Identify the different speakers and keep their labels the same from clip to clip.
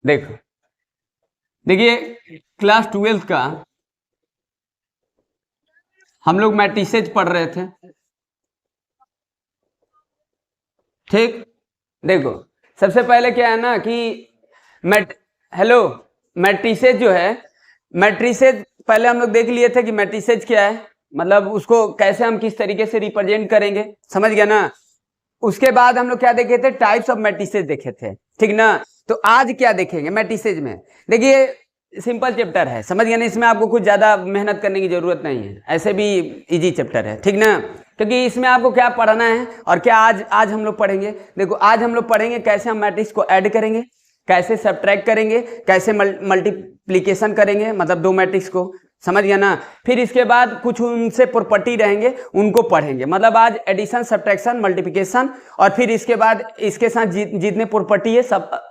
Speaker 1: देखो, देखिए class 12th का हम लोग मैट्रिसेज पढ़ रहे थे, ठीक। देखो सबसे पहले क्या है ना कि हेलो, मैट्रिसेज जो है, मैट्रिसेज पहले हम लोग देख लिए थे कि मैट्रिसेज क्या है, मतलब उसको कैसे हम किस तरीके से रिप्रेजेंट करेंगे, समझ गया ना। उसके बाद हम लोग क्या देखे थे, टाइप्स ऑफ मैट्रिसेज देखे थे, ठीक ना। तो आज क्या देखेंगे मैट्रिसेज में, देखिए सिंपल चैप्टर है, समझ गए ना, इसमें आपको कुछ ज्यादा मेहनत करने की जरूरत नहीं है, ऐसे भी इजी चैप्टर है, ठीक ना। क्योंकि इसमें आपको क्या पढ़ना है और क्या आज आज हम लोग पढ़ेंगे। देखो आज हम लोग पढ़ेंगे कैसे हम मैट्रिक्स को ऐड करेंगे, कैसे सब्ट्रैक्ट करेंगे, कैसे मल्टीप्लीकेशन करेंगे, मतलब दो मैट्रिक्स को, समझ गया ना। फिर इसके बाद कुछ उनसे प्रॉपर्टी रहेंगे, उनको पढ़ेंगे, मतलब आज एडिशन सब्ट्रैक्शन मल्टीप्लिकेशन, और फिर इसके बाद इसके साथ जितने प्रॉपर्टी है सब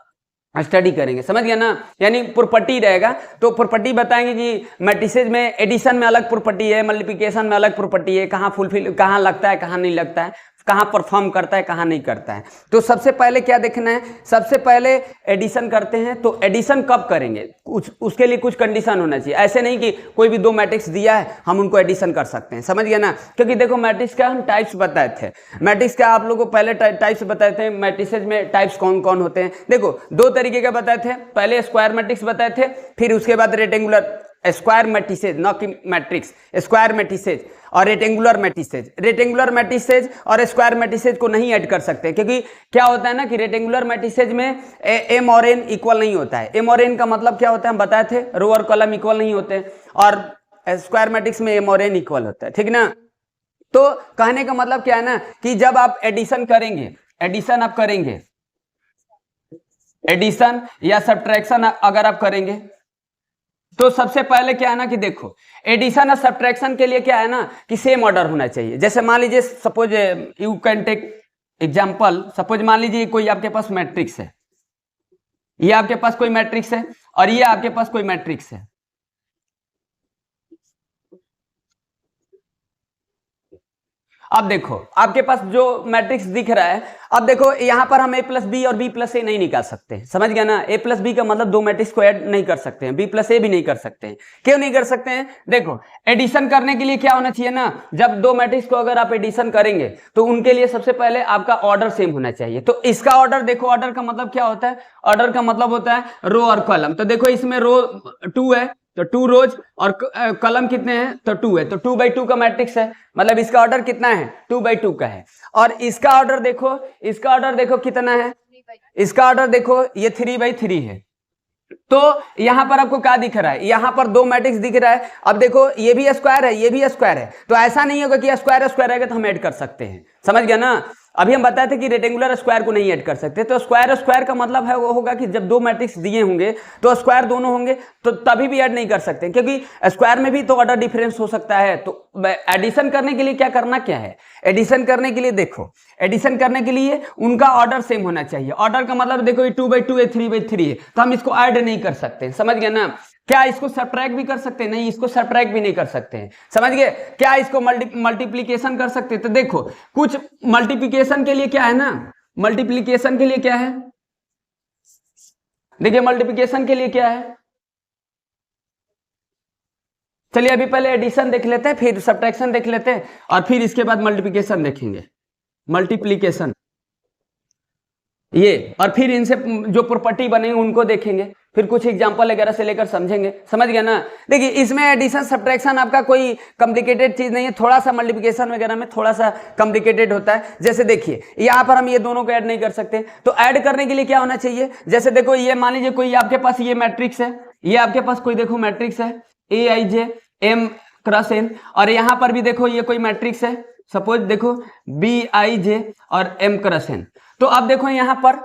Speaker 1: स्टडी करेंगे, समझ गया ना। यानी प्रॉपर्टी रहेगा तो प्रॉपर्टी बताएंगे कि मैट्रिसेज में एडिशन में अलग प्रॉपर्टी है, मल्टीप्लिकेशन में अलग प्रॉपर्टी है, कहाँ फुलफिल कहाँ लगता है कहाँ नहीं लगता है, कहाँ परफॉर्म करता है कहाँ नहीं करता है। तो सबसे पहले क्या देखना है, सबसे पहले एडिशन करते हैं तो एडिशन कब करेंगे, कुछ उसके लिए कुछ कंडीशन होना चाहिए। ऐसे नहीं कि कोई भी दो मैट्रिक्स दिया है हम उनको एडिशन कर सकते हैं, समझ गया ना। क्योंकि देखो मैट्रिक्स का हम टाइप्स बताए थे, मैट्रिक्स का आप लोगों को पहले टाइप्स बताए थे, मैट्रिसेज में टाइप्स कौन कौन होते हैं। देखो दो तरीके का बताए थे, पहले स्क्वायर मैट्रिक्स बताए थे, फिर उसके बाद रेक्टेंगुलर स्क्वायर मैट्रिसेज, न कि मैट्रिक्स, स्क्वायर मैट्रिसेज और रेक्टेंगुलर मैट्रिसेज। रेक्टेंगुलर मैट्रिसेज और स्क्वायर मैट्रिसेज को नहीं ऐड कर सकते, क्योंकि क्या होता है ना कि रेक्टेंगुलर मैट्रिसेज में एम और एन इक्वल नहीं होता है। एम और एन का मतलब क्या होता है हम बताए थे, रो और कॉलम इक्वल नहीं होते, और स्क्वायर मैट्रिक्स में एम और एन इक्वल होता है, ठीक ना। तो कहने का मतलब क्या है ना कि जब आप एडिशन करेंगे, एडिशन आप करेंगे, एडिशन या सब्ट्रैक्शन अगर आप करेंगे तो सबसे पहले क्या है ना कि देखो एडिशन और सब्ट्रैक्शन के लिए क्या है ना कि सेम ऑर्डर होना चाहिए। जैसे मान लीजिए suppose you can take example, suppose मान लीजिए कोई आपके पास मैट्रिक्स है, ये आपके पास कोई मैट्रिक्स है और ये आपके पास कोई मैट्रिक्स है। अब देखो आपके पास जो मैट्रिक्स दिख रहा है, अब देखो यहां पर हम ए प्लस बी और बी प्लस ए नहीं निकाल सकते, समझ गया ना। ए प्लस बी का मतलब दो मैट्रिक्स को ऐड नहीं कर सकते हैं, बी प्लस ए भी नहीं कर सकते हैं। क्यों नहीं कर सकते हैं, देखो एडिशन करने के लिए क्या होना चाहिए ना, जब दो मैट्रिक्स को अगर आप एडिशन करेंगे तो उनके लिए सबसे पहले आपका ऑर्डर सेम होना चाहिए। तो इसका ऑर्डर देखो, ऑर्डर का मतलब क्या होता है, ऑर्डर का मतलब होता है रो और कॉलम। तो देखो इसमें रो 2 है तो 2 रोज, और कॉलम कितने हैं तो 2 है, तो 2/2 का मैट्रिक्स है, मतलब इसका ऑर्डर कितना है 2/2 का है। और इसका ऑर्डर देखो, इसका ऑर्डर देखो कितना है, इसका ऑर्डर देखो ये 3/3 है। तो यहां पर आपको क्या दिख रहा है, यहां पर दो मैट्रिक्स दिख रहा है। अब देखो ये भी स्क्वायर है, ये भी स्क्वायर है, तो ऐसा नहीं होगा कि स्क्वायर स्क्वायर रहेगा तो हम ऐड कर सकते हैं, समझ गया ना। अभी हम बताए थे कि रेक्टेंगुलर स्क्वायर को नहीं ऐड कर सकते, तो स्क्वायर स्क्वायर का मतलब है वो होगा कि जब दो मैट्रिक्स दिए होंगे तो स्क्वायर दोनों होंगे, तो तभी भी ऐड नहीं कर सकते, क्योंकि स्क्वायर में भी तो ऑर्डर डिफरेंस हो सकता है। तो एडिशन करने के लिए क्या करना क्या है, एडिशन करने के लिए देखो, एडिशन करने के लिए उनका ऑर्डर सेम होना चाहिए। ऑर्डर का मतलब देखो ये 2/2 है, 3/3 है, तो हम इसको ऐड नहीं कर सकते, समझ गए ना। क्या इसको सब्ट्रैक्ट भी कर सकते हैं, नहीं इसको सब्ट्रैक्ट भी नहीं कर सकते हैं, समझ गए। क्या इसको मल्टीप्लीकेशन कर सकते हैं, तो देखो कुछ मल्टीप्लीकेशन के लिए क्या है ना, मल्टीप्लीकेशन के लिए क्या है, देखिए मल्टीप्लीकेशन के लिए क्या है, चलिए अभी पहले एडिशन देख लेते हैं, फिर सब्ट्रैक्शन देख लेते हैं, और फिर इसके बाद मल्टीप्लीकेशन देखेंगे, मल्टीप्लीकेशन ये, और फिर इनसे जो प्रॉपर्टी बनेंगे उनको देखेंगे, फिर कुछ एग्जांपल वगैरह से लेकर समझेंगे, समझ गया ना। देखिए इसमें एडिशन सब्ट्रैक्शन आपका कोई कॉम्प्लिकेटेड चीज नहीं है, थोड़ा सा मल्टीप्लिकेशन वगैरह में थोड़ा सा कॉम्प्लिकेटेड होता है। जैसे देखिए यहाँ पर हम ये दोनों को ऐड नहीं कर सकते, तो ऐड करने के लिए क्या होना चाहिए, जैसे देखो ये मान लीजिए कोई आपके पास ये मैट्रिक्स है, ये आपके पास कोई देखो मैट्रिक्स है Aij M×n, और यहां पर भी देखो ये कोई मैट्रिक्स है, सपोज देखो Bij और M×n। तो अब देखो यहां पर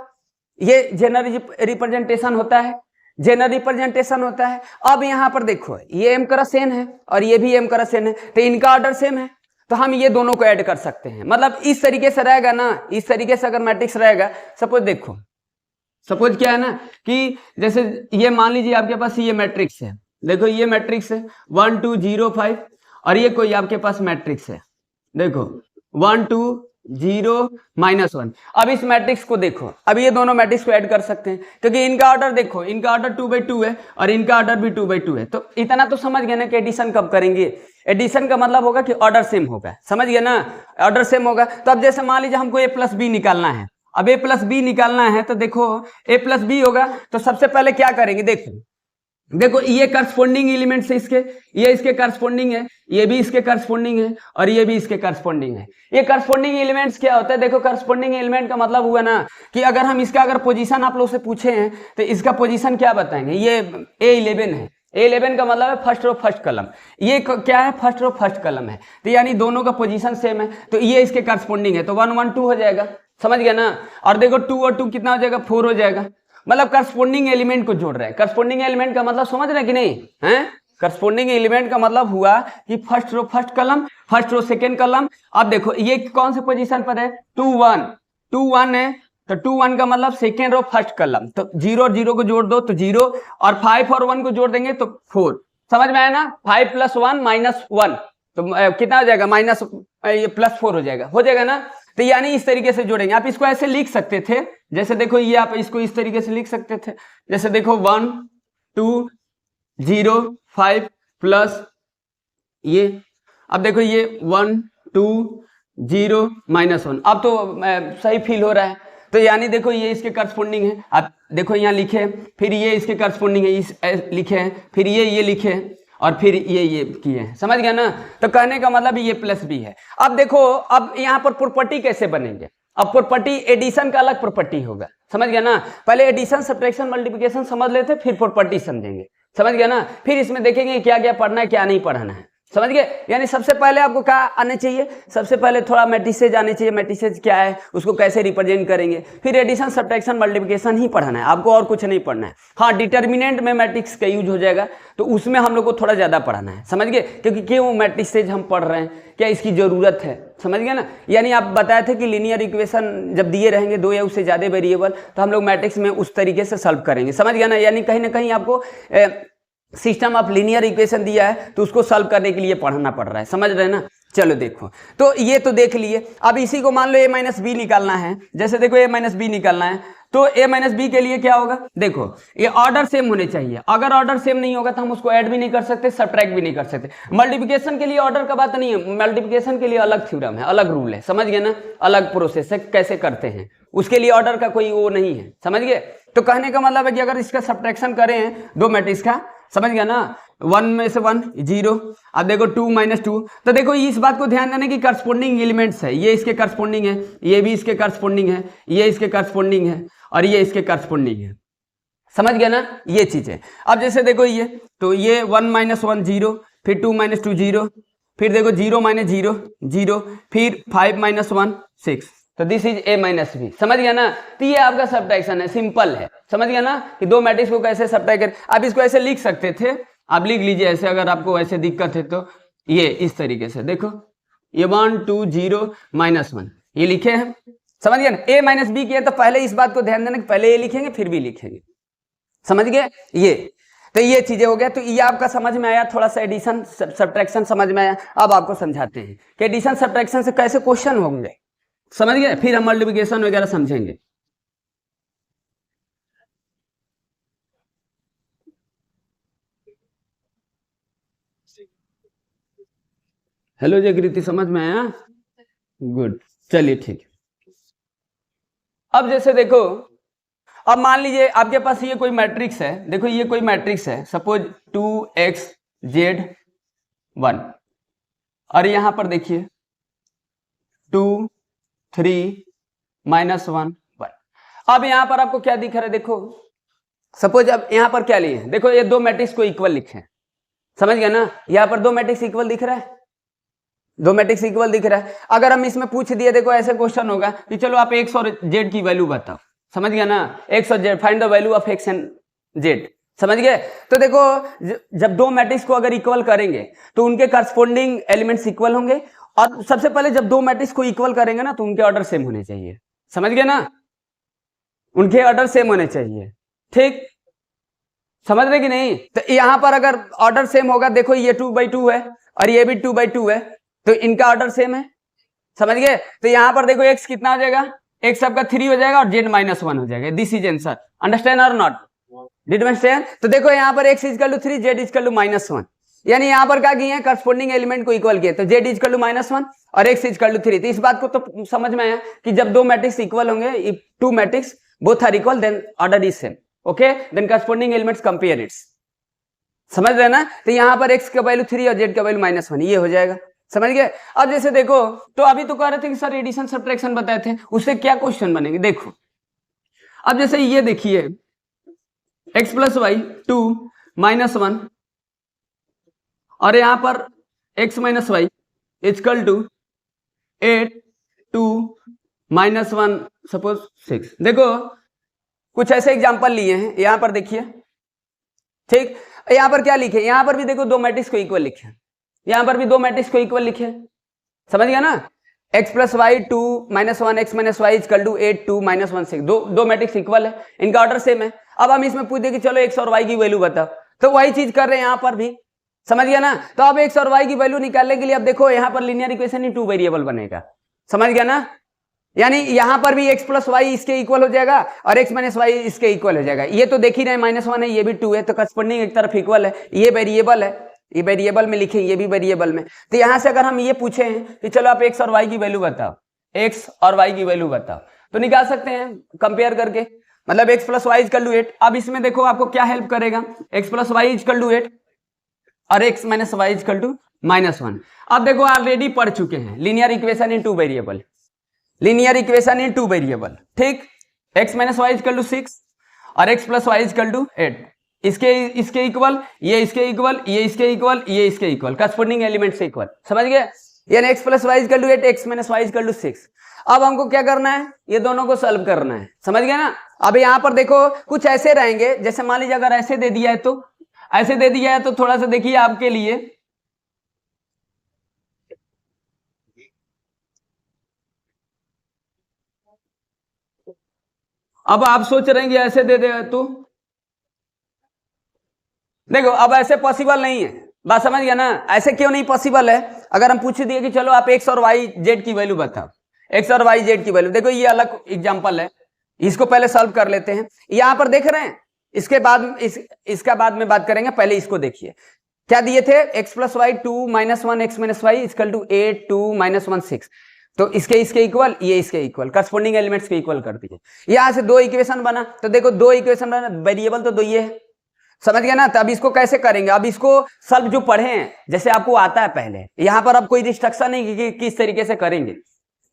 Speaker 1: ये जनरल रिप्रेजेंटेशन होता है, जनरल रिप्रेजेंटेशन होता है। अब यहां पर देखो ये M×n है और ये भी M×n है, तो इनका ऑर्डर सेम है, तो हम ये दोनों को ऐड कर सकते हैं। मतलब इस तरीके से रहेगा ना, इस तरीके से अगर मैट्रिक्स रहेगा, सपोज देखो, सपोज क्या है ना कि जैसे ये मान लीजिए आपके पास ये मैट्रिक्स है, देखो ये मैट्रिक्स है 1 2 0 5, और ये कोई आपके पास मैट्रिक्स है, देखो 1 2 0 -1। अब इस मैट्रिक्स को देखो, अब ये दोनों मैट्रिक्स को ऐड कर सकते हैं क्योंकि इनका ऑर्डर देखो, इनका ऑर्डर 2/2 है और इनका ऑर्डर भी 2/2 है। तो इतना तो समझ गए ना कि एडिशन कब करेंगे। एडिशन का मतलब होगा कि ऑर्डर सेम होगा, समझ गए ना, ऑर्डर सेम होगा। तो अब जैसे मान लीजिए हमको a+b निकालना है, अब a+b निकालना है तो देखो a+b होगा तो सबसे पहले क्या करेंगे, देखो ये करस्पॉन्डिंग एलिमेंट्स है इसके, ये इसके करस्पॉन्डिंग है, ये भी इसके करस्पॉन्डिंग है और ये भी इसके करस्पॉन्डिंग है। ये करस्पॉन्डिंग एलिमेंट्स क्या होता है, देखो करस्पॉन्डिंग एलिमेंट का मतलब हुआ ना कि अगर हम इसका अगर पोजीशन आप लोग से पूछे हैं तो इसका पोजीशन क्या बताएंगे, ये A11 है, A11 का मतलब है फर्स्ट रो फर्स्ट कलम, ये क्या है फर्स्ट रो फर्स्ट कलम है, तो यानी दोनों का पोजीशन सेम है तो ये इसके करस्पॉन्डिंग है, तो 1 1 2 हो जाएगा, समझ गया ना। और देखो 2 और 2 कितना हो जाएगा, 4 हो जाएगा, मतलब करस्पॉन्डिंग एलिमेंट को जोड़ रहे हैं। करस्पॉन्डिंग एलिमेंट का मतलब समझ रहे हैं कि नहीं हैं, करस्पॉन्डिंग एलिमेंट का मतलब हुआ कि फर्स्ट रो फर्स्ट कलम, फर्स्ट रो सेकेंड कलम। अब देखो ये कौन से पोजीशन पर है, 2 1 2 1 है, तो 2 1 का मतलब सेकेंड रो फर्स्ट कलम, तो 0 और 0 को जोड़ दो तो 0 और 5 और 1 को जोड़ देंगे तो 4, समझ में आया ना। 5 + 1 -1 तो कितना हो जाएगा, माइनस ये +4 हो जाएगा ना। तो यानी इस तरीके से जोड़ेंगे। आप इसको ऐसे लिख सकते थे, जैसे देखो ये आप इसको इस तरीके से लिख सकते थे, जैसे देखो 1 2 0 5 प्लस ये, अब देखो ये 1 2 0 -1, अब तो सही फील हो रहा है। तो यानी देखो ये इसके करस्पॉन्डिंग है, अब देखो यहाँ लिखे, फिर ये इसके करस्पॉन्डिंग है, इस लिखे हैं, फिर ये लिखे हैं और फिर ये किए हैं, समझ गया ना। तो कहने का मतलब ये +b है। अब देखो अब यहाँ पर प्रॉपर्टी कैसे बनेंगे, अब प्रॉपर्टी एडिशन का अलग प्रॉपर्टी होगा, समझ गया ना। पहले एडिशन सब्ट्रैक्शन मल्टीप्लिकेशन समझ लेते, फिर प्रॉपर्टी समझेंगे, समझ गया ना। फिर इसमें देखेंगे क्या क्या पढ़ना है क्या नहीं पढ़ना है, समझ गए। यानी सबसे पहले आपको क्या आने चाहिए, सबसे पहले थोड़ा मैट्रिसेज आने चाहिए, मैट्रिसेज क्या है उसको कैसे रिप्रेजेंट करेंगे, फिर एडिशन सब्ट्रैक्शन मल्टीप्लिकेशन ही पढ़ना है आपको, और कुछ नहीं पढ़ना है। हाँ डिटर्मिनेंट में मैट्रिक्स का यूज हो जाएगा तो उसमें हम लोग को थोड़ा ज्यादा पढ़ना है, समझ गए, क्योंकि क्यों मैट्रिसेज हम पढ़ रहे हैं, क्या इसकी जरूरत है, समझ गए ना। यानी आप बताए थे कि लीनियर इक्वेशन जब दिए रहेंगे 2 या उससे ज्यादा वेरिएबल तो हम लोग मैट्रिक्स में उस तरीके से सॉल्व करेंगे, समझ गया ना। यानी कहीं ना कहीं आपको सिस्टम ऑफ लीनियर इक्वेशन दिया है तो उसको सॉल्व करने के लिए पढ़ना पड़ रहा है, समझ रहे हैं ना। चलो देखो, तो ये तो देख लिए। अब इसी को मान लो a-b निकालना है, जैसे देखो a-b निकालना है तो a-b के लिए क्या होगा, देखो ये ऑर्डर सेम होने चाहिए, अगर ऑर्डर सेम नहीं होगा तो हम उसको ऐड भी नहीं कर सकते, सब्ट्रैक्ट भी नहीं कर सकते। मल्टीप्लिकेशन के लिए ऑर्डर का बात नहीं है, मल्टीप्लिकेशन के लिए अलग थ्योरम है, अलग रूल है, समझ गए ना, अलग प्रोसेस है कैसे करते हैं, उसके लिए ऑर्डर का कोई वो नहीं है, समझ गए। तो कहने का मतलब है कि अगर इसका सब्ट्रैक्शन करें दो मैट्रिक्स का, समझ गया ना, 1 में से 1 0, अब देखो 2 - 2, तो देखो इस बात को ध्यान देना कि करस्पॉन्डिंग एलिमेंट्स है, ये इसके करस्पॉन्डिंग है, ये भी इसके करस्पॉन्डिंग है, ये इसके करस्पॉन्डिंग है और ये इसके करस्पॉन्डिंग है, समझ गया ना ये चीजें। अब जैसे देखो ये, तो ये 1 - 1 0, फिर 2 - 2 0, फिर देखो 0 - 0 0, फिर 5 - 1 6, तो दिस इज a-b, समझ गया ना। तो ये आपका सब्ट्रैक्शन है, सिंपल है, समझ गया ना कि दो मैट्रिक्स को कैसे सब्ट्रैक्ट करें। आप इसको ऐसे लिख सकते थे, आप लिख लीजिए ऐसे, अगर आपको ऐसे दिक्कत है तो ये इस तरीके से देखो, ये 1 2 0 -1 ये लिखे हैं, समझ गया ना। a-b किया तो पहले इस बात को ध्यान देना कि पहले ये लिखेंगे फिर भी लिखेंगे, समझ गए ये। तो ये चीजें हो गया, तो ये आपका समझ में आया, थोड़ा सा एडिशन सब्ट्रैक्शन समझ में आया। अब आपको समझाते हैं कि एडिशन सब्ट्रैक्शन से कैसे क्वेश्चन होंगे, समझ गए, फिर हम मल्टीप्लिकेशन वगैरह समझेंगे। हेलो जगृति, समझ में आया, गुड, चलिए ठीक है। अब जैसे देखो, अब मान लीजिए आपके पास ये कोई मैट्रिक्स है, देखो ये कोई मैट्रिक्स है, सपोज 2x z 1, और यहां पर देखिए 2 3 -1 1। अब यहां पर आपको क्या दिख रहा है, देखो सपोज अब यहां पर क्या लिए, देखो ये दो मैट्रिक्स को इक्वल लिखे, समझ गया ना। यहां पर दो मैट्रिक्स इक्वल दिख रहा है, दो मैट्रिक्स इक्वल दिख रहा है। अगर हम इसमें पूछ दिए, देखो ऐसे क्वेश्चन होगा कि चलो आप x और z की वैल्यू बताओ, समझ गया ना, x और z, find the value of x and z, समझ गए। तो देखो जब दो मैट्रिक्स को अगर इक्वल करेंगे तो उनके करस्पॉन्डिंग एलिमेंट्स इक्वल होंगे, और सबसे पहले जब दो मैट्रिक्स को इक्वल करेंगे ना तो उनके ऑर्डर सेम होने चाहिए, समझ गए ना, उनके ऑर्डर सेम होने चाहिए, ठीक, समझ रहे कि नहीं। तो यहां पर अगर ऑर्डर सेम होगा, देखो ये 2/2 है और ये भी 2/2 है, तो इनका ऑर्डर सेम है, समझ गए? तो यहाँ पर देखो x कितना हो जाएगा, x आपका 3 हो जाएगा और z -1 हो जाएगा। दिस इज आंसर, अंडरस्टैंड और नॉट? Did you understand? तो देखो यहाँ पर x equal to 3, z equal to -1, यानी यहाँ पर क्या किए हैं, करस्पोंडिंग एलिमेंट को इक्वल किए, तो z इक्वल टू -1 और x इक्वल टू 3। तो इस बात को तो समझ में आया कि जब दो मैट्रिक्स इक्वल होंगे, if two matrix both are equal then order is same, okay, then corresponding elements compare its, समझ रहे ना? तो यहाँ पर x का वैल्यू 3 और z का वैल्यू -1, ये हो जाएगा, समझ गए? अब जैसे देखो, तो अभी तो कह रहे थे कि सर एडिशन सब्ट्रैक्शन बताए थे, उससे क्या क्वेश्चन बनेंगे, देखो अब जैसे ये देखिए x प्लस वाई 2 -1 और यहाँ पर x minus y equal to 8 2 -1 suppose 6। देखो कुछ ऐसे एग्जांपल लिए हैं, यहाँ पर देखिए, ठीक, यहाँ पर क्या लिखे, यहाँ पर भी देखो दो मैट्रिक्स को इक्वल लिखे, यहाँ पर भी दो मैट्रिक्स को इक्वल लिखे, समझ गया ना? x plus y 2 -1 x minus y equal to 8 2 -1 6, दो मैट्रिक्स इक्वल है, इनका ऑर्डर सेम है। अब हम इसमें पूछ दे कि चलो x और y की वैल्यू बताओ, तो वही चीज कर रहे हैं यहाँ पर भी, समझ गया ना? तो अब x और y की वैल्यू निकालने के लिए अब देखो यहाँ पर लीनियर इक्वेशन ही 2 वेरिएबल बनेगा, समझ गया ना? यानी यहाँ पर भी x प्लस वाई इसके इक्वल हो जाएगा और x माइनस वाई इसके इक्वल हो जाएगा। ये तो देख ही रहे -1 है, ये भी 2 है, तो करस्पोंडिंग एक तरफ इक्वल है, ये वेरिएबल है, ये वेरिएबल में लिखे, ये भी वेरिएबल में। तो यहाँ से अगर हम ये पूछे हैं कि चलो आप x और y की वैल्यू बताओ, x और y की वैल्यू बताओ, तो निकाल सकते हैं कंपेयर करके, मतलब x plus Y equal to 8। अब इसमें देखो आपको क्या हेल्प करेगा, x plus Y equal to 8 और x minus y equal to -1। अब देखो ऑलरेडी पढ़ चुके हैं linear equation in 2 variable, linear equation in 2 variable, ठीक, x minus y equal to 6 और x plus Y equal to 8, इसके इक्वल, ये इसके इक्वल, ये इसके इक्वल, ये इसके इक्वल, करस्पोंडिंग एलिमेंट से इक्वल, समझ गए? यानी x plus Y equal to 8 x minus y equal to 6। अब हमको क्या करना है, ये दोनों को सॉल्व करना है, समझ गए ना? अब यहाँ पर देखो कुछ ऐसे रहेंगे, जैसे मान लीजिए अगर ऐसे दे दिया है, तो ऐसे दे दिया है, तो थोड़ा सा देखिए आपके लिए, अब आप सोच रहे हैं कि ऐसे दे दे, तो देखो अब ऐसे पॉसिबल नहीं है, बात समझ गया ना? ऐसे क्यों नहीं पॉसिबल है? अगर हम पूछ दिए कि चलो आप x और y z की वैल्यू बताओ, x और y z की वैल्यू, देखो ये अलग एग्जांपल है, इसको पहले सॉल्व कर लेते हैं। यहाँ पर देख रहे हैं, इसके बाद इसका बाद में बात करेंगे, पहले इसको देखिए क्या दिए थे, x plus y 2 -1 x minus y equal to 8 2 -1 6, तो इसके इक्वल, ये इसके इक्वल, करस्पोंडिंग एलिमेंट्स के इक्वल कर दिए। यहां से दो इक्वेशन बना, तो देखो दो इक्वेशन बना, वेरिएबल तो दो ये है, समझ गया ना? तो अब इसको कैसे करेंगे, अब इसको सॉल्व जो पढ़े हैं, जैसे आपको आता है पहले, यहाँ पर अब कोई रिस्ट्रक्शन नहीं कि किस तरीके से करेंगे,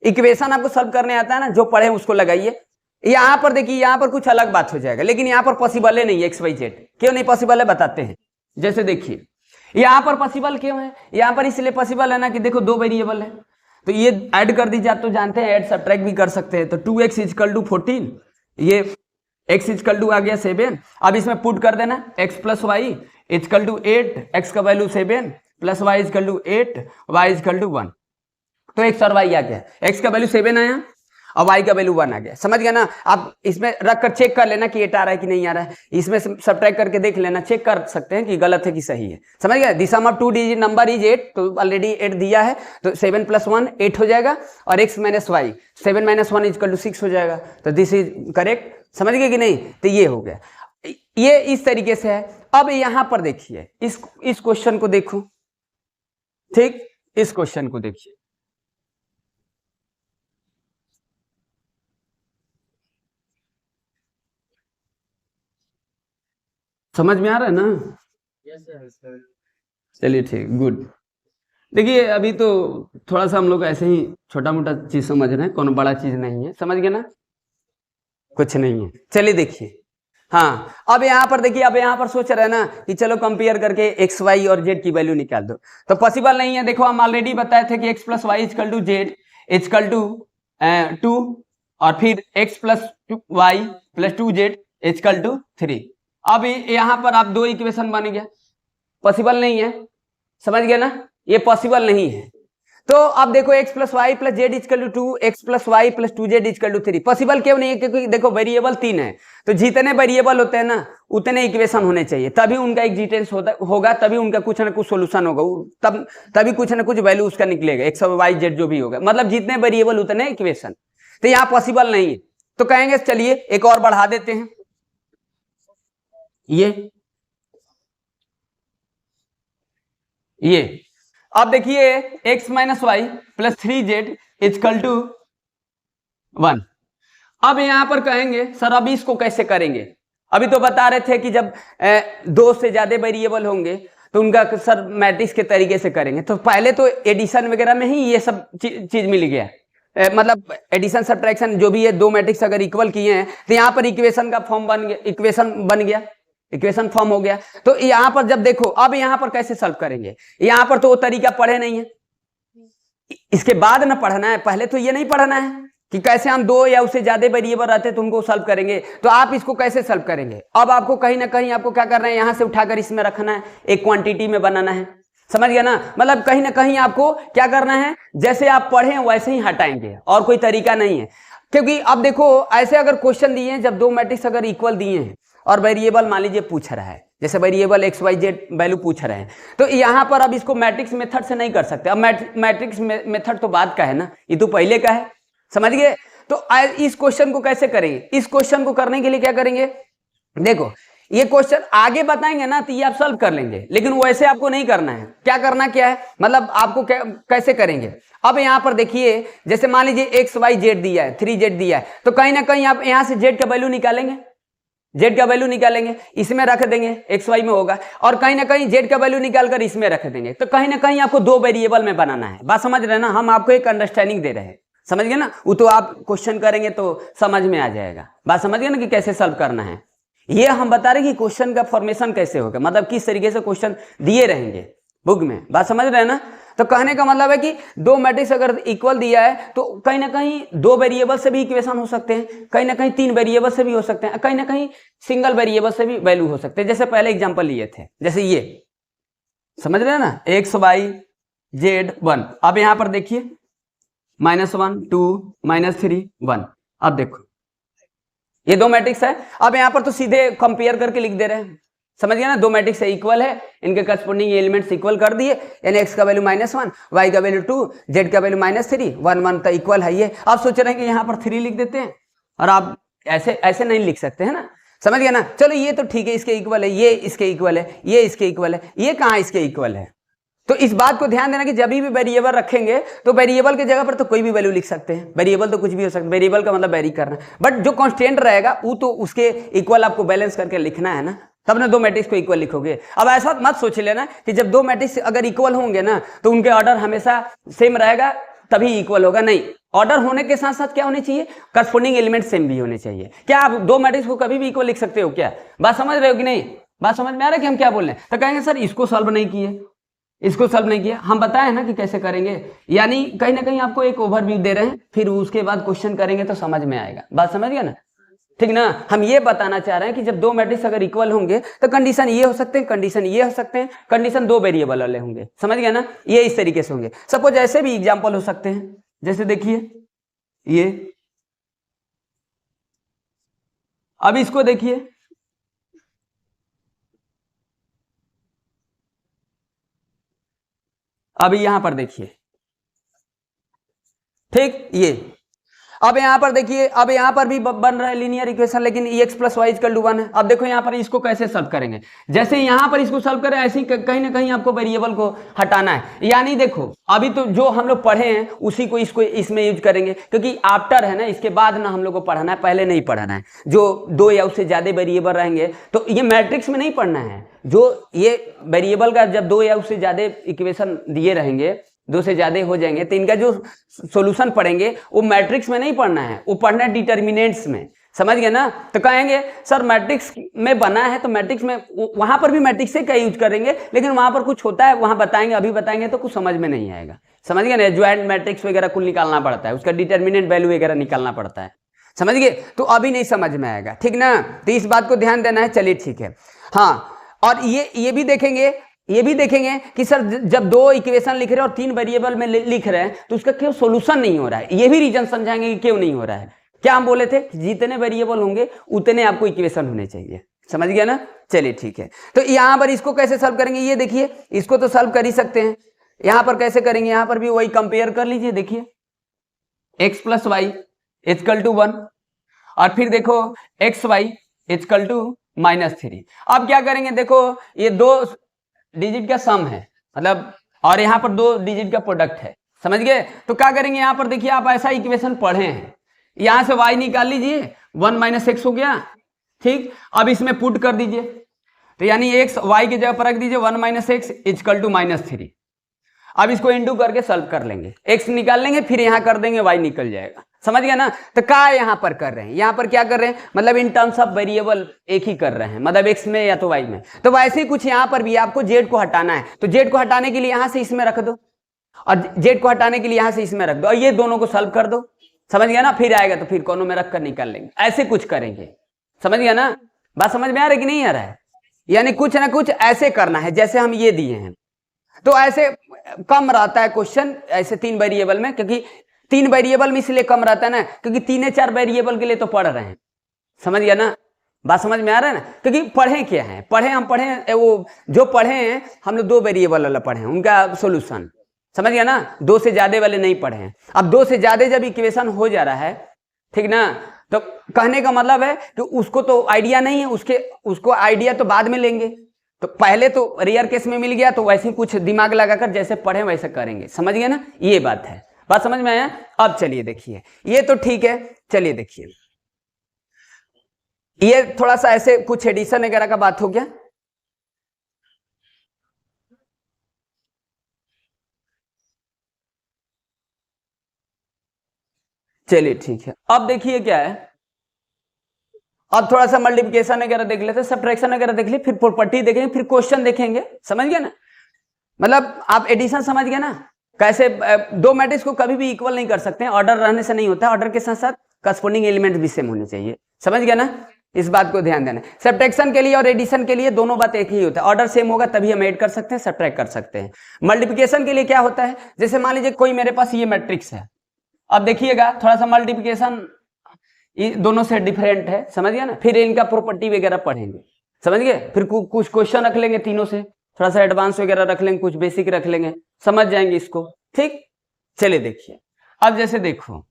Speaker 1: इक्वेशन आपको सॉल्व करने आता है ना, जो पढ़े उसको लगाइए। यहाँ पर देखिए, यहाँ पर कुछ अलग बात हो जाएगा, लेकिन यहाँ पर पॉसिबल है नहीं एक्स वाई जेड, क्यों नहीं पॉसिबल है बताते हैं। जैसे देखिए यहाँ पर पॉसिबल क्यों है, यहाँ पर इसलिए पॉसिबल है ना कि देखो दो वेरिएबल है, तो ये ऐड कर दीजिए, आप तो जानते हैं ऐड सब्ट्रैक्ट भी कर सकते हैं, तो 2x इक्वल टू 14, ये x इक्वल टू आ गया 7, अब इसमें पुट कर देना x plus Y equal to 8, x का value 7 plus y equal to 8 y equal to 1, तो x और y आ गया, x का वैल्यू 7 आया और y का वैल्यू 1 आ गया, समझ गया ना? आप इसमें रख कर चेक कर लेना कि 8 आ रहा है कि नहीं आ रहा है, इसमें सब्ट्रैक्ट करके देख लेना, चेक कर सकते हैं कि गलत है कि सही है, समझ गया? The sum of 2 digit number is 8, तो ऑलरेडी 8 दिया है, तो 7 प्लस 1 8 हो जाएगा, और x minus y 7 minus 1 equal to 6 हो जाएगा, तो दिस इज करेक्ट, समझ गए कि नहीं? तो ये हो गया, ये इस तरीके से है। अब यहां पर देखिए इस क्वेश्चन को देखो, ठीक, इस क्वेश्चन को देखिए, समझ में आ रहा है ना? चलिए ठीक, गुड। देखिए अभी तो थोड़ा सा हम लोग ऐसे ही छोटा मोटा चीज समझ रहे हैं, कोनो बड़ा चीज नहीं है, समझ गए ना? कुछ नहीं है। चलिए देखिए, हाँ अब यहाँ पर देखिए, अब यहाँ पर सोच रहे हैं ना कि चलो कंपेयर करके एक्स वाई और जेड की वैल्यू निकाल दो, तो पॉसिबल नहीं है। देखो हम ऑलरेडी बताए थे कि x plus Y equal to z equal to 2, और फिर x plus y plus 2z equal to 3। अब यहाँ पर आप दो इक्वेशन बन गया, पॉसिबल नहीं है, समझ गए ना? ये पॉसिबल नहीं है। तो अब देखो x plus y plus z equal to 2, x plus y plus 2z equal to 3 पॉसिबल क्यों नहीं है? क्योंकि देखो वेरिएबल 3 है, तो जितने वेरिएबल होते हैं ना उतने इक्वेशन होने चाहिए, तभी उनका एग्जिस्टेंस होगा, तभी उनका कुछ ना कुछ सोल्यूशन होगा, तभी कुछ ना कुछ वैल्यू उसका निकलेगा, एक्स और वाई जेड जो भी होगा, मतलब जितने वेरिएबल उतने इक्वेशन। तो यहाँ पॉसिबल नहीं है, तो कहेंगे चलिए एक और बढ़ा देते हैं, ये अब देखिए x minus y plus 3z equal to 1। अब यहां पर कहेंगे सर अभी इसको कैसे करेंगे? अभी तो बता रहे थे कि जब 2 से ज्यादा वेरिएबल होंगे तो उनका सर मैट्रिक्स के तरीके से करेंगे, तो पहले तो एडिशन वगैरह में ही ये सब चीज मिल गया, मतलब एडिशन सब्ट्रैक्शन जो भी है, दो मैट्रिक्स अगर इक्वल किए हैं तो यहाँ पर इक्वेशन का फॉर्म बन गया, इक्वेशन फॉर्म हो गया। तो यहां पर जब देखो अब यहां पर कैसे सॉल्व करेंगे, यहां पर तो वो तरीका पढ़े नहीं है, इसके बाद ना पढ़ना है, पहले तो ये नहीं पढ़ना है कि कैसे हम 2 या उससे ज्यादा वेरिएबल रहते हैं तो उनको सॉल्व करेंगे। तो आप इसको कैसे सॉल्व करेंगे? अब आपको कहीं ना कहीं आपको क्या करना है, यहां से उठाकर इसमें रखना है, एक क्वांटिटी में बनाना है, समझ गया ना? मतलब कहीं ना कहीं आपको क्या करना है, जैसे आप पढ़े वैसे ही हटाएंगे, और कोई तरीका नहीं है। क्योंकि अब देखो ऐसे अगर क्वेश्चन दिए हैं, जब दो मैट्रिक्स अगर इक्वल दिए हैं और वेरिएबल मान लीजिए पूछ रहा है, जैसे variable x y z value पूछ रहे हैं, तो यहां पर अब इसको मैट्रिक्स मेथड से नहीं कर सकते। अब मैट्रिक्स मेथड तो बाद का है ना, ये तो पहले का है, समझ गए? तो इस क्वेश्चन को कैसे करेंगे? इस क्वेश्चन को करने के लिए क्या करेंगे, देखो ये क्वेश्चन आगे बताएंगे ना तो ये आप सॉल्व कर लेंगे, लेकिन वैसे आपको नहीं करना है। क्या करना क्या है, मतलब आपको कैसे करेंगे? अब यहां पर देखिए, जैसे मान लीजिए एक्स वाई जेड दिया है, 3z दिया है, तो कहीं ना कहीं आप यहां से जेड का वैल्यू निकालेंगे, जेड का वैल्यू निकालेंगे, इसमें रख देंगे, एक्स वाई में होगा, और कहीं ना कहीं जेड का वैल्यू निकालकर इसमें रख देंगे। तो कहीं ना कहीं आपको दो वेरिएबल में बनाना है, बात समझ रहे हैं ना? हम आपको एक अंडरस्टैंडिंग दे रहे हैं, समझ गए ना? वो तो आप क्वेश्चन करेंगे तो समझ में आ जाएगा, बात समझ गए ना कि कैसे सॉल्व करना है। ये हम बता रहे कि क्वेश्चन का फॉर्मेशन कैसे होगा, मतलब किस तरीके से क्वेश्चन दिए रहेंगे बुक में, बात समझ रहे हैं ना? तो कहने का मतलब है कि दो मैट्रिक्स अगर इक्वल दिया है तो कहीं ना कहीं दो वेरिएबल से भी इक्वेशन हो सकते हैं, कहीं ना कहीं तीन वेरिएबल से भी हो सकते हैं, कहीं ना कहीं सिंगल वेरिएबल से भी वैल्यू हो सकते हैं। जैसे पहले एग्जांपल लिए थे, जैसे ये समझ रहे हैं ना, एक्स वाई जेड 1। अब यहां पर देखिए -1 2 -3 1। अब देखो ये दो मैट्रिक्स है, अब यहां पर तो सीधे कंपेयर करके लिख दे रहे हैं, समझ गया ना? दो मैट्रिक्स इक्वल है, इनके करस्पॉन्डिंग एलिमेंट्स इक्वल कर दिए, यानी x का वैल्यू -1, y का वैल्यू 2, z का वैल्यू -3, 1 1 तो इक्वल है ये। आप सोच रहे हैं कि यहाँ पर 3 लिख देते हैं, और आप ऐसे नहीं लिख सकते है ना, समझ गया ना? चलो ये तो ठीक है, इसके इक्वल है, ये इसके इक्वल है, ये इसके इक्वल है, ये कहाँ इसके इक्वल है? तो इस बात को ध्यान देना कि जब भी वेरिएबल रखेंगे तो वेरिएबल की जगह पर तो कोई भी वैल्यू लिख सकते हैं, वेरिएबल तो कुछ भी हो सकता है, वेरिएबल का मतलब वेरी करना, बट जो कांस्टेंट रहेगा वो तो उसके इक्वल आपको बैलेंस करके लिखना है ना, तब ना दो मैट्रिक्स को इक्वल लिखोगे। अब ऐसा मत सोच लेना कि जब दो मैट्रिक्स अगर इक्वल होंगे ना तो उनके ऑर्डर हमेशा सेम रहेगा तभी इक्वल होगा, नहीं। ऑर्डर होने के साथ साथ क्या होने चाहिए, करस्पॉन्डिंग एलिमेंट सेम भी होने चाहिए। क्या आप दो मैट्रिक्स को कभी भी इक्वल लिख सकते हो क्या? बात समझ रहे हो कि नहीं? बात समझ में आ रहा है कि हम क्या बोल रहे हैं? तो कहेंगे सर इसको सॉल्व नहीं किए, इसको सॉल्व नहीं किया, हम बताए ना कि कैसे करेंगे, यानी कहीं ना कहीं आपको एक ओवरव्यू दे रहे हैं, फिर उसके बाद क्वेश्चन करेंगे तो समझ में आएगा। बात समझ गया ना? ठीक ना? हम ये बताना चाह रहे हैं कि जब दो मैट्रिक्स अगर इक्वल होंगे तो कंडीशन ये हो सकते हैं, कंडीशन ये हो सकते हैं, कंडीशन दो वेरिएबल वाले होंगे, समझ गया ना? ये इस तरीके से होंगे। सपोज ऐसे भी एग्जांपल हो सकते हैं, जैसे देखिए ये, अब इसको देखिए, अभी यहां पर देखिए, ठीक, ये अब यहां पर देखिए, अब यहां पर भी बन रहा है लीनियर इक्वेशन, लेकिन x + y = 1 है। अब देखो यहां पर इसको कैसे सॉल्व करेंगे, जैसे यहां पर इसको सॉल्व करें ऐसे ही कहीं ना कहीं आपको वेरिएबल को हटाना है, यानी देखो अभी तो जो हम लोग पढ़े हैं उसी को इसको इसमें यूज करेंगे, क्योंकि आफ्टर है ना, इसके बाद ना हम लोग को पढ़ना है, पहले नहीं पढ़ना है। जो दो या उससे ज्यादा वेरिएबल रहेंगे तो ये मैट्रिक्स में नहीं पढ़ना है, जो ये वेरिएबल का जब दो या उससे ज्यादा इक्वेशन दिए रहेंगे, दो से ज्यादा हो जाएंगे, तो इनका जो सॉल्यूशन पढ़ेंगे वो मैट्रिक्स में नहीं पढ़ना है, वो पढ़ना है डिटर्मिनेंट्स में, समझ गए ना? तो कहेंगे सर मैट्रिक्स में बना है तो मैट्रिक्स में, वहां पर भी मैट्रिक्स से क्या यूज करेंगे, लेकिन वहां पर कुछ होता है, वहां बताएंगे, अभी बताएंगे तो कुछ समझ में नहीं आएगा, समझ गए ना? ज्वाइंट मैट्रिक्स वगैरह कुल निकालना पड़ता है, उसका डिटर्मिनेंट वैल्यू वगैरह निकालना पड़ता है, समझ गए? तो अभी नहीं समझ में आएगा, ठीक ना? तो इस बात को ध्यान देना है। चलिए ठीक है, हाँ। और ये भी देखेंगे ये भी देखेंगे कि सर जब दो इक्वेशन लिख रहे हैं और 3 वेरिएबल में लिख रहे हैं तो उसका क्यों सॉल्यूशन नहीं हो रहा है, ये भी रीजन समझाएंगे कि क्यों नहीं हो रहा है। क्या हम बोले थे, जितने वेरिएबल होंगे उतने आपको इक्वेशन होने चाहिए, समझ गया ना। चलिए ठीक है, तो यहां पर इसको कैसे सॉल्व करेंगे, ये देखिए इसको तो सॉल्व कर ही सकते हैं। यहां पर कैसे करेंगे, यहां पर भी वही कंपेयर कर लीजिए, देखिए x plus Y equal to 1 और फिर देखो एक्स वाई इक्वल टू -3। अब क्या करेंगे, देखो ये 2 डिजिट का सम है मतलब, और यहां पर 2 डिजिट का प्रोडक्ट है, समझ गए। तो क्या करेंगे, यहां पर देखिए आप ऐसा इक्वेशन पढ़े हैं, यहां से y निकाल लीजिए, 1 - x हो गया, ठीक। अब इसमें पुट कर दीजिए, तो यानी x y की जगह पर रख दीजिए 1 - x इक्वल टू -3। अब इसको इंटू करके सॉल्व कर लेंगे, x निकाल लेंगे फिर यहां कर देंगे, y निकल जाएगा, समझ गया ना। तो क्या यहां पर कर रहे हैं, यहां पर क्या कर रहे हैं, मतलब इन टर्म्स ऑफ वेरिएबल एक ही कर रहे हैं, मतलब x में या तो y में। तो वैसे ही कुछ यहां पर भी आपको z को हटाना है, तो z को हटाने के लिए यहां से इसमें रख दो और z को हटाने के लिए यहां से इसमें रख दो और ये दोनों को सॉल्व कर दो, समझ गया ना। फिर आएगा तो फिर कोनों में रख कर निकाल लेंगे, ऐसे कुछ करेंगे, समझ गया ना। बात समझ में आ रहा है कि नहीं आ रहा है, यानी कुछ ना कुछ ऐसे करना है जैसे हम ये दिए हैं। तो ऐसे कम रहता है क्वेश्चन ऐसे 3 वेरिएबल में, क्योंकि 3 वेरिएबल में इसलिए कम रहता है ना क्योंकि 3-4 वेरिएबल के लिए तो पढ़ रहे हैं, समझ गया ना। बात समझ में आ रहा है ना, क्योंकि पढ़े क्या है, हम पढ़े वो जो पढ़े हैं हम लोग 2 वेरिएबल वाला पढ़े हैं, उनका सोल्यूशन, समझ गया ना। 2 से ज्यादा वाले नहीं पढ़े हैं। अब 2 से ज्यादा जब इक्वेशन हो जा रहा है, ठीक ना, तो कहने का मतलब है कि उसको तो आइडिया नहीं है, उसको आइडिया तो बाद में लेंगे। तो पहले तो रेयर केस में मिल गया तो वैसे ही कुछ दिमाग लगाकर जैसे पढ़े वैसे करेंगे, समझ गए ना, ये बात है। बात समझ में आया। अब चलिए देखिए, ये तो ठीक है, चलिए देखिए ये थोड़ा सा ऐसे कुछ एडिशन वगैरह का बात हो गया। चलिए ठीक है, अब देखिए क्या है, अब थोड़ा सा मल्टीप्लिकेशन वगैरह देख लेते हैं, सब्ट्रैक्शन वगैरह देख लिए, फिर प्रॉपर्टी देखेंगे, फिर क्वेश्चन देखेंगे, समझ गए ना। मतलब आप एडिशन समझ गए ना, कैसे 2 मैट्रिक्स को कभी भी इक्वल नहीं कर सकते हैं, ऑर्डर रहने से नहीं होता, ऑर्डर के साथ साथ करस्पॉन्डिंग एलिमेंट भी सेम होने चाहिए, समझ गया ना। इस बात को ध्यान देना, सब्ट्रैक्शन के लिए और एडिशन के लिए दोनों बात एक ही होता है, ऑर्डर सेम होगा तभी हम ऐड कर सकते हैं, सब्ट्रैक्ट कर सकते हैं। मल्टीप्लिकेशन के लिए क्या होता है, जैसे मान लीजिए कोई मेरे पास ये मैट्रिक्स है, अब देखिएगा थोड़ा सा मल्टीप्लिकेशन दोनों से डिफरेंट है, समझ गया ना। फिर इनका प्रॉपर्टी वगैरह पढ़ेंगे, समझ गए, फिर कुछ क्वेश्चन रख लेंगे तीनों से, थोड़ा सा एडवांस वगैरह रख लेंगे, कुछ बेसिक रख लेंगे, समझ जाएंगे इसको, ठीक। चलिए देखिए, अब जैसे देखो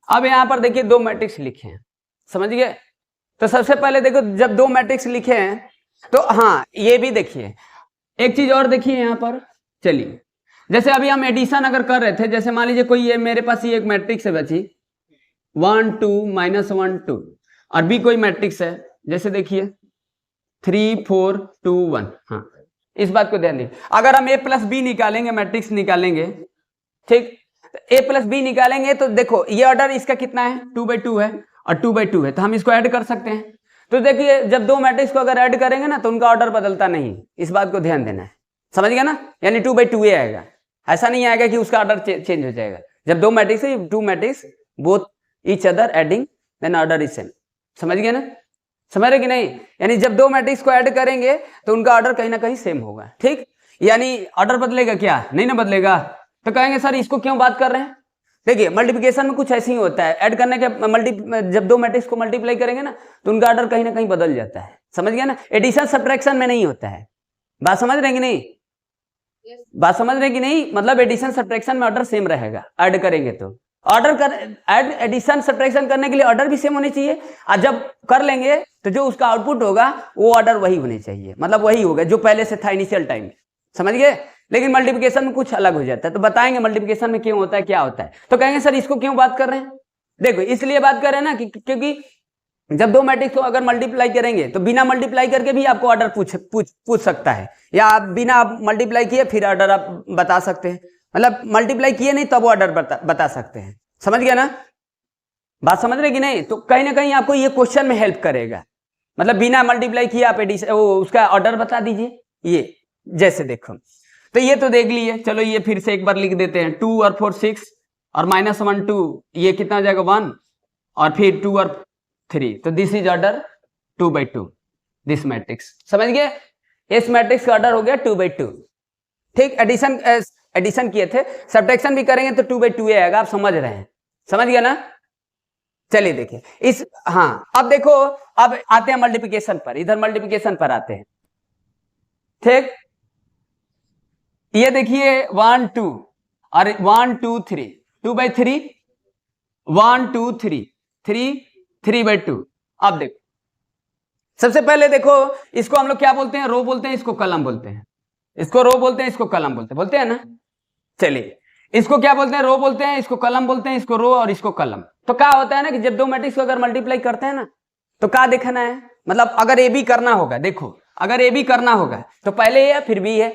Speaker 1: अब यहां पर देखिए 2 मैट्रिक्स लिखे हैं, समझ गए। तो सबसे पहले देखो जब 2 मैट्रिक्स लिखे हैं तो हाँ ये भी देखिए, एक चीज और देखिए यहां पर, चलिए जैसे अभी हम एडिशन अगर कर रहे थे, जैसे मान लीजिए कोई ये मेरे पास ये एक मैट्रिक्स है बची 1 2 -1 2 और भी कोई मैट्रिक्स है, जैसे देखिए 3 4 2 1। हाँ इस बात को ध्यान दीजिए, अगर हम a + b निकालेंगे, मैट्रिक्स निकालेंगे, ठीक, a + b निकालेंगे तो देखो ये ऑर्डर इसका कितना है, 2/2 है और 2/2 है, तो हम इसको ऐड कर सकते हैं। तो देखिए जब 2 मैट्रिक्स को अगर ऐड करेंगे ना तो उनका ऑर्डर बदलता नहीं, इस बात को ध्यान देना है, समझ गया ना। यानी 2/2 आएगा, ऐसा नहीं आएगा कि उसका ऑर्डर चेंज हो जाएगा। जब 2 मैट्रिक्स है, 2 matrix both each other adding then order is same, समझ गया ना, समझ रहे कि नहीं। यानी जब 2 मैट्रिक्स को ऐड करेंगे तो उनका ऑर्डर कहीं ना कहीं सेम होगा, ठीक। यानी ऑर्डर बदलेगा क्या, नहीं ना बदलेगा। तो कहेंगे सर इसको क्यों बात कर रहे हैं, देखिए मल्टीप्लिकेशन में कुछ ऐसे ही होता है, ऐड करने के जब 2 मैट्रिक्स को मल्टीप्लाई करेंगे ना तो उनका ऑर्डर कहीं ना कहीं बदल जाता है, समझ गया ना। एडिशन सब्ट्रैक्शन में नहीं होता है, बात समझ रहे कि नहीं, बात समझ रहे कि नहीं। मतलब एडिशन सब्ट्रैक्शन में ऑर्डर सेम रहेगा, ऐड करेंगे तो ऑर्डर कर एडिशन सब्ट्रैक्शन करने के लिए ऑर्डर भी सेम होने चाहिए, और जब कर लेंगे तो जो उसका आउटपुट होगा वो ऑर्डर वही होने चाहिए, मतलब वही होगा जो पहले से था इनिशियल टाइम, समझ गए। लेकिन मल्टीप्लिकेशन में कुछ अलग हो जाता है, तो बताएंगे मल्टीप्लिकेशन में क्यों होता है, क्या होता है। तो कहेंगे सर इसको क्यों बात कर रहे हैं, देखो इसलिए बात कर रहे हैं ना क्योंकि जब 2 मैट्रिक्स को अगर मल्टीप्लाई करेंगे तो बिना मल्टीप्लाई करके भी आपको ऑर्डर पूछ सकता है, या आप बिना मल्टीप्लाई किए फिर ऑर्डर आप बता सकते हैं, मतलब मल्टीप्लाई किए नहीं तब ऑर्डर बता सकते हैं, समझ गया ना। बात समझ रहे कि नहीं। तो कहीं ना कहीं आपको ये क्वेश्चन में हेल्प करेगा, मतलब बिना मल्टीप्लाई किए आप उसका ऑर्डर बता दीजिए। ये जैसे देखो, तो ये तो देख लिए, चलो ये फिर से एक बार लिख देते हैं, 2 और 4 6 और -1 2, ये कितना हो जाएगा 1 और फिर 2 और 3, तो this is order 2/2 this matrix. समझ गए, इस मैट्रिक्स का ऑर्डर हो गया 2/2। ठीक, एडिशन किए थे, सब्ट्रैक्शन भी करेंगे तो 2/2 आएगा, आप समझ रहे हैं, समझ गया ना। चलिए देखिए इस, हाँ अब देखो, अब आते हैं मल्टीप्लिकेशन पर, इधर मल्टीप्लिकेशन पर आते हैं। ठीक, ये देखिए 1 2 और 1 2 3, 2/3, 1 2 3, 3 3/2। अब देखो सबसे पहले देखो, इसको हम लोग क्या बोलते हैं, रो बोलते हैं, इसको कलम बोलते हैं, इसको रो बोलते हैं, इसको कलम बोलते हैं ना। चलिए इसको क्या बोलते हैं, रो बोलते हैं, इसको कलम बोलते हैं, इसको रो और इसको कलम। तो क्या होता है ना कि जब दो मैट्रिक्स को अगर मल्टीप्लाई करते हैं ना, तो क्या देखना है, मतलब अगर ए बी करना होगा, देखो अगर ए बी करना होगा तो पहले ए है फिर बी है,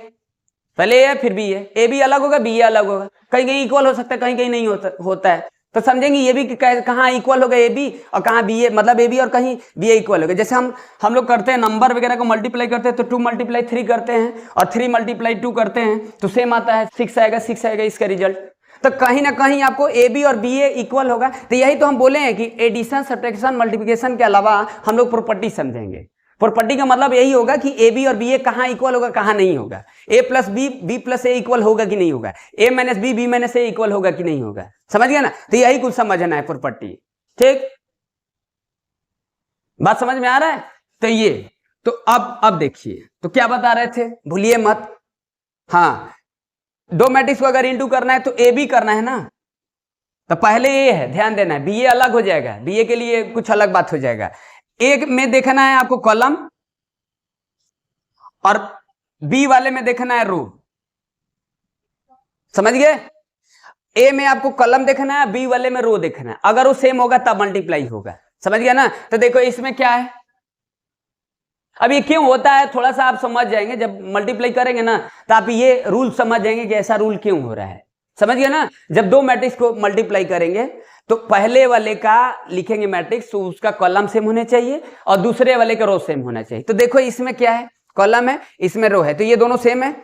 Speaker 1: पहले ए है फिर बी है, ए बी अलग होगा बी ए अलग होगा, कहीं कहीं इक्वल हो सकता है कहीं कहीं नहीं होता है, तो समझेंगे ये भी कहाँ इक्वल होगा ए बी और कहाँ बी ए, मतलब ए बी और कहीं बी ए इक्वल होगा। जैसे हम लोग करते हैं नंबर वगैरह को मल्टीप्लाई करते हैं तो 2 × 3 करते हैं और 3 × 2 करते हैं तो सेम आता है, 6 आएगा इसका रिजल्ट। तो कहीं ना कहीं आपको ए बी और बी ए इक्वल होगा। तो यही तो हम बोले हैं कि एडिशन सब्ट्रैक्शन मल्टीप्लिकेशन के अलावा हम लोग प्रॉपर्टी समझेंगे। प्रॉपर्टी का मतलब यही होगा कि ए बी और बी ए कहाँ इक्वल होगा कहाँ नहीं होगा, ए plus B B plus A equal होगा कि नहीं होगा, ए minus B B minus A equal होगा कि नहीं होगा, समझ गया ना। तो यही कुछ समझना है प्रॉपर्टी। ठीक, बात समझ में आ रहा है। तो ये तो अब देखिए, तो क्या बता रहे थे, भूलिए मत। हाँ, दो मैट्रिक्स को अगर इंटू करना है तो ए बी करना है ना, तो पहले ए है, ध्यान देना है, बी ए अलग हो जाएगा, बी ए के लिए कुछ अलग बात हो जाएगा। एक में देखना है आपको कॉलम और बी वाले में देखना है रो, समझ गए। ए में आपको कॉलम देखना है, बी वाले में रो देखना है, अगर वो सेम होगा तब मल्टीप्लाई होगा, समझ गया ना। तो देखो इसमें क्या है, अब ये क्यों होता है थोड़ा सा आप समझ जाएंगे, जब मल्टीप्लाई करेंगे ना तो आप ये रूल समझ जाएंगे कि ऐसा रूल क्यों हो रहा है, समझ गया ना। जब दो मैट्रिक्स को मल्टीप्लाई करेंगे तो पहले वाले का लिखेंगे मैट्रिक्स तो उसका कॉलम सेम होने चाहिए और दूसरे वाले का रो सेम होना चाहिए। तो देखो इसमें क्या है, कॉलम है, इसमें रो है, तो ये दोनों सेम है,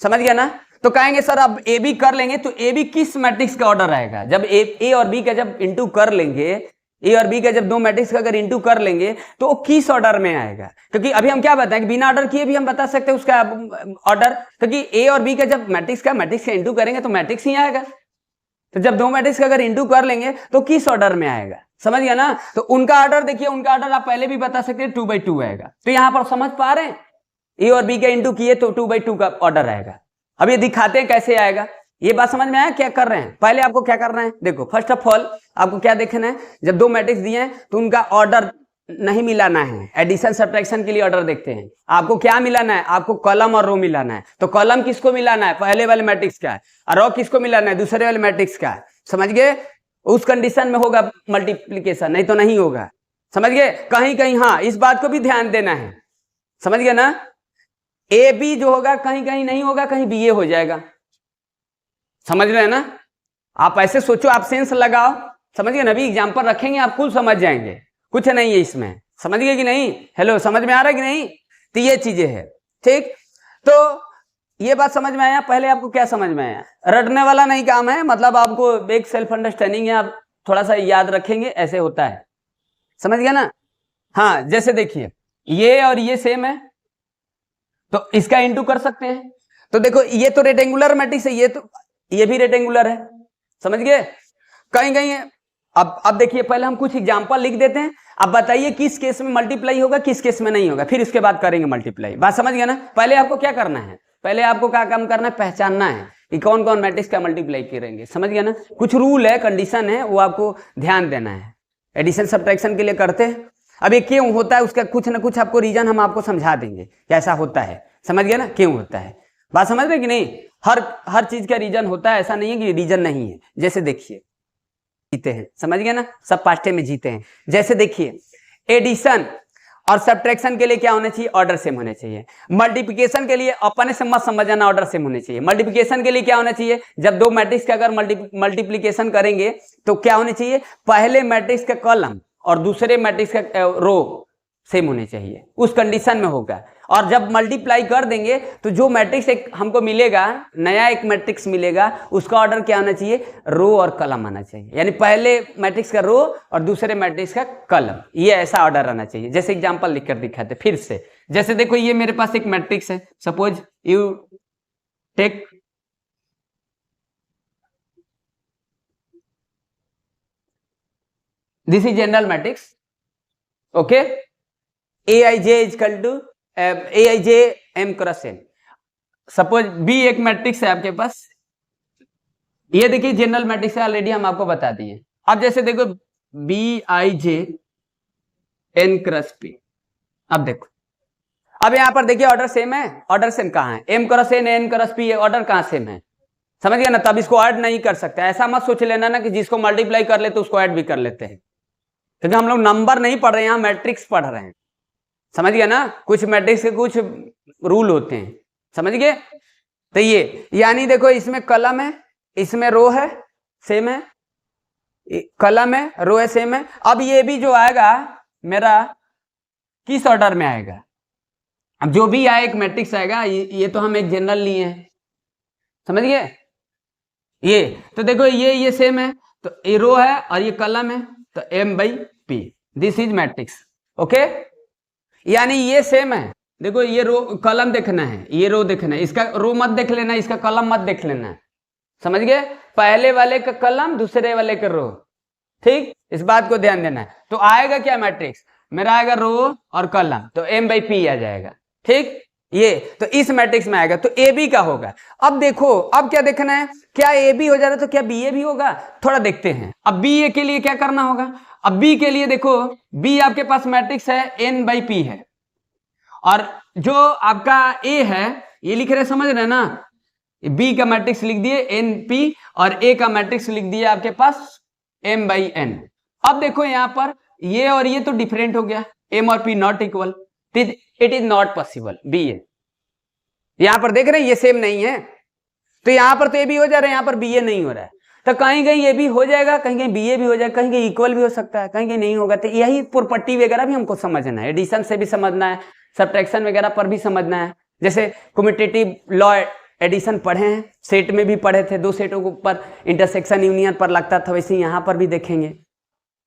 Speaker 1: समझ गया ना। तो कहेंगे सर अब ए बी कर लेंगे तो ए बी किस मैट्रिक्स का ऑर्डर आएगा, जब ए और बी का जब इंटू कर लेंगे, ए और बी का जब दो मैट्रिक्स का अगर इंटू कर लेंगे तो वो किस ऑर्डर में आएगा। क्योंकि अभी हम क्या बताएं कि बिना ऑर्डर किए भी हम बता सकते हैं उसका ऑर्डर, क्योंकि ए और बी का जब मैट्रिक्स का इंटू करेंगे तो मैट्रिक्स ही आएगा। तो जब दो मैट्रिक्स का अगर इंटू कर लेंगे तो किस ऑर्डर में आएगा, समझ गया ना। तो उनका ऑर्डर देखिए, उनका ऑर्डर आप पहले भी बता सकते हैं 2/2 आएगा। तो यहां पर समझ पा रहे हैं, ए और बी का इंटू किए तो 2/2 का ऑर्डर आएगा। अब ये दिखाते हैं कैसे आएगा, ये बात समझ में आया क्या कर रहे हैं। पहले आपको क्या करना है, देखो फर्स्ट ऑफ ऑल आपको क्या देखना है, जब दो मैट्रिक्स दिए हैं तो उनका ऑर्डर नहीं मिलाना है। एडिशन सब्ट्रैक्शन के लिए ऑर्डर देखते हैं, आपको क्या मिलाना है, आपको कॉलम और रो मिलाना है। तो कॉलम किसको मिलाना है, पहले वाले मैट्रिक्स का है, और रो किसको मिलाना है, दूसरे वाले मैट्रिक्स का है, समझ गए। उस कंडीशन में होगा मल्टीप्लीकेशन, नहीं तो नहीं होगा, समझ गए। कहीं कहीं हाँ इस बात को भी ध्यान देना है, समझ गए ना। ए बी जो होगा कहीं कहीं नहीं होगा, कहीं बी ए हो जाएगा, समझ रहे हैं ना। आप ऐसे सोचो, आप सेंस लगाओ, समझ गए ना। अभी एग्जाम्पल रखेंगे आप कुल समझ जाएंगे, कुछ नहीं है इसमें, समझ गए कि नहीं। हेलो, समझ में आ रहा है कि नहीं। तो ये चीजें है, ठीक। तो ये बात समझ में आया। पहले आपको क्या समझ में आया, रटने वाला नहीं काम है, मतलब आपको एक सेल्फ अंडरस्टैंडिंग है, आप थोड़ा सा याद रखेंगे, ऐसे होता है, समझ गया ना। हाँ जैसे देखिए ये और ये सेम है तो इसका इंटू कर सकते हैं। तो देखो ये तो रेक्टेंगुलर मैट्रिक्स है, ये भी रेक्टेंगुलर है, समझ गए। कहीं कहीं अब देखिए, पहले हम कुछ एग्जांपल लिख देते हैं, अब बताइए किस केस में मल्टीप्लाई होगा किस केस में नहीं होगा, फिर उसके बाद करेंगे मल्टीप्लाई। बात समझ गया ना। पहले आपको क्या करना है, पहले आपको क्या काम करना है, पहचानना है कि कौन कौन मैट्रिक्स का मल्टीप्लाई करेंगे, समझ गया ना। कुछ रूल है, कंडीशन है, वो आपको ध्यान देना है। एडिशन सब्ट्रैक्शन के लिए करते हैं, अब ये क्यों होता है उसका कुछ ना कुछ आपको रीजन हम आपको समझा देंगे कैसा होता है, समझ गया ना, क्यों होता है। बात समझ रहे कि नहीं। हर चीज का रीजन होता है, ऐसा नहीं है कि रीजन नहीं है। जैसे देखिए जीते हैं, समझ गया ना, सब पास्टे में जीते हैं। जैसे देखिए एडिशन और सब्ट्रैक्शन के लिए क्या होना चाहिए, ऑर्डर सेम होने चाहिए। मल्टीप्लिकेशन के लिए अपने से मत समझना, ऑर्डर सेम होने चाहिए। मल्टीप्लिकेशन के लिए क्या होना चाहिए, जब दो मैट्रिक्स का अगर मल्टीप्लिकेशन करेंगे तो क्या होने चाहिए, पहले मैट्रिक्स का कॉलम और दूसरे मैट्रिक्स का रो सेम होने चाहिए, उस कंडीशन में होगा। और जब मल्टीप्लाई कर देंगे तो जो मैट्रिक्स एक हमको मिलेगा, नया एक मैट्रिक्स मिलेगा, उसका ऑर्डर क्या आना चाहिए, रो और कलम आना चाहिए। यानी पहले मैट्रिक्स का रो और दूसरे मैट्रिक्स का कलम, ये ऐसा ऑर्डर आना चाहिए। जैसे एग्जांपल लिखकर दिखाते फिर से। जैसे देखो ये मेरे पास एक मैट्रिक्स है, suppose you take this is general matrix, okay, a i j equal to a i j m cross n. Suppose b एक मैट्रिक्स है आपके पास, ये देखिए जनरल मैट्रिक्स है, ऑलरेडी हम आपको बता दिए। अब जैसे देखो B I J N cross P, अब देखो, अब यहां पर देखिए ऑर्डर सेम है, ऑर्डर सेम कहां है, M cross N N cross P, order कहां सेम है, समझ गया ना। तब इसको ऐड नहीं कर सकते, ऐसा मत सोच लेना ना कि जिसको मल्टीप्लाई कर लेते उसको ऐड भी कर लेते हैं, क्योंकि हम लोग नंबर नहीं पढ़ रहे हैं, यहाँ मैट्रिक्स पढ़ रहे हैं, समझ गया ना। कुछ मैट्रिक्स के कुछ रूल होते हैं, समझ गए। तो ये यानी देखो इसमें कलम है, इसमें रो है, सेम है, कलम है, रो है, सेम है। अब ये भी जो आएगा मेरा किस ऑर्डर में आएगा, अब जो भी आए एक मैट्रिक्स आएगा, ये तो हम एक जनरल लिए हैं, समझ गए। ये तो देखो ये सेम है, तो ये रो है और ये कलम है, तो m by P, this is matrix, okay. यानी ये सेम है, देखो ये रो कलम देखना है, ये रो देखना है, इसका रो मत देख लेना, इसका कलम मत देख लेना, समझ गए। पहले वाले का कलम, दूसरे वाले का रो, ठीक, इस बात को ध्यान देना है। तो आएगा क्या मैट्रिक्स मेरा, आएगा रो और कलम, तो m बाई पी आ जाएगा, ठीक। ये तो इस मैट्रिक्स में आएगा, तो ए बी का होगा। अब देखो, अब क्या देखना है, क्या ए बी हो जा रहा है तो क्या बी ए भी होगा, थोड़ा देखते हैं। अब बी ए के लिए क्या करना होगा, अब बी के लिए देखो, बी आपके पास मैट्रिक्स है एन बाई पी है, और जो आपका ए है ये लिख रहे, समझ रहे ना, बी का मैट्रिक्स लिख दिए एन पी, और ए का मैट्रिक्स लिख दिए आपके पास एम बाई एन। अब देखो यहां पर ये और ये तो डिफरेंट हो गया, एम और P not equal, it is not possible, B A, यहां पर देख रहे हैं ये सेम नहीं है, तो यहां पर तो ए बी हो जा रहा है, यहां पर बी ए नहीं हो रहा है। तो कहीं कहीं ये भी हो जाएगा, कहीं कहीं बी ए भी हो जाएगा, कहीं कहीं इक्वल भी हो सकता है, कहीं कहीं नहीं होगा। तो यही प्रॉपर्टी वगैरह भी हमको समझना है, एडिशन से भी समझना है, सब्ट्रैक्शन वगैरह पर भी समझना है। जैसे कम्यूटेटिव लॉ एडिशन पढ़े हैं, सेट में भी पढ़े थे, दो सेटों के ऊपर इंटरसेक्शन यूनियन पर लगता था, वैसे यहां पर भी देखेंगे,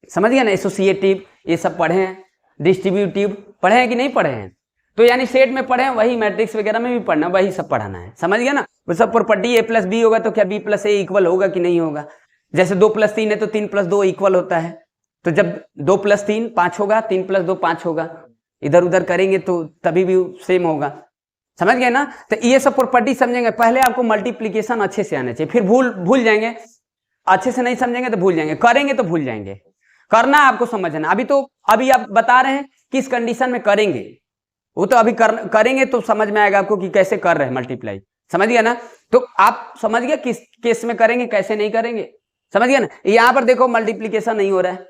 Speaker 1: समझ गया ना। एसोसिएटिव ये सब पढ़े हैं, डिस्ट्रीब्यूटिव पढ़े हैं कि नहीं पढ़े हैं, तो यानी सेट में पढ़े हैं, वही मैट्रिक्स वगैरह में भी पढ़ना, वही सब पढ़ाना है, समझ गया ना। वो सब प्रॉपर्टी ए प्लस बी होगा तो क्या बी प्लस ए इक्वल होगा कि नहीं होगा। जैसे 2 + 3 है तो 3 + 2 इक्वल होता है, तो जब 2 + 3 5 होगा, 3 + 2 5 होगा, इधर उधर करेंगे तो तभी भी सेम होगा, समझ गए ना। तो ये सब प्रॉपर्टी समझेंगे, पहले आपको मल्टीप्लीकेशन अच्छे से आना चाहिए, फिर भूल जाएंगे, अच्छे से नहीं समझेंगे तो भूल जाएंगे, करेंगे तो भूल जाएंगे, करना आपको समझना। अभी आप बता रहे हैं किस कंडीशन में करेंगे, वो तो अभी करेंगे तो समझ में आएगा आपको कि कैसे कर रहे हैं मल्टीप्लाई, समझ गया ना। तो आप समझ गया किस केस में करेंगे, कैसे नहीं करेंगे, समझ गया ना। यहां पर देखो मल्टीप्लीकेशन नहीं हो रहा है,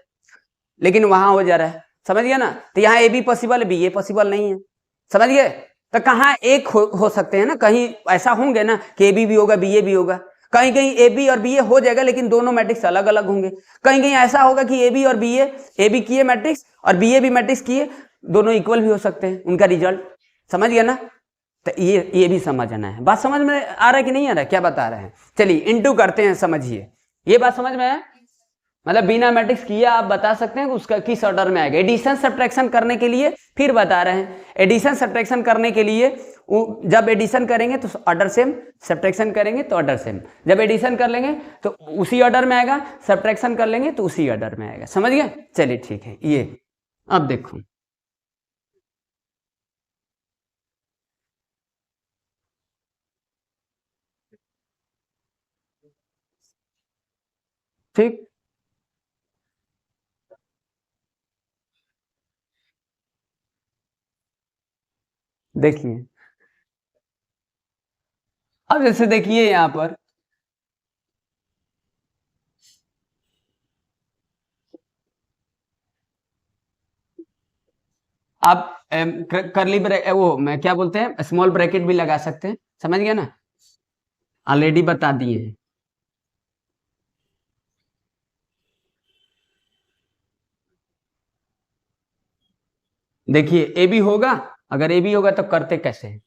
Speaker 1: लेकिन वहां हो जा रहा है, समझ गया ना। तो यहाँ ए बी पॉसिबल है, बी ए पॉसिबल नहीं है, समझ गए। तो कहाँ एक हो सकते हैं ना, कहीं ऐसा होंगे ना कि ए बी भी होगा, बी ए भी होगा, कहीं कहीं ए बी और बी ए हो जाएगा, लेकिन दोनों मैट्रिक्स अलग अलग होंगे। कहीं कहीं ऐसा होगा कि ए बी और बी ए बी किए मैट्रिक्स और बी ए भी मैट्रिक्स किए, दोनों इक्वल भी हो सकते हैं उनका रिजल्ट, समझ गया ना। तो ये भी समझना है। बात समझ में आ रहा है कि नहीं आ रहा है, क्या बता रहे हैं। चलिए इनटू करते हैं, समझिए, ये बात समझ में है, मतलब बिना मैट्रिक्स किया आप बता सकते हैं उसका किस ऑर्डर में आएगा। एडिशन सब्ट्रैक्शन करने के लिए फिर बता रहे हैं, एडिशन सब्ट्रैक्शन करने के लिए जब एडिशन करेंगे तो ऑर्डर सेम, सब्ट्रैक्शन करेंगे तो ऑर्डर सेम, जब एडिशन कर लेंगे तो उसी ऑर्डर में आएगा, सब्ट्रैक्शन कर लेंगे तो उसी ऑर्डर में आएगा, समझ गए। चलिए ठीक है, ये अब देखो ठीक, देखिए अब जैसे देखिए यहां पर आप करली ब्रैकेट, वो मैं क्या बोलते हैं, स्मॉल ब्रैकेट भी लगा सकते हैं, समझ गया ना, ऑलरेडी बता दिए हैं। देखिए ए बी होगा अगर ए बी होगा तो करते कैसे हैं?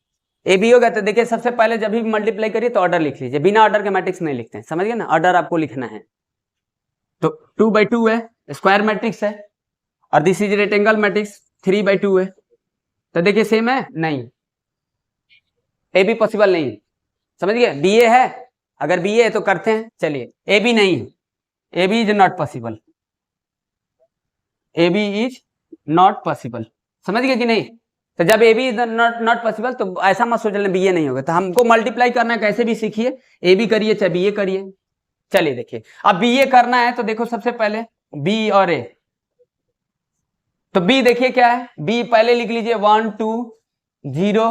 Speaker 1: ए बी होगा तो देखिए सबसे पहले जब भी मल्टीप्लाई करिए तो ऑर्डर लिख लीजिए, बिना ऑर्डर के मैट्रिक्स नहीं लिखते हैं, समझ गए ना, ऑर्डर आपको लिखना है। तो 2/2 है, स्क्वायर मैट्रिक्स है, और दिस इज रेक्टेंगल मैट्रिक्स 3/2 है। तो देखिए सेम है, नहीं, ए बी पॉसिबल नहीं, समझ गए, बी ए है, अगर बी ए है तो करते हैं, चलिए ए बी नहीं है, A B is not possible, A B is not possible, समझ गए कि नहीं। तो जब A B is not possible तो ऐसा मत सोच लें बी ए नहीं होगा, तो हमको मल्टीप्लाई करना है, कैसे भी सीखिए, ए बी करिए चाहे बी ए करिए। चलिए देखिए अब बी ए करना है तो देखो सबसे पहले बी और ए, तो बी देखिए क्या है, बी पहले लिख लीजिए 1 2 0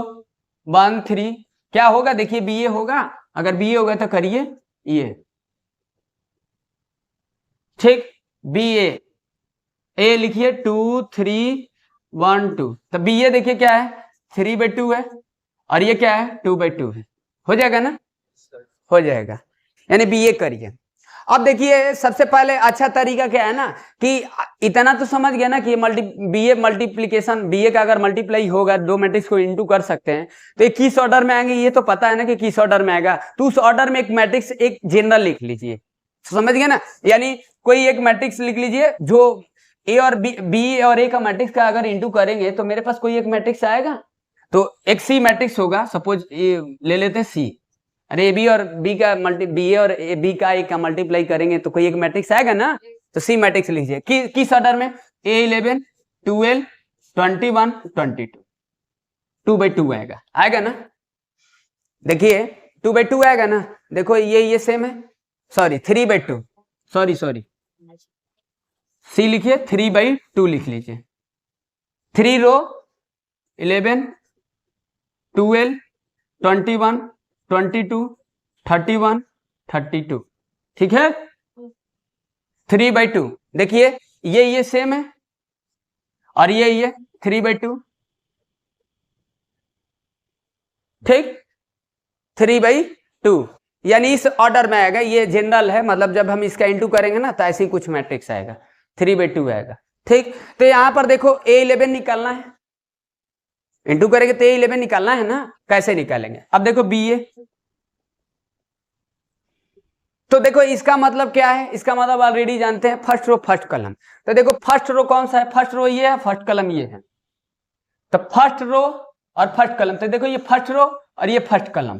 Speaker 1: 1 3, क्या होगा देखिए बी ए होगा, अगर बी ए होगा तो करिए ये, ठीक, बी ए लिखिए 2 3 1 2, तो बी ए देखिए क्या है 3/2 है, और ये क्या है 2/2 है, हो जाएगा ना, हो जाएगा, यानी बी ए करिए। अब देखिए सबसे पहले अच्छा तरीका क्या है ना, कि इतना तो समझ गया ना कि बी ए मल्टीप्लीकेशन, बी ए का अगर मल्टीप्लाई होगा, दो मैट्रिक्स को इनटू कर सकते हैं, तो ये किस ऑर्डर में आएंगे ये तो पता है ना कि किस ऑर्डर में आएगा, तो उस ऑर्डर में एक मैट्रिक्स एक जनरल लिख लीजिए, समझ गए ना, यानी कोई एक मैट्रिक्स लिख लीजिए जो ए और बी और ए का मैट्रिक्स का अगर इंटू करेंगे तो मेरे पास कोई एक मैट्रिक्स आएगा, तो एक सी मैट्रिक्स होगा, सपोज ले लेते हैं सी, अरे ए बी और बी का बी ए और बी का ए का मल्टीप्लाई करेंगे तो कोई एक मैट्रिक्स आएगा ना, तो सी मैट्रिक्स लीजिए, किस ऑर्डर में, A11 12 21 22, 2/2 आएगा, आएगा ना, देखिए 2/2 आएगा ना, देखो ये सेम है, सॉरी 3/2, सॉरी सी लिखिए 3/2 लिख लीजिए, 3 रो 11 12 21 22 31 32, ठीक है, 3/2, देखिए ये सेम है, और ये 3/2, ठीक, 3/2, यानी इस ऑर्डर में आएगा, ये जनरल है, मतलब जब हम इसका इंटू करेंगे ना तो ऐसे ही कुछ मैट्रिक्स आएगा, 3/2 आएगा, ठीक। तो यहां पर देखो A11 निकालना है, इंटू करेंगे तो A11 निकालना है ना, कैसे निकालेंगे, अब देखो बी ए, तो देखो इसका मतलब क्या है, इसका मतलब ऑलरेडी जानते हैं, फर्स्ट रो फर्स्ट कलम, तो देखो फर्स्ट रो कौन सा है, फर्स्ट रो ये है, फर्स्ट कलम ये है, तो फर्स्ट रो और फर्स्ट कलम, तो देखो ये फर्स्ट रो और ये फर्स्ट कलम,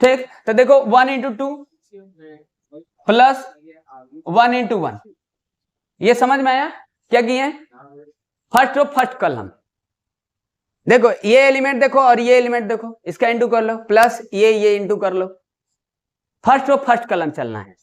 Speaker 1: ठीक, तो देखो 1 × 2 प्लस 1 × 1, ये समझ में आया क्या किए, फर्स्ट रो फर्स्ट कलम, देखो ये एलिमेंट देखो और ये एलिमेंट देखो, इसका इंटू कर लो, प्लस ये इंटू कर लो, फर्स्ट रो फर्स्ट कलम चलना है,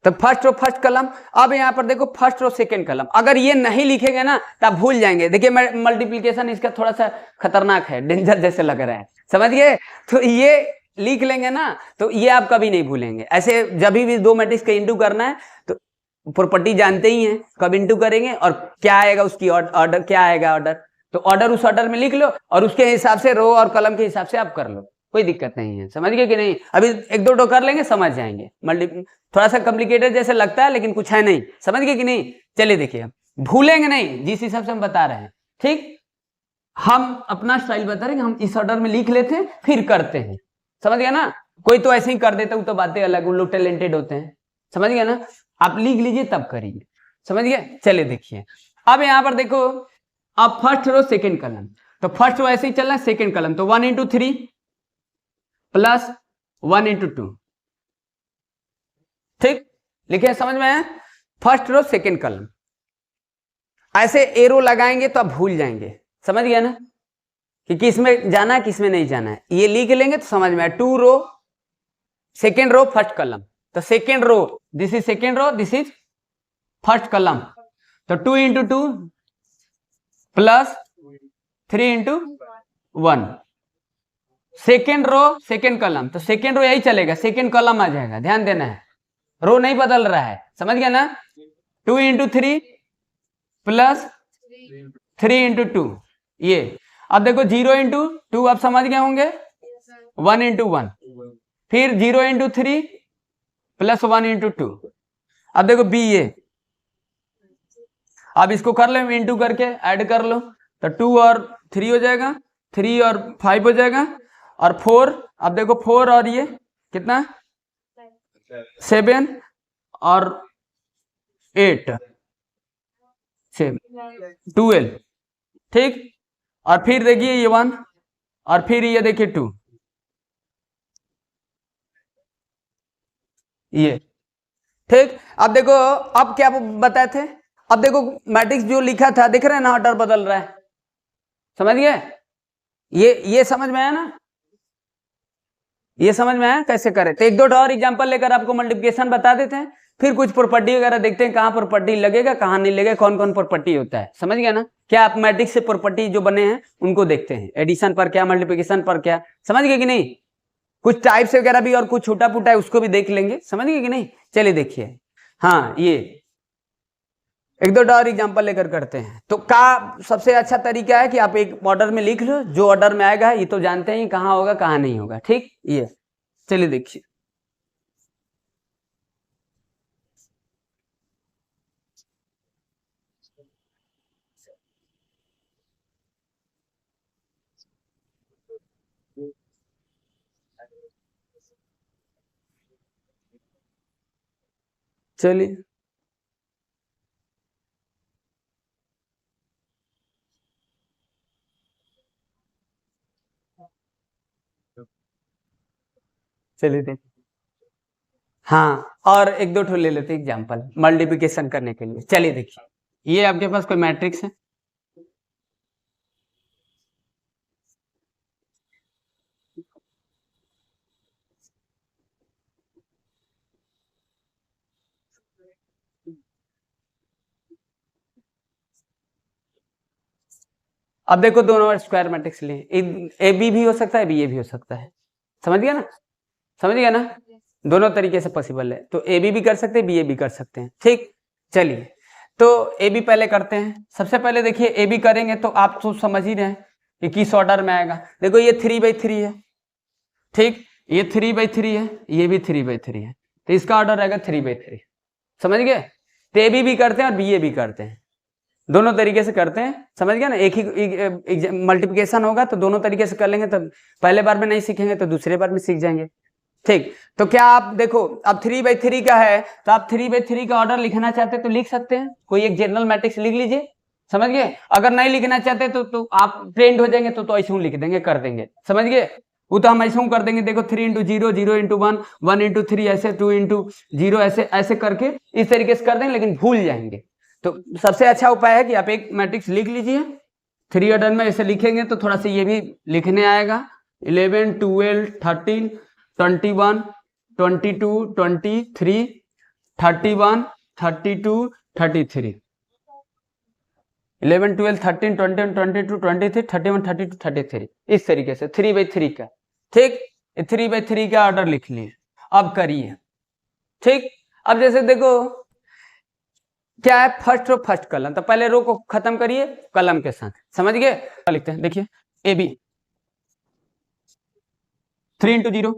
Speaker 1: तो फर्स्ट रो फर्स्ट कलम। अब यहां पर देखो फर्स्ट रो सेकंड कलम, अगर ये नहीं लिखेंगे ना तो आप भूल जाएंगे, देखिए मल्टीप्लिकेशन इसका थोड़ा सा खतरनाक है, डेंजर जैसे लग रहा है, समझ गए, तो ये लिख लेंगे ना तो ये आप कभी नहीं भूलेंगे, ऐसे जब भी दो मैट्रिक्स का इंटू करना है तो प्रॉपर्टी जानते ही हैं, कब इंटू करेंगे और क्या आएगा उसकी ऑर्डर, क्या आएगा ऑर्डर, तो ऑर्डर उस ऑर्डर में लिख लो और उसके हिसाब से रो और कलम के हिसाब से आप कर लो, कोई दिक्कत नहीं है, समझ गए कि नहीं, अभी एक दो टो कर लेंगे समझ जाएंगे, थोड़ा सा कॉम्प्लिकेटेड जैसे लगता है लेकिन कुछ है नहीं, समझ गए कि नहीं, चलिए देखिए भूलेंगे नहीं जिस हिसाब से हम बता रहे हैं, ठीक, हम अपना स्टाइल बता रहे हैं, हम इस ऑर्डर में लिख लेते हैं फिर करते हैं, समझ गया ना, कोई तो ऐसे ही कर देता है, तो बातें अलग, उन लोग टैलेंटेड होते हैं, समझ गया ना, आप लिख लीजिए तब करिए, समझ गए, चलिए देखिए अब यहां पर देखो, अब फर्स्ट रो सेकंड कलम, तो फर्स्ट रो ऐसे ही चलना है, सेकंड कलम तो 1 × 3 प्लस 1 × 2, ठीक, लिखे समझ में आया, फर्स्ट रो सेकंड कलम, ऐसे एरो लगाएंगे तो आप भूल जाएंगे, समझ गया ना कि किसमें जाना है किसमें नहीं जाना है, ये लिख लेंगे तो समझ में आया, 2 row second row first column, तो second row this is second row, this is first column, तो 2 × 2 प्लस 3 × 1, सेकेंड रो सेकेंड कलम, तो सेकेंड रो यही चलेगा, सेकेंड कलम आ जाएगा, ध्यान देना है, रो नहीं बदल रहा है, समझ गया ना, 2 × 3 प्लस 3 × 2, ये अब देखो 0 × 2 आप समझ गए होंगे, 1 × 1, फिर 0 × 3 प्लस 1 × 2, अब देखो बी ए, अब इसको कर लो इंटू करके ऐड कर लो, तो 2 और 3 हो जाएगा, 3 और 5 हो जाएगा, और 4, अब देखो 4 और ये कितना, 7 और 8, 12, ठीक। और फिर देखिए ये 1, और फिर ये देखिए 2, ये ठीक। अब देखो, अब क्या बताए थे, अब देखो मैट्रिक्स जो लिखा था दिख रहा है ना, ऑर्डर बदल रहा है, समझ गए, ये समझ में आया ना, ये समझ में आया कैसे करें। तो एक दो और एग्जांपल लेकर आपको मल्टीप्लिकेशन बता देते हैं, फिर कुछ प्रॉपर्टी वगैरह देखते हैं, कहाँ प्रॉपर्टी लगेगा कहाँ नहीं लगेगा, कौन कौन प्रॉपर्टी होता है, समझ गया ना। क्या आप मैट्रिक्स से प्रॉपर्टी जो बने हैं उनको देखते हैं, एडिशन पर क्या, मल्टीप्लिकेशन पर क्या, समझ गए कि नहीं। कुछ टाइप्स वगैरह भी और कुछ छोटा पुटा है उसको भी देख लेंगे, समझ गए कि नहीं। चलिए देखिए, हाँ ये एक दो और एग्जांपल लेकर करते हैं। तो का सबसे अच्छा तरीका है कि आप एक ऑर्डर में लिख लो, जो ऑर्डर में आएगा ये तो जानते हैं कहाँ होगा कहाँ नहीं होगा, ठीक। ये चलिए देखिए, चलिए चलिए देखिए, हाँ और एक दो ठो ले लेते हैं एग्जांपल मल्टीप्लिकेशन करने के लिए। चलिए देखिए, ये आपके पास कोई मैट्रिक्स है, अब देखो दोनों स्क्वायर मैट्रिक्स लिए, ए बी भी हो सकता है, बी ए भी हो सकता है, समझ गया ना, समझ गया ना, दोनों तरीके से पॉसिबल है। तो ए बी भी कर सकते हैं, बी ए भी कर सकते हैं, ठीक। चलिए तो ए बी पहले करते हैं। सबसे पहले देखिए ए बी करेंगे तो आप तो समझ ही रहे हैं कि किस ऑर्डर में आएगा। देखो ये 3/3 है, ठीक, ये 3/3 है, ये भी 3/3 है, तो इसका ऑर्डर रहेगा 3/3, समझ गए। तो ए बी भी करते हैं और बी ए भी करते हैं, दोनों तरीके से करते हैं, समझ गया ना। एक ही मल्टीप्लिकेशन होगा तो दोनों तरीके से कर लेंगे, तो पहले बार में नहीं सीखेंगे तो दूसरे बार में सीख जाएंगे, ठीक। तो क्या आप देखो, अब 3/3 का है तो आप 3/3 का ऑर्डर लिखना चाहते तो लिख सकते हैं, कोई एक जनरल मैट्रिक्स लिख लीजिए, समझ गए। अगर नहीं लिखना चाहते तो आप ट्रेंड हो जाएंगे तो ऐसे लिख देंगे, कर देंगे, समझ गए। वो तो हम ऐसे कर देंगे, देखो 3 × 0, 0 × 1, 1 × 3, ऐसे 2 × 0, ऐसे ऐसे करके इस तरीके से कर देंगे, लेकिन भूल जाएंगे। तो सबसे अच्छा उपाय है कि आप एक मैट्रिक्स लिख लीजिए, 3 ऑर्डर में ऐसे लिखेंगे तो थोड़ा सा ये भी लिखने आएगा, 11, 12, 13, 21, 22, 23, 31, 32, 33, 11, 12, 13, 21, 22, 23, 31, 32, 33, इस तरीके से 3/3 का, ठीक। 3/3 का ऑर्डर लिख लिए, अब करिए, ठीक। अब जैसे देखो क्या है, फर्स्ट रो फर्स्ट कलम, तो पहले रो को खत्म करिए कलम के साथ, समझ गए। लिखते हैं, देखिए ए बी 3 × 0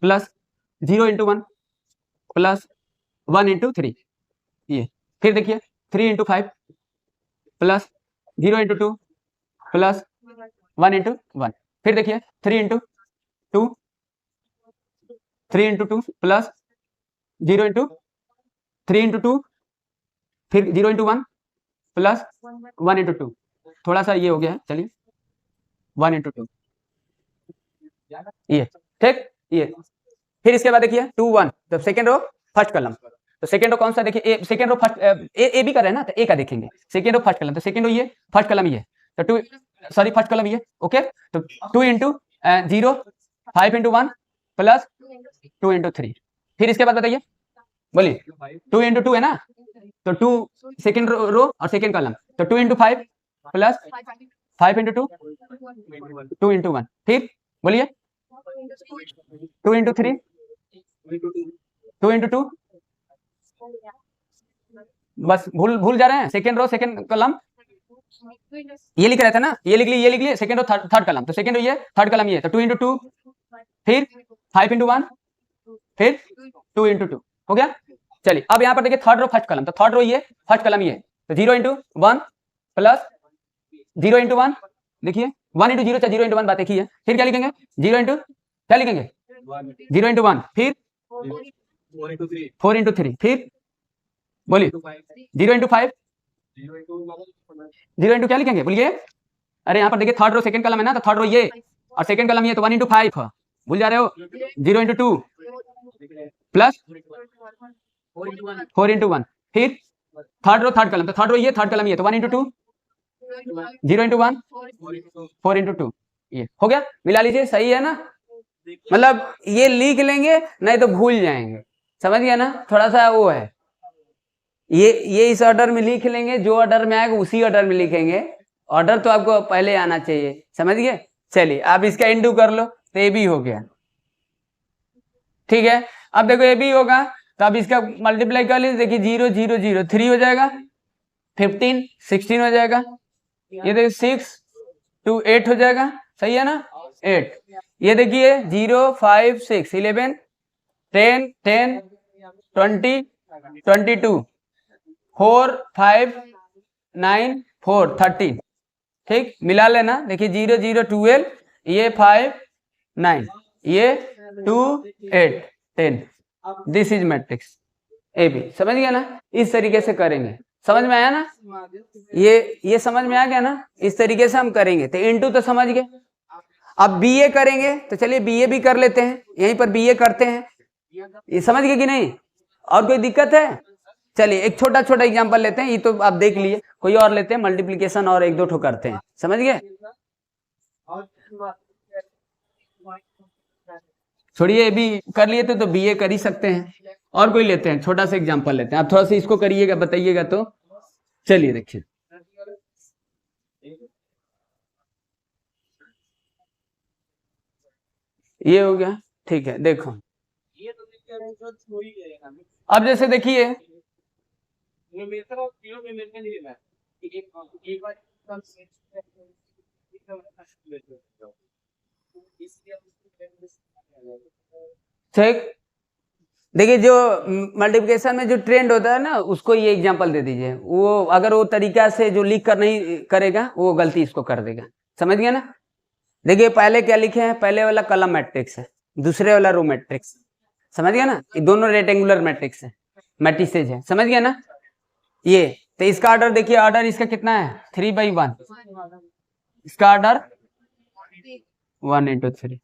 Speaker 1: प्लस 0 × 1 प्लस 1 × 3, ये फिर देखिए 3 × 5 प्लस 0 × 2 प्लस 1 × 1, फिर देखिए 3 × 2, 3 × 2 प्लस 0 × 3 × 2, फिर 0 × 1 प्लस 1 × 2, थोड़ा सा ये हो गया है, चलिए 1 × 2, ये ठीक, ये फिर इसके बाद देखिए 2 1, तो सेकेंड रो फर्स्ट कलम, तो सेकेंड रो कौन सा देखिए, second row first, A B कर रहे हैं ना, तो ए का देखेंगे, सेकेंड रो फर्स्ट कलम, तो सेकेंड रो ये, फर्स्ट कलम ये, तो 2 सॉरी फर्स्ट कलम ये, ओके। तो 2 × 0, 5 × 1 प्लस 2 × 3, फिर इसके बाद बताइए, बोलिए 2 × 2 है ना, तो 2 सेकेंड रो और सेकेंड कलम, तो 2 × 5 प्लस 5 × 2, 2 × 1, फिर बोलिए 2 × 3, 2 × 2, बस भूल भूल जा रहे हैं, सेकेंड रो सेकेंड कलम ये लिख रहे थे ना, ये लिख लिए, ये लिख लिए, सेकेंड रो थर्ड कलम, तो सेकेंड रो ये, थर्ड कलम ये, तो 2 × 2, फिर 5 × 1, फिर 2 × 2 हो गया। चलिए अब यहाँ पर देखिए थर्ड रो फर्स्ट कलम, तो थर्ड रो ये, फर्स्ट कलम ये, तो 0 × 1 प्लस 0 इंटू 1, देखिए 1 इंटू 0 चाहे 0 इंटू 1 बात एक ही है। फिर क्या लिखेंगे 0 इंटू क्या लिखेंगे 0 इंटू 1, फिर 4 इंटू 3, फिर बोलिए 0 इंटू 5, 0 इंटू क्या लिखेंगे बोलिए। अरे यहाँ पर देखिए थर्ड रो सेकंड कलम है ना, तो थर्ड रो ये और सेकंड कलम ये, तो 1 इंटू 5 भूल जा रहे हो। 0 इंटू 2 प्लस 4 इंटू 1, फिर थर्ड रो थर्ड कलम, तो थर्ड रो ये थर्ड कलम ये, तो 1 इंटू 2 0 इंटू 1 4 इंटू 2, ये हो गया। मिला लीजिए, सही है ना। मतलब ये लिख लेंगे नहीं तो भूल जाएंगे, समझ गया ना। थोड़ा सा वो है, ये इस ऑर्डर में लिख लेंगे, जो ऑर्डर में आएगा उसी ऑर्डर में लिखेंगे। ऑर्डर तो आपको पहले आना चाहिए, समझ गए। चलिए आप इसका इंटू कर लो, तो ये भी हो गया, ठीक है। अब देखो ये भी होगा, तो अब इसका मल्टीप्लाई कर लीजिए, देखिए 0 0 0 3 हो जाएगा, 15 16 हो जाएगा, ये देखिए 6 2 8 हो जाएगा, सही है ना 8। ये देखिए 0 5 6 11 10 10 20 22 4 5 9 4 13, ठीक। मिला लेना, देखिए 0 0 12, ये 5 9, ये 2 8 10, this is matrix A B, समझ गया ना। इस तरीके से करेंगे, समझ में आया ना। ये समझ में आ गया ना, इस तरीके से हम करेंगे। तो इनटू तो समझ गए। अब बी ए करेंगे, तो चलिए बी ए भी कर लेते हैं, यहीं पर बी ए करते हैं। ये समझ गए कि नहीं, और कोई दिक्कत है। चलिए एक छोटा छोटा एग्जांपल लेते हैं, ये तो आप देख लिए, कोई और लेते हैं मल्टीप्लिकेशन और एक दो ठो करते हैं, समझ गए। छोड़िए भी कर लिए थे तो बी ए कर ही सकते हैं, और कोई लेते हैं, छोटा सा एग्जांपल लेते हैं। आप थोड़ा सा इसको करिएगा, बताइएगा तो। चलिए देखिए, ये हो गया, ठीक है। देखो अब जैसे देखिए ठीक, देखिए जो मल्टीप्लिकेशन में जो ट्रेंड होता है ना, उसको ये एग्जांपल दे दीजिए। वो अगर वो तरीका से जो लिख कर नहीं करेगा, वो गलती इसको कर देगा, समझ गया ना। देखिए पहले क्या लिखे हैं, पहले वाला कॉलम मैट्रिक्स है, दूसरे वाला रो मैट्रिक्स, समझ गया ना। ये दोनों रेक्टेंगुलर मैट्रिक्स है, मैट्रिसेज है, समझ गया ना। ये तो इसका ऑर्डर देखिए, ऑर्डर इसका कितना है 3/1, इसका ऑर्डर 1 into 3।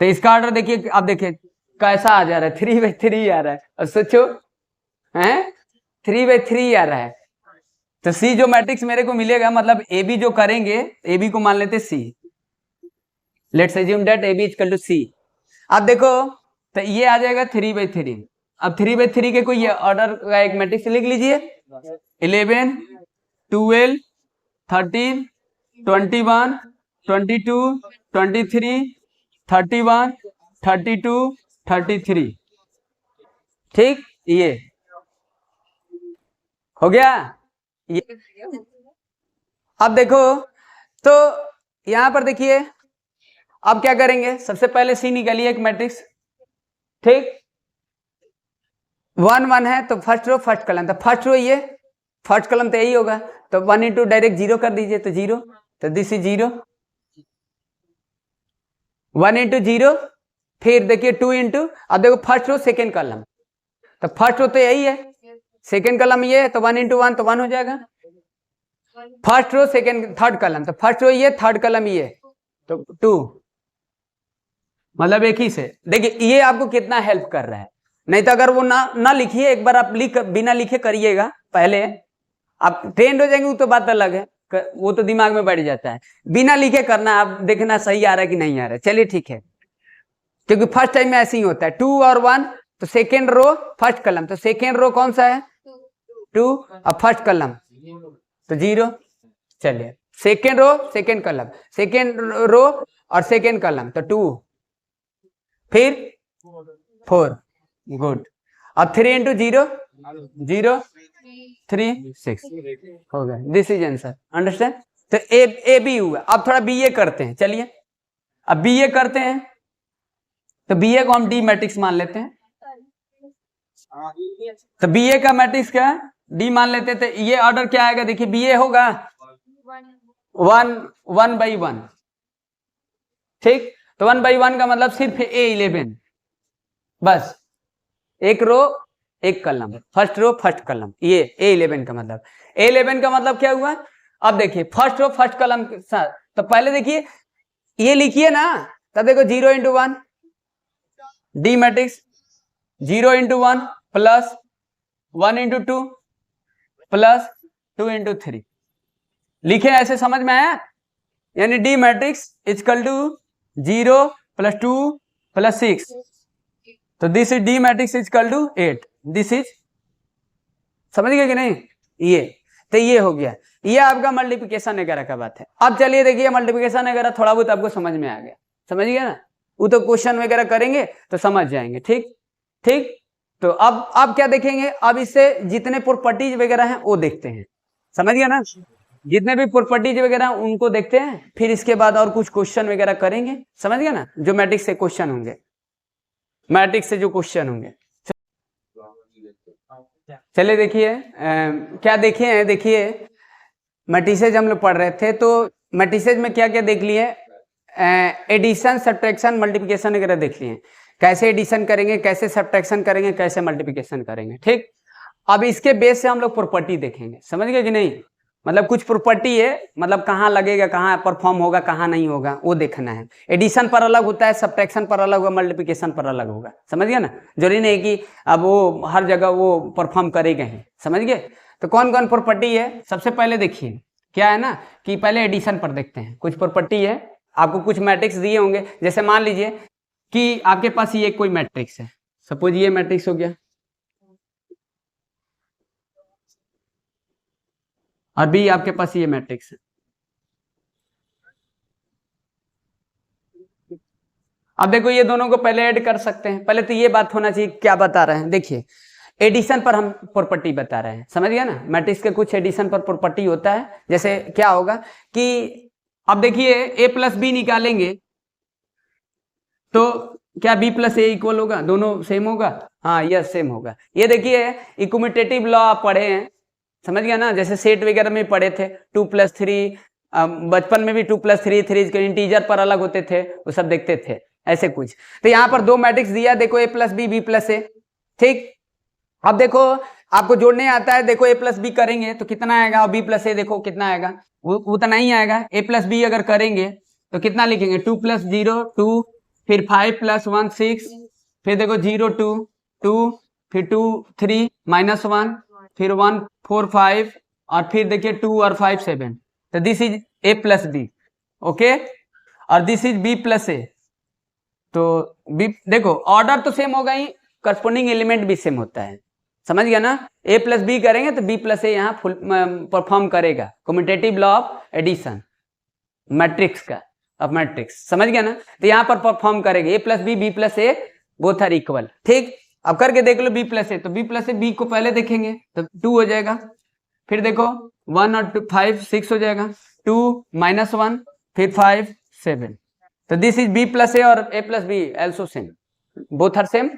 Speaker 1: तो इसका ऑर्डर देखिए, अब देखिए कैसा आ जा रहा है, 3/3 आ रहा है। और सोचो हैं 3/3 आ रहा है। तो सी जो मैट्रिक्स मेरे को मिलेगा, मतलब ए बी जो करेंगे, ए बी को मान लेते C, let's assume that A B equal to C. अब देखो तो ये आ जाएगा 3/3। अब 3/3 के कोई ऑर्डर का एक मैट्रिक्स लिख लीजिए, 11 12 13 21 22 23 31 32 33, ठीक। ये हो गया ये। अब देखो तो यहां पर देखिए, अब क्या करेंगे, सबसे पहले सी निकालिए एक मैट्रिक्स, ठीक। 1 1 है तो फर्स्ट रो फर्स्ट कलम, तो फर्स्ट रो ये फर्स्ट कलम तो यही होगा, तो 1 इंटू डायरेक्ट 0 कर दीजिए, तो 0, तो दिस इज 0। 1 इंटू 0, फिर देखिए 2 इंटू, अब देखो फर्स्ट रो सेकेंड कलम, तो फर्स्ट रो तो यही है, सेकेंड कलम ये है, तो 1 इंटू 1 तो 1 हो जाएगा। फर्स्ट रो सेकेंड थर्ड कलम, तो फर्स्ट रो ये थर्ड कलम ये, तो 2, मतलब एक ही से। देखिए ये आपको कितना हेल्प कर रहा है। नहीं तो अगर वो ना लिखिए, एक बार आप बिना लिखे करिएगा पहले, आप ट्रेंड हो जाएंगे, वो तो बात अलग है, वो तो दिमाग में बैठ जाता है। बिना लिखे करना, आप देखना सही आ रहा है कि नहीं आ रहा है। चलिए ठीक है, क्योंकि फर्स्ट टाइम में ऐसे ही होता है, 2 और 1, तो सेकेंड रो फर्स्ट कलम, तो सेकेंड रो कौन सा है 2, और फर्स्ट कलम तो 0। चलिए सेकेंड रो सेकेंड कलम, सेकेंड रो और सेकेंड कलम तो 2, फिर 4, गुड। अब 3 इंटू 0 0 3 6 हो गया, दिस इज आंसर, अंडरस्टैंड। तो ए बी हुआ। अब थोड़ा बी ए करते हैं, चलिए अब बी ए करते हैं, तो बी ए को हम डी मैट्रिक्स मान लेते हैं। तो बी ए का मैट्रिक्स क्या है, डी मान लेते हैं। तो ये ऑर्डर क्या आएगा, देखिए बी ए होगा वन बाई वन, ठीक। तो 1/1 का मतलब सिर्फ A11, बस एक रो एक कलम, फर्स्ट रो फर्स्ट कलम, ये A11 का मतलब। A11 का मतलब क्या हुआ? अब देखिए फर्स्ट रो फर्स्ट कलम के साथ, तो पहले देखिए ये लिखिए ना, तब देखो 0 into 1 D matrix, 0 into 1 plus 1 into 2 plus 2 into 3 लिखे, ऐसे समझ में आया? यानी D matrix equal to 0 plus 2 plus 6, तो this is D matrix equal to 8, this is, समझ गए कि नहीं? ये तो ये हो गया, ये आपका मल्टीप्लिकेशन वगैरह का बात है। अब चलिए देखिए मल्टीप्लिकेशन वगैरह थोड़ा बहुत आपको समझ में आ गया, समझ गया ना? वो तो क्वेश्चन वगैरह करेंगे तो समझ जाएंगे, ठीक ठीक। तो अब क्या देखेंगे? अब इससे जितने प्रॉपर्टीज वगैरह हैं वो देखते हैं, समझ गया ना? जितने भी प्रॉपर्टीज वगैरह उनको देखते हैं, फिर इसके बाद और कुछ क्वेश्चन वगैरह करेंगे, समझ गया ना? जो मैट्रिक्स से क्वेश्चन होंगे, मैट्रिक्स से जो क्वेश्चन होंगे। चलिए देखिए क्या देखे हैं, देखिए मैट्रिसेज हम लोग पढ़ रहे थे, तो मैट्रिसेज में क्या क्या देख लिए? एडिशन, सब्ट्रैक्शन, मल्टीप्लिकेशन वगैरह देख लिए, कैसे एडिशन करेंगे, कैसे सब्ट्रैक्शन करेंगे, कैसे मल्टीप्लिकेशन करेंगे, ठीक। अब इसके बेस से हम लोग प्रॉपर्टी देखेंगे, समझ गए कि नहीं? मतलब कुछ प्रॉपर्टी है, मतलब कहाँ लगेगा, कहाँ परफॉर्म होगा, कहाँ नहीं होगा, वो देखना है। एडिशन पर अलग होता है, सब्ट्रैक्शन पर अलग होगा, मल्टीप्लिकेशन पर अलग होगा, समझ गया ना? जरूरी नहीं कि अब वो हर जगह वो परफॉर्म करेगा ही, समझ गए? तो कौन कौन प्रॉपर्टी है? सबसे पहले देखिए क्या है ना, कि पहले एडिशन पर देखते हैं। कुछ प्रॉपर्टी है, आपको कुछ मैट्रिक्स दिए होंगे, जैसे मान लीजिए कि आपके पास ये कोई मैट्रिक्स है, सपोज ये मैट्रिक्स हो गया, और भी आपके पास ये मैट्रिक्स है। अब देखो ये दोनों को पहले ऐड कर सकते हैं, पहले तो ये बात होना चाहिए क्या बता रहे हैं। देखिए एडिशन पर हम प्रॉपर्टी बता रहे हैं, समझ गया ना? मैट्रिक्स के कुछ एडिशन पर प्रॉपर्टी होता है, जैसे क्या होगा कि अब देखिए a प्लस बी निकालेंगे तो क्या b प्लस ए इक्वल होगा? दोनों सेम होगा? हाँ यस सेम होगा। ये देखिए इक्विटेटिव लॉ आप पढ़े हैं, समझ गया ना? जैसे सेट वगैरह में पढ़े थे 2 प्लस 3, बचपन में भी 2 प्लस 3 के इंटीजर पर अलग होते थे, वो सब देखते थे, ऐसे कुछ। तो यहाँ पर दो मैट्रिक्स दिया, देखो a plus B, B plus A, ठीक। अब देखो आपको जोड़ने आता है, देखो a प्लस बी करेंगे तो कितना आएगा, और b प्लस ए देखो कितना आएगा, उतना ही आएगा। a प्लस बी अगर करेंगे तो कितना लिखेंगे? 2 प्लस 0 2, फिर 5 प्लस 1 6, फिर देखो 0 2 2, फिर 2 3 माइनस 1, फिर 1 4 5, और फिर देखिए 2 और 5 7। तो this is a plus B, okay, और this is b plus A. तो b देखो ऑर्डर तो सेम होगा ही, करस्पॉन्डिंग एलिमेंट भी सेम होता है, समझ गया ना? a प्लस बी करेंगे तो b प्लस ए यहाँ फुल परफॉर्म करेगा, commutative law of addition matrix का, अब मैट्रिक्स, समझ गया ना? तो यहाँ पर परफॉर्म करेंगे a plus B, B plus A both are equal, ठीक। अब करके देख लो b प्लस ए, तो b प्लस ए b को पहले देखेंगे तो 2 हो जाएगा, फिर देखो 1 और 2 5 6 हो जाएगा, 2 माइनस 1, फिर 5 7। तो this is b plus A और a plus B also same, both are same,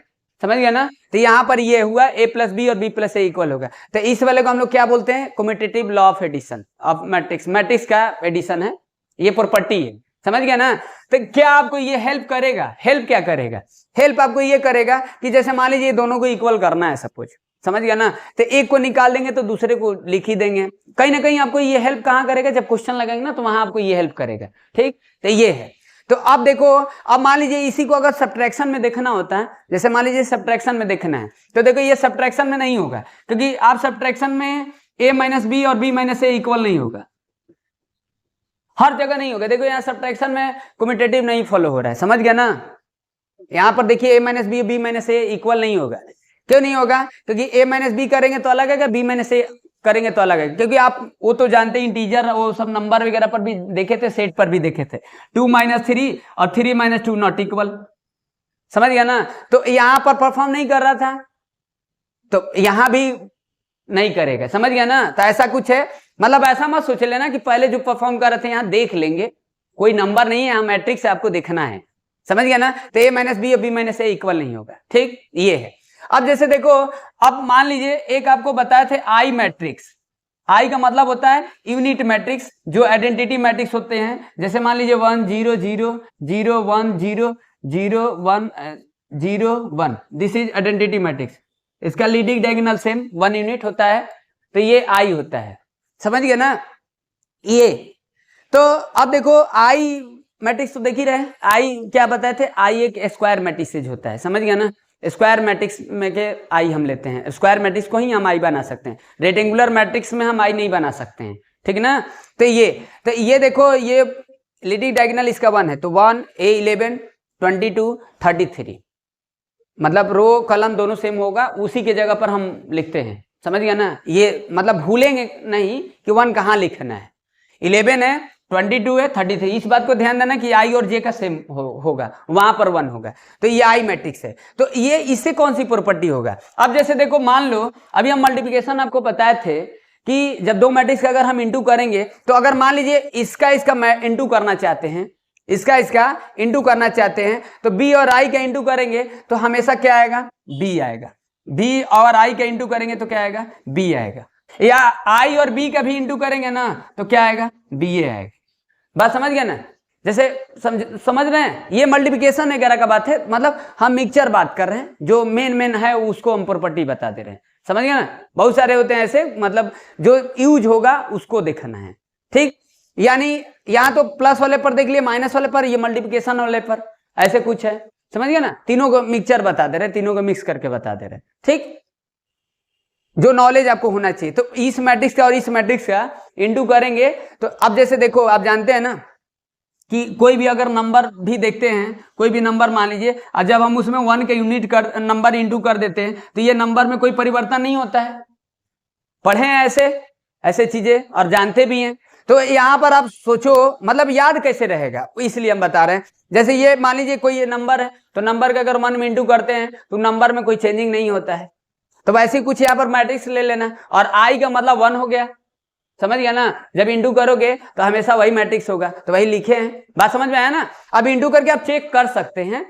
Speaker 1: समझ गया ना? तो यहाँ पर ये हुआ a प्लस बी और b प्लस ए इक्वल होगा। तो इस वाले को हम लोग क्या बोलते हैं? Commutative law of addition of matrix, matrix का एडिशन है, ये प्रॉपर्टी है, समझ गया ना? तो क्या आपको ये हेल्प करेगा? हेल्प क्या करेगा? हेल्प आपको ये करेगा कि जैसे मान लीजिए दोनों को इक्वल करना है सपोज, समझ गया ना? तो एक को निकाल देंगे तो दूसरे को लिख ही देंगे, कहीं ना कहीं आपको ये हेल्प कहाँ करेगा? जब क्वेश्चन लगाएंगे ना तो वहां आपको ये हेल्प करेगा, ठीक। तो ये है। तो अब देखो, अब मान लीजिए इसी को अगर सब्ट्रैक्शन में देखना होता है, जैसे मान लीजिए सब्ट्रैक्शन में देखना है, तो देखो ये सब्ट्रैक्शन में नहीं होगा, क्योंकि आप सब्ट्रैक्शन में a माइनस बी और b माइनस ए इक्वल नहीं होगा, हर जगह नहीं होगा। देखो यहाँ सब्ट्रैक्शन में कम्यूटेटिव नहीं फॉलो हो रहा है, समझ गया ना? यहाँ पर देखिए a minus B, b minus A equal नहीं होगा। क्यों नहीं होगा? क्योंकि a माइनस बी करेंगे तो अलग है, b माइनस ए करेंगे तो अलग है, क्योंकि आप वो तो जानते हैं इंटीजर, वो सब नंबर वगैरह पर भी देखे थे, सेट पर भी देखे थे, 2 माइनस 3 और 3 माइनस 2 नॉट इक्वल, समझ गया ना? तो यहाँ पर परफॉर्म नहीं कर रहा था, तो यहां भी नहीं करेगा, समझ गया ना? तो ऐसा कुछ है, मतलब ऐसा मत सोच लेना कि पहले जो परफॉर्म कर रहे थे यहां देख लेंगे, कोई नंबर नहीं है, यहाँ मैट्रिक्स आपको देखना है, समझ गया ना? तो a माइनस बी और b माइनस ए इक्वल नहीं होगा, ठीक, ये है। अब जैसे देखो, अब मान लीजिए एक आपको बताए थे आई मैट्रिक्स, आई का मतलब होता है यूनिट मैट्रिक्स, जो आइडेंटिटी मैट्रिक्स होते हैं, जैसे मान लीजिए 1 0 0 0 1 0 0 1 0 1, दिस इज आइडेंटिटी मैट्रिक्स। इसका लीडिंग डायगोनल सेम 1 यूनिट होता है, तो ये आई होता है। समझ गए ना ये? तो अब देखो आई मैट्रिक्स तो देख ही रहे, आई क्या बताए थे, आई एक स्क्वायर मैट्रिक्स होता है। समझ गया ना? स्क्वायर मैट्रिक्स में के आई हम लेते हैं, स्क्वायर मैट्रिक्स को ही हम आई बना सकते हैं, रेक्टेंगुलर मैट्रिक्स में हम आई नहीं बना सकते हैं, ठीक ना? तो ये देखो, ये लीडिंग डायगोनल इसका 1 है, तो 1 A11 22 33, मतलब रो कलम दोनों सेम होगा, उसी के जगह पर हम लिखते हैं। समझ गया ना? ये मतलब भूलेंगे नहीं कि 1 कहाँ लिखना है। 11 है, 22 है, 33, इस बात को ध्यान देना कि आई और जे का सेम होगा, वहां पर 1 होगा, तो ये आई मैट्रिक्स है। तो ये इससे कौन सी प्रॉपर्टी होगा? अब जैसे देखो, मान लो अभी हम मल्टीप्लिकेशन आपको बताए थे कि जब दो मैट्रिक्स का अगर हम इंटू करेंगे, तो अगर मान लीजिए इसका इंटू करना चाहते हैं, इसका इंटू करना चाहते हैं, तो बी और आई का इंटू करेंगे तो हमेशा क्या आएगा? बी आएगा। बी और आई का इंटू करेंगे तो क्या आएगा? बी आएगा। या आई और बी का भी इंटू करेंगे ना तो क्या आएगा? बी ए आएगा। बात समझ गया ना? जैसे समझ रहे हैं? ये मल्टीप्लिकेशन वगैरह का बात है, मतलब हम मिक्सचर बात कर रहे हैं, जो मेन है उसको हम प्रॉपर्टी बता दे रहे हैं। समझ गया ना? बहुत सारे होते हैं ऐसे, मतलब जो यूज होगा उसको देखना है, ठीक? यानी यहां तो प्लस वाले पर देख लिए, माइनस वाले पर, ये मल्टीप्लिकेशन वाले पर, ऐसे कुछ है। समझ गया ना? तीनों को मिक्सचर बता दे रहे, तीनों को मिक्स करके बता दे रहे, ठीक? जो नॉलेज आपको होना चाहिए। तो इस मैट्रिक्स का और इस मैट्रिक्स का इंटू करेंगे, तो अब जैसे देखो, आप जानते हैं ना कि कोई भी अगर नंबर भी देखते हैं, कोई भी नंबर मान लीजिए, और जब हम उसमें 1 के यूनिट नंबर इंटू कर देते हैं, तो ये नंबर में कोई परिवर्तन नहीं होता है। पढ़े हैं ऐसे चीजें और जानते भी हैं। तो यहां पर आप सोचो, मतलब याद कैसे रहेगा, इसलिए हम बता रहे हैं। जैसे ये मान लीजिए कोई ये नंबर है, तो नंबर का अगर 1 में इंटू करते हैं तो नंबर में कोई चेंजिंग नहीं होता है। तो वैसे कुछ यहाँ पर मैट्रिक्स ले लेना, और आई का मतलब 1 हो गया। समझ गया ना? जब इंटू करोगे तो हमेशा वही मैट्रिक्स होगा, तो वही लिखे हैं। बात समझ में आया ना? अब इंटू करके आप चेक कर सकते हैं,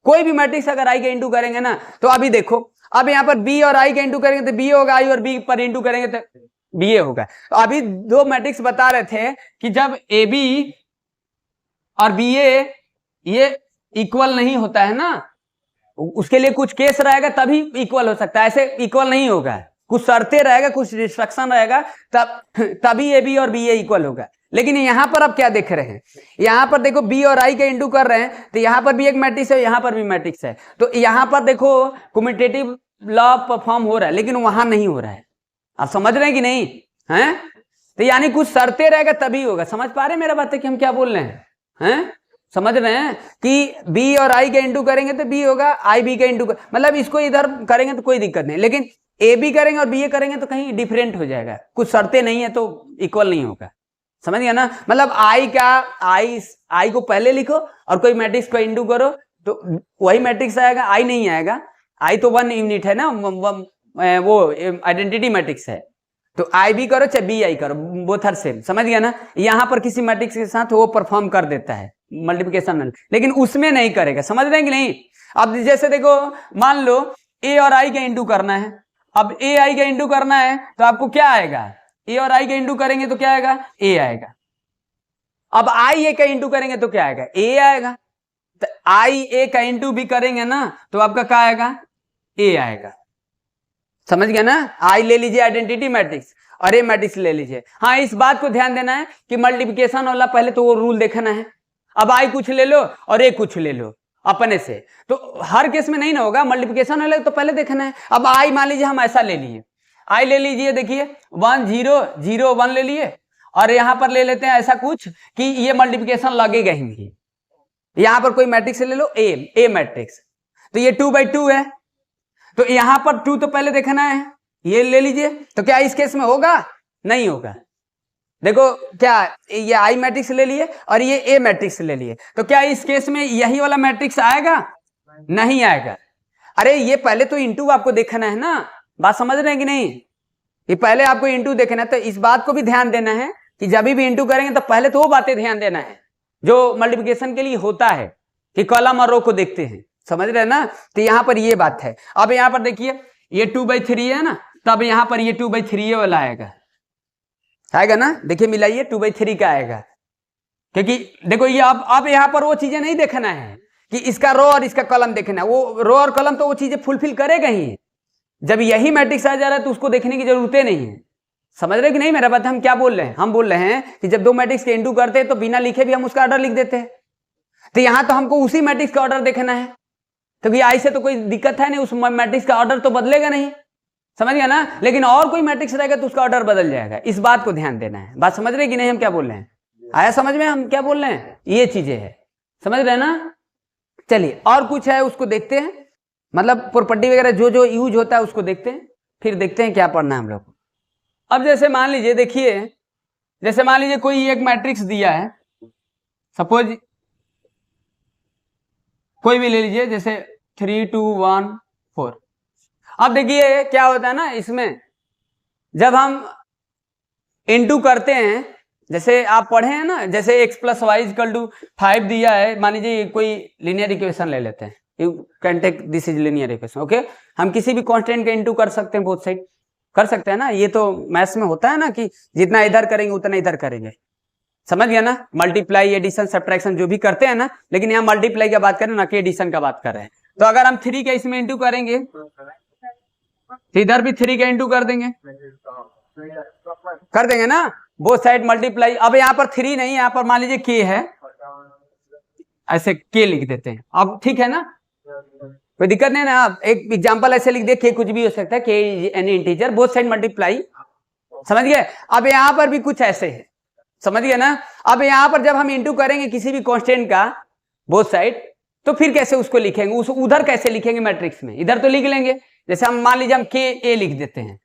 Speaker 1: कोई भी मैट्रिक्स अगर आई का इंटू करेंगे ना, तो अभी देखो, अब यहाँ पर बी और आई का इंटू करेंगे तो बी होगा, आई और बी पर इंटू करेंगे तो बी ए होगा। तो अभी दो मैट्रिक्स बता रहे थे कि जब ए बी और बी ए ये इक्वल नहीं होता है ना, उसके लिए कुछ केस रहेगा तभी इक्वल हो सकता है, ऐसे इक्वल नहीं होगा, कुछ शर्तें रहेगा, कुछ रिस्ट्रिक्शन रहेगा, तभी ए बी और बी ए इक्वल होगा। लेकिन यहां पर आप क्या देख रहे हैं? यहां पर देखो, बी और आई का इंटू कर रहे हैं, तो यहां पर भी एक मैट्रिक्स है, यहां पर भी मैट्रिक्स है, तो यहां पर देखो कम्यूटेटिव लॉ परफॉर्म हो रहा है, लेकिन वहां नहीं हो रहा है। आप समझ रहे हैं कि नहीं? हैं? तो यानी कुछ शर्तें रहेगा तभी होगा। समझ पा रहे मेरा बात है कि हम क्या बोल रहे हैं? समझ रहे हैं कि बी और आई का इंटू करेंगे तो बी होगा, आई बी का इंटू मतलब इसको इधर करेंगे तो कोई दिक्कत नहीं, लेकिन ए बी करेंगे और बी ए करेंगे तो कहीं डिफरेंट हो जाएगा, कुछ शर्तें नहीं है तो इक्वल नहीं होगा। समझ गया ना? मतलब आई को पहले लिखो और कोई मैट्रिक्स को इंटू करो तो वही मैट्रिक्स आएगा, आई नहीं आएगा। आई तो 1 यूनिट है ना, वो आइडेंटिटी मैट्रिक्स है, तो आई बी करो चाहे बी आई करो, बोथ आर सेम। समझ गया ना? यहां पर किसी मैट्रिक्स के साथ वो परफॉर्म कर देता है मल्टीप्लिकेशन, लेकिन उसमें नहीं करेगा। समझ रहे हैं कि नहीं? अब जैसे देखो, मान लो ए और आई का इंटू करना है, अब ए आई का इंटू करना है तो आपको क्या आएगा? ए और आई का इंटू करेंगे तो क्या आएगा? ए आएगा। अब आई ए का इंटू करेंगे तो क्या आएगा? ए आएगा। तो आई ए का इंटू भी करेंगे ना तो आपका क्या आएगा? ए आएगा। समझ गया ना? आई ले लीजिए आइडेंटिटी मैट्रिक्स और ए मैट्रिक्स ले लीजिए। हाँ, इस बात को ध्यान देना है कि मल्टीप्लिकेशन वाला पहले तो वो रूल देखना है। अब आई कुछ ले लो और ए कुछ ले लो अपने से, तो हर केस में नहीं ना होगा, मल्टीप्लिकेशन वाले तो पहले देखना है। अब आई मान लीजिए हम ऐसा ले लिए, आई ले लीजिए, देखिए 1 0 0 1 ले लिए, और यहां पर ले लेते हैं ऐसा कुछ कि ये मल्टीप्लिकेशन लगेगा ही नहीं। यहां पर कोई मैट्रिक्स ले लो, ए मैट्रिक्स, तो ये 2/2 है, तो यहां पर 2 तो पहले देखना है, ये ले लीजिए। तो क्या इस केस में होगा? नहीं होगा। देखो, क्या ये आई मैट्रिक्स ले लिए और ये ए मैट्रिक्स ले लिए, तो क्या इस केस में यही वाला मैट्रिक्स आएगा? नहीं आएगा। अरे ये पहले तो इंटू आपको देखना है ना, बात समझ रहे हैं कि नहीं? ये पहले आपको इंटू देखना है, तो इस बात को भी ध्यान देना है कि जब भी इंटू करेंगे तो पहले तो वो बातें ध्यान देना है जो मल्टीप्लिकेशन के लिए होता है कि कॉलम और रो को देखते हैं। समझ रहे हैं ना? तो यहां पर ये बात है। अब यहां पर देखिए, ये 2/3 है ना, तब यहां पर ये 2/3 वाला आएगा। आएगा ना, देखिए मिलाइए 2/3 का आएगा, क्योंकि देखो ये आप यहाँ पर वो चीजें नहीं देखना है कि इसका रो और इसका कॉलम देखना है, वो रो और कॉलम तो वो चीजें फुलफिल करेगा ही। जब यही मैट्रिक्स आ जा रहा है तो उसको देखने की जरूरत नहीं है। समझ रहे कि नहीं मेरा बात? हम क्या बोल रहे हैं? हम बोल रहे हैं कि जब दो मैट्रिक्स के इंटू करते हैं तो बिना लिखे भी हम उसका ऑर्डर लिख देते हैं, तो यहां तो हमको उसी मैट्रिक्स का ऑर्डर देखना है, क्योंकि आई से तो कोई दिक्कत है नहीं, उस मैट्रिक्स का ऑर्डर तो बदलेगा नहीं, समझ गया ना। लेकिन और कोई मैट्रिक्स रहेगा तो उसका ऑर्डर बदल जाएगा, इस बात को ध्यान देना है। बात समझ रहे कि नहीं हम क्या बोल रहे हैं? आया समझ में हम क्या बोल रहे हैं? ये चीजें है, समझ रहे ना। चलिए और कुछ है उसको देखते हैं, मतलब प्रॉपर्टी वगैरह जो जो यूज होता है उसको देखते हैं, फिर देखते हैं क्या पढ़ना है हम लोग। अब जैसे मान लीजिए, देखिए जैसे मान लीजिए कोई एक मैट्रिक्स दिया है, सपोज कोई भी ले लीजिए, जैसे 3 2 1 4। अब देखिए क्या होता है ना, इसमें जब हम इनटू करते हैं, जैसे आप पढ़े हैं ना, जैसे x + y = 5 दिया है, मान लीजिए कोई लीनियर इक्वेशन ले लेते हैं, you can take this is linear equation, okay. हम किसी भी कांस्टेंट के इनटू कर सकते हैं, बोथ साइड कर सकते हैं ना, ये तो मैथ्स में होता है ना कि जितना इधर करेंगे उतना इधर करेंगे, समझ गया ना। मल्टीप्लाई, एडिशन, सब्ट्रैक्शन जो भी करते हैं ना, लेकिन यहाँ मल्टीप्लाई का बात करें ना कि एडिशन का बात कर रहे हैं। तो अगर हम 3 का इसमें इंटू करेंगे तो इधर भी 3 का इंटू कर देंगे ना, बोथ साइड मल्टीप्लाई। अब यहाँ पर 3 नहीं, यहाँ पर मान लीजिए k है, ऐसे k लिख देते हैं, अब ठीक है ना, कोई दिक्कत नहीं ना। आप एक एग्जांपल ऐसे लिख दे, k कुछ भी हो सकता है, k any integer, both side multiply, समझ गए। अब यहाँ पर भी कुछ ऐसे है, समझ गए ना। अब यहाँ पर जब हम इंटू करेंगे किसी भी कांस्टेंट का बोथ साइड, तो फिर कैसे उसको लिखेंगे, उस उधर कैसे लिखेंगे मैट्रिक्स में, इधर तो लिख लेंगे। जैसे हम मान लीजिए हम के ए लिख देते हैं,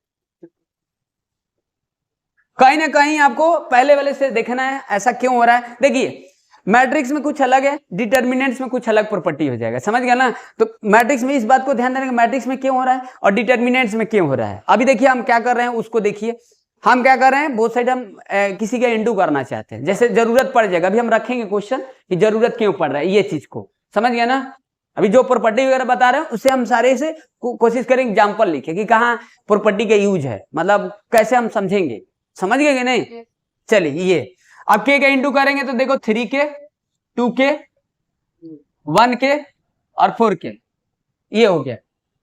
Speaker 1: कहीं ना कहीं आपको पहले वाले से देखना है ऐसा क्यों हो रहा है। देखिए मैट्रिक्स में कुछ अलग है, डिटर्मिनेंट्स में कुछ अलग प्रॉपर्टी हो जाएगा, समझ गया ना। तो मैट्रिक्स में इस बात को ध्यान देना कि मैट्रिक्स में क्यों हो रहा है और डिटर्मिनेंट्स में क्यों हो रहा है। अभी देखिए हम क्या कर रहे हैं उसको देखिए, हम क्या कर रहे हैं, बोथ साइड हम किसी का इंटू करना चाहते हैं, जैसे जरूरत पड़ जाएगा, अभी हम रखेंगे क्वेश्चन कि जरूरत क्यों पड़ रहा है ये चीज को, समझ गया ना। अभी जो प्रॉपर्टी वगैरह बता रहे हैं उससे हम सारे से कोशिश करेंगे एग्जाम्पल लिखे कि कहाँ प्रॉपर्टी का यूज है, मतलब कैसे हम समझेंगे, समझ गए कि नहीं। चलिए ये अब के का इंटू करेंगे तो देखो 3 के 2 के 1 के और 4 के, ये हो गया।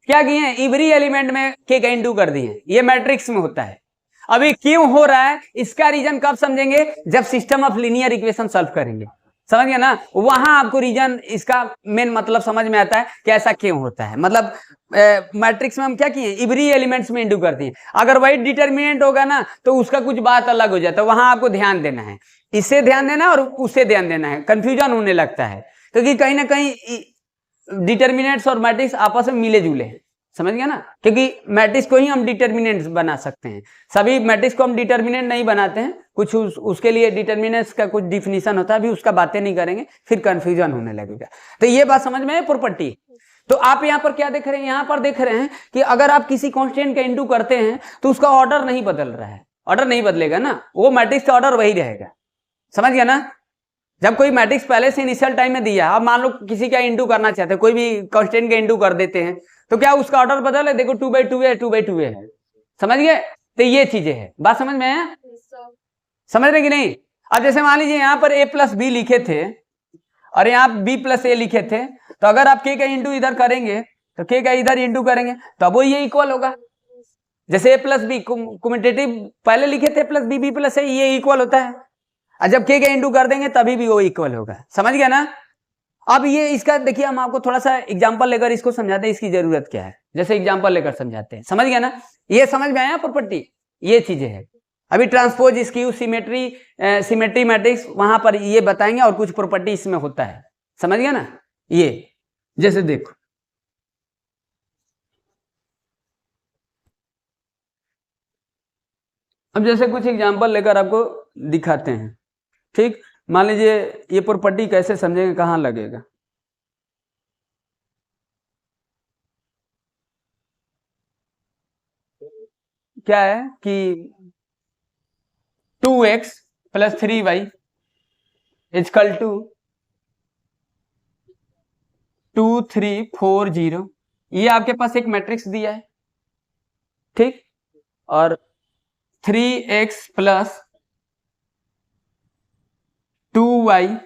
Speaker 1: क्या किए, इवरी एलिमेंट में के का इंटू कर दिए, ये मैट्रिक्स में होता है। अभी क्यों हो रहा है इसका रीजन कब समझेंगे, जब system of linear equation solve करेंगे, समझ गया ना। वहां आपको रीजन इसका मेन मतलब समझ में आता है कि ऐसा क्यों होता है। मतलब मैट्रिक्स में हम क्या किए, इवरी एलिमेंट्स में इंटू करते हैं। अगर वही डिटर्मिनेंट होगा ना तो उसका कुछ बात अलग हो जाता है, वहां आपको ध्यान देना है, इससे ध्यान देना है और उससे ध्यान देना है, कंफ्यूजन होने लगता है, क्योंकि कहीं ना कहीं डिटर्मिनेंट्स और मैट्रिक्स आपस में मिले जुले हैं, समझ गया ना। क्योंकि मैट्रिक्स को ही हम डिटर्मिनेंट्स बना सकते हैं, सभी मैट्रिक्स को हम डिटर्मिनेंट नहीं बनाते हैं, कुछ उसके लिए डिटर्मिनेंट्स का कुछ डिफिनीशन होता है, अभी उसका बातें नहीं करेंगे, फिर कंफ्यूजन होने लगेगा। तो ये बात समझ में है प्रॉपर्टी। तो आप यहाँ पर क्या देख रहे हैं, यहाँ पर देख रहे हैं कि अगर आप किसी कांस्टेंट का इंटू करते हैं तो उसका ऑर्डर नहीं बदल रहा है, ऑर्डर नहीं बदलेगा ना, वो मैट्रिक्स का ऑर्डर वही रहेगा, समझ गया ना। जब कोई मैट्रिक्स पहले से इनिशियल टाइम में दिया, अब मान लो किसी का इंटू करना चाहते हैं, कोई भी कांस्टेंट का इंटू कर देते हैं, तो क्या उसका ऑर्डर बदल है, देखो 2/2 है, 2/2 है, समझ गए। तो ये चीजें हैं, बात समझ में है, समझ रहे कि नहीं। अब जैसे मान लीजिए यहाँ पर a + b लिखे थे और यहाँ b + a लिखे थे, तो अगर आप k का इंटू इधर करेंगे तो k का इधर इंटू करेंगे तो वो ये इक्वल होगा। जैसे a + b कम्यूटेटिव पहले लिखे थे +b b + a, ये इक्वल होता है, और जब k का इंटू कर देंगे तभी भी वो इक्वल होगा, समझ गया ना। अब ये इसका देखिए हम आपको थोड़ा सा एग्जांपल लेकर इसको समझाते हैं, इसकी जरूरत क्या है, जैसे एग्जांपल लेकर समझाते हैं, समझ गया ना। ये समझ में आया प्रॉपर्टी, ये चीजें है। अभी ट्रांसपोज, स्क्यू, सिमेट्री मैट्रिक्स वहां पर ये बताएंगे, और कुछ प्रॉपर्टी इसमें होता है, समझ गया ना। ये जैसे देखो अब जैसे कुछ एग्जांपल लेकर आपको दिखाते हैं, ठीक। मान लीजिए ये प्रॉपर्टी कैसे समझेंगे, कहाँ लगेगा, क्या है कि 2x + 3y = 2 3 4 0, ये आपके पास एक मैट्रिक्स दिया है, ठीक। और 3x + 2y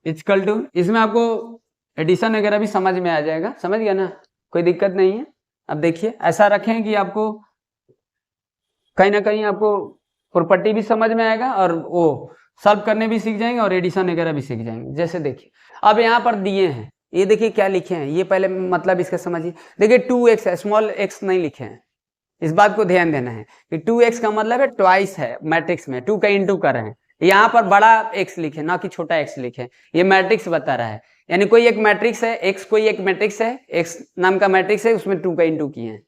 Speaker 1: इक्वल टू, इसमें आपको एडिशन वगैरह भी समझ में आ जाएगा, समझ गया ना, कोई दिक्कत नहीं है। अब देखिए ऐसा रखें कि आपको कहीं ना कहीं आपको प्रॉपर्टी भी समझ में आएगा और वो सॉल्व करने भी सीख जाएंगे और एडिशन वगैरह भी सीख जाएंगे। जैसे देखिए अब यहाँ पर दिए हैं, ये देखिए क्या लिखे हैं, ये पहले मतलब इसका समझिए। देखिए 2x है, स्मॉल x नहीं लिखे हैं, इस बात को ध्यान देना है कि 2x का मतलब है ट्वाइस है, मैट्रिक्स में 2 का इंटू कर रहे हैं। यहाँ पर बड़ा x लिखे ना कि छोटा x लिखे, ये मैट्रिक्स बता रहा है, यानी कोई एक मैट्रिक्स है x, कोई एक मैट्रिक्स है x नाम का मैट्रिक्स है, उसमें 2 का इंटू किए हैं,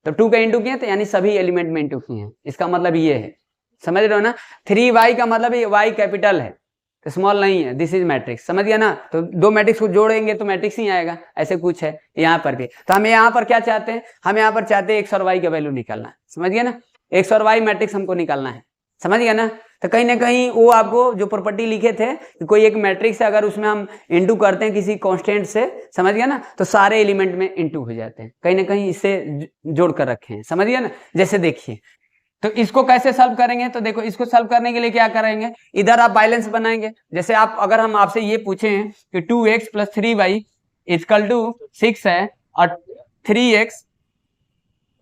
Speaker 1: तो 2 का इंटू किए तो यानी सभी एलिमेंट में इंटू किए हैं, इसका मतलब ये है, समझ रहे हो ना। 3y का मतलब ये y कैपिटल है, तो स्मॉल नहीं है, दिस इज मैट्रिक्स, समझ गया ना। तो दो मैट्रिक्स को जोड़ेंगे तो मैट्रिक्स ही आएगा, ऐसे कुछ है यहाँ पर भी। तो हम यहाँ पर क्या चाहते हैं, हम यहाँ पर चाहते हैं x और y का वैल्यू निकालना है, समझ गया ना, x और y मैट्रिक्स हमको निकालना है, समझ गया ना। तो कहीं ना कहीं वो आपको जो प्रॉपर्टी लिखे थे कि कोई एक मैट्रिक्स है, अगर उसमें हम इंटू करते हैं किसी कांस्टेंट से, समझ गया ना, तो सारे एलिमेंट में इंटू हो जाते हैं, कहीं ना कहीं इससे जोड़ कर रखे हैं, समझ गया ना। जैसे देखिए तो इसको कैसे सॉल्व करेंगे, तो देखो इसको सॉल्व करने के लिए क्या करेंगे, इधर आप बैलेंस बनाएंगे। जैसे आप अगर हम आपसे ये पूछें कि 2x plus 3y equal to 6 है और 3x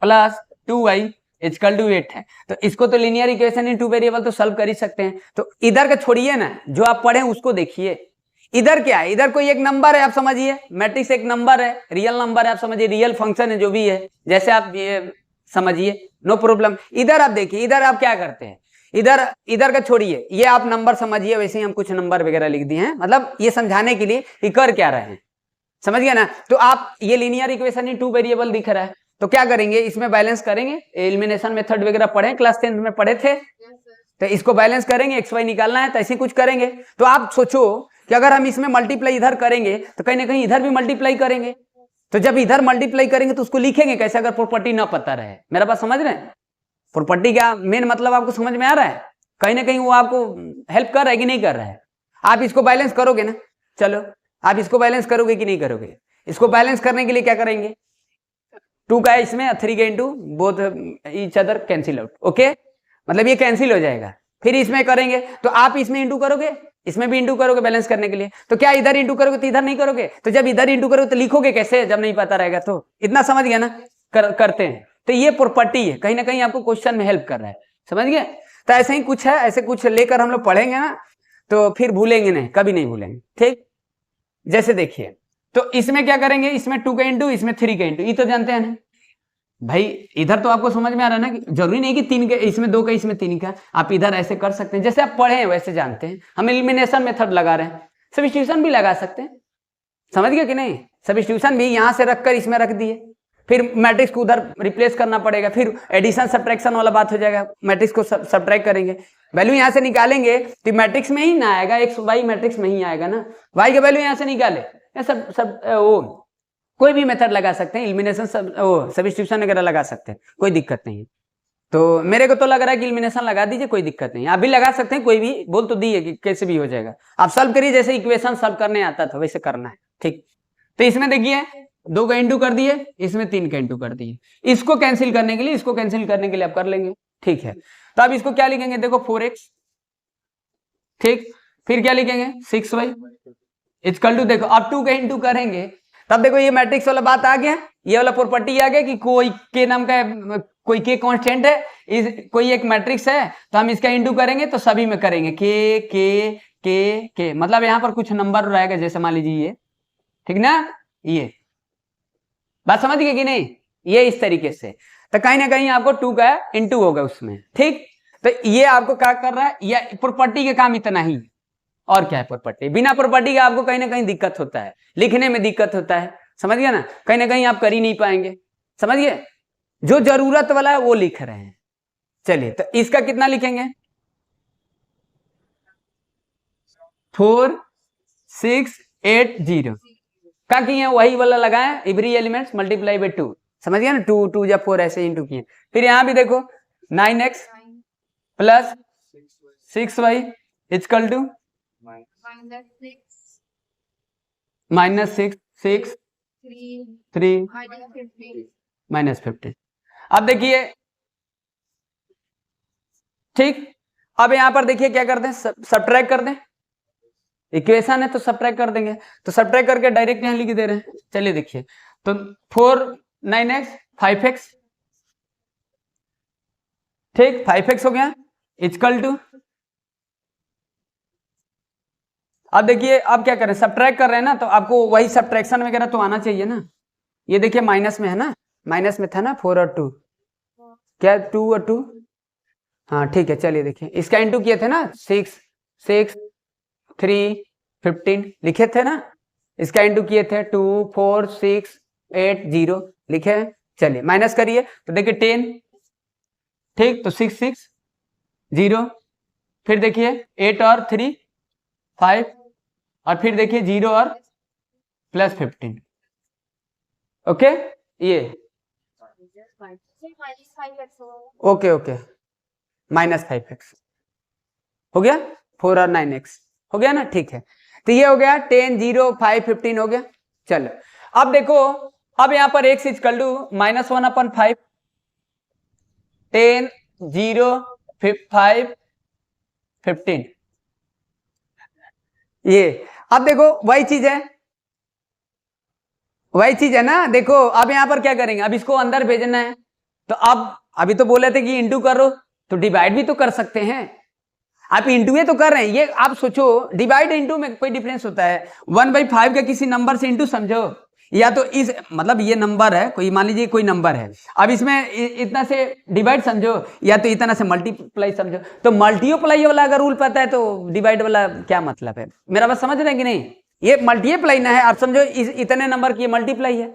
Speaker 1: plus 2y equal to 8 है, तो इसको तो लीनियर इक्वेशन इन टू वेरिएबल तो सॉल्व कर ही सकते हैं। तो इधर का छोड़िए ना, जो आप पढ़े उसको देखिए, इधर क्या है, इधर कोई एक नंबर है, आप समझिए मैट्रिक्स एक नंबर है, रियल नंबर है, आप समझिए रियल फंक्शन है जो भी है, जैसे आप ये समझिए, नो प्रॉब्लम। इधर आप देखिए, इधर आप क्या करते हैं, इधर का छोड़िए, ये आप नंबर समझिए, वैसे ही हम कुछ नंबर वगैरह लिख दिए हैं, मतलब ये समझाने के लिए कि कर क्या रहे हैं, समझ गया ना। तो आप ये लीनियर इक्वेशन इन टू वेरिएबल दिख रहा है, तो क्या करेंगे, इसमें बैलेंस करेंगे, एलिमिनेशन मेथड वगैरह पढ़े, क्लास 10 में पढ़े थे, तो इसको बैलेंस करेंगे, एक्स वाई निकालना है, तो ऐसे कुछ करेंगे। तो आप सोचो कि अगर हम इसमें मल्टीप्लाई इधर करेंगे तो कहीं ना कहीं इधर भी मल्टीप्लाई करेंगे, तो जब इधर मल्टीप्लाई करेंगे तो उसको लिखेंगे कैसे, अगर प्रॉपर्टी ना पता रहे। मेरा बात समझ रहे हैं, प्रॉपर्टी का मेन मतलब आपको समझ में आ रहा है, कहीं ना कहीं वो आपको हेल्प कर रहा है कि नहीं कर रहा है। आप इसको बैलेंस करोगे ना, चलो आप इसको बैलेंस करोगे कि नहीं करोगे, इसको बैलेंस करने के लिए क्या करेंगे, 2 का इसमें 3 के into both each other cancel out, okay, मतलब ये कैंसिल हो जाएगा। फिर इसमें करेंगे तो आप इसमें इंटू करोगे, इसमें भी इंटू करोगे बैलेंस करने के लिए, तो क्या इधर इंटू करोगे तो इधर नहीं करोगे, तो जब इधर इंटू करोगे तो लिखोगे कैसे जब नहीं पता रहेगा, तो इतना समझ गया ना, करते हैं। तो ये प्रॉपर्टी है, कहीं ना कहीं आपको क्वेश्चन में हेल्प कर रहा है, समझ गए। तो ऐसे ही कुछ है, ऐसे कुछ लेकर हम लोग पढ़ेंगे ना, तो फिर भूलेंगे नहीं, कभी नहीं भूलेंगे, ठीक। जैसे देखिए तो इसमें क्या करेंगे, इसमें 2 का इंटू, इसमें 3 का इंटू, ये तो जानते हैं ना भाई, इधर तो आपको समझ में आ रहा है ना कि जरूरी नहीं कि 3 के इसमें 2 का इसमें 3 का, आप इधर ऐसे कर सकते हैं, जैसे आप पढ़े हैं वैसे जानते हैं। हम एलिमिनेशन मेथड लगा रहे हैं, सब्स्टिट्यूशन भी लगा सकते हैं, समझ गए कि नहीं, सब्स्टिट्यूशन भी यहां से रखकर इसमें रख दिए, फिर मैट्रिक्स को उधर रिप्लेस करना पड़ेगा, फिर एडिशन सब्ट्रैक्शन वाला बात हो जाएगा, मैट्रिक्स को सब्ट्रैक्ट करेंगे, वैल्यू यहां से निकालेंगे तो मैट्रिक्स में ही ना आएगा, एक्स वाई मैट्रिक्स में ही आएगा ना, वाई का वैल्यू यहां से निकाले, सब वो कोई भी मेथड लगा सकते हैं, एलिमिनेशन सब्स्टिट्यूशन वगैरह लगा सकते हैं, कोई दिक्कत नहीं है। तो मेरे को तो लग रहा है कि एलिमिनेशन लगा दीजिए, कोई दिक्कत नहीं, आप भी लगा सकते हैं, कोई भी बोल तो दी है कि कैसे भी हो जाएगा, आप सॉल्व करिए जैसे इक्वेशन सॉल्व करने आता था वैसे करना है, ठीक। तो इसमें देखिए 2 का इंटू कर दिए, इसमें 3 का इंटू कर दिए, इसको कैंसिल करने के लिए, इसको कैंसिल करने के लिए आप कर लेंगे, ठीक है। तो अब इसको क्या लिखेंगे, देखो 4x, ठीक, फिर क्या लिखेंगे 6y इक्वल टू, देखो अब 2 का इंटू करेंगे, तब देखो ये मैट्रिक्स वाला बात आ गया, ये वाला प्रॉपर्टी आ गया कि कोई के नाम का कोई के कांस्टेंट है, कोई एक मैट्रिक्स है, तो हम इसका इंटू करेंगे तो सभी में करेंगे के, मतलब यहाँ पर कुछ नंबर रहेगा, जैसे मान लीजिए ये, ठीक ना, ये बात समझ गए कि नहीं, ये इस तरीके से, तो कहीं ना कहीं आपको 2 का इंटू होगा उसमें, ठीक। तो ये आपको क्या कर रहा है, ये प्रॉपर्टी के काम इतना ही, और क्या है प्रॉपर्टी, बिना प्रॉपर्टी के आपको कहीं ना कहीं दिक्कत होता है, लिखने में दिक्कत होता है, समझ गया ना, कहीं ना कहीं आप कर ही नहीं पाएंगे, समझ गए, जो जरूरत वाला है वो लिख रहे हैं। चलिए तो इसका कितना लिखेंगे, 4 6 8 0 क्या किए, वही वाला लगाए, एवरी एलिमेंट्स मल्टीप्लाई बाय 2, समझ गया ना, 2 2 या 4 ऐसे इंटू किए। फिर यहां भी देखो 9x plus 6y equal to -6 3 -15। अब देखिए, ठीक, अब यहां पर देखिए क्या करते हैं, सब्ट्रैक्ट कर दें, इक्वेशन है तो सब्ट्रैक्ट कर देंगे, तो सब्ट्रैक्ट करके डायरेक्ट यहाँ लिख दे रहे हैं। चलिए देखिए, तो 4 9x 5x, ठीक, 5x हो गया इक्वल टू, अब देखिए अब क्या करें, सब्ट्रैक्ट कर रहे हैं ना, तो आपको वही सब्ट्रैक्शन वगैरह तो आना चाहिए ना। ये देखिए माइनस में है ना, माइनस में था ना 4 और 2, क्या 2 और 2, हाँ ठीक है। चलिए देखिए इसका इंटू किए थे ना, 6 6 3 15 लिखे थे ना, इसका इंटू किए थे 2 4 6 8 0 लिखे हैं। चलिए माइनस करिए तो देखिए 10, ठीक, तो 6 6 0, फिर देखिए 8 और 3 5, और फिर देखिए 0 और प्लस 15, ओके, ये ओके ओके माइनस 5x हो गया, 4 और 9x हो गया ना, ठीक है। तो ये हो गया 10 0 5 15 हो गया। चलो अब देखो, अब यहां पर x इक्वल टू -1/5, 10 0 5 15, ये अब देखो वही चीज है, वही चीज है ना। देखो अब यहां पर क्या करेंगे, अब इसको अंदर भेजना है, तो अब अभी तो बोले थे कि इंटू करो, तो डिवाइड भी तो कर सकते हैं। आप इंटू तो कर रहे हैं, ये आप सोचो डिवाइड इंटू में कोई डिफरेंस होता है? 1/5 का किसी नंबर से इंटू समझो, या तो इस मतलब ये नंबर है कोई, मान लीजिए कोई नंबर है, अब इसमें इतना से डिवाइड समझो, या तो इतना से मल्टीप्लाई समझो। तो मल्टीप्लाई वाला अगर रूल पता है तो डिवाइड वाला क्या मतलब है? मेरा बात समझ रहे हैं कि नहीं? ये मल्टीप्लाई ना है, आप समझो इतने नंबर की मल्टीप्लाई है,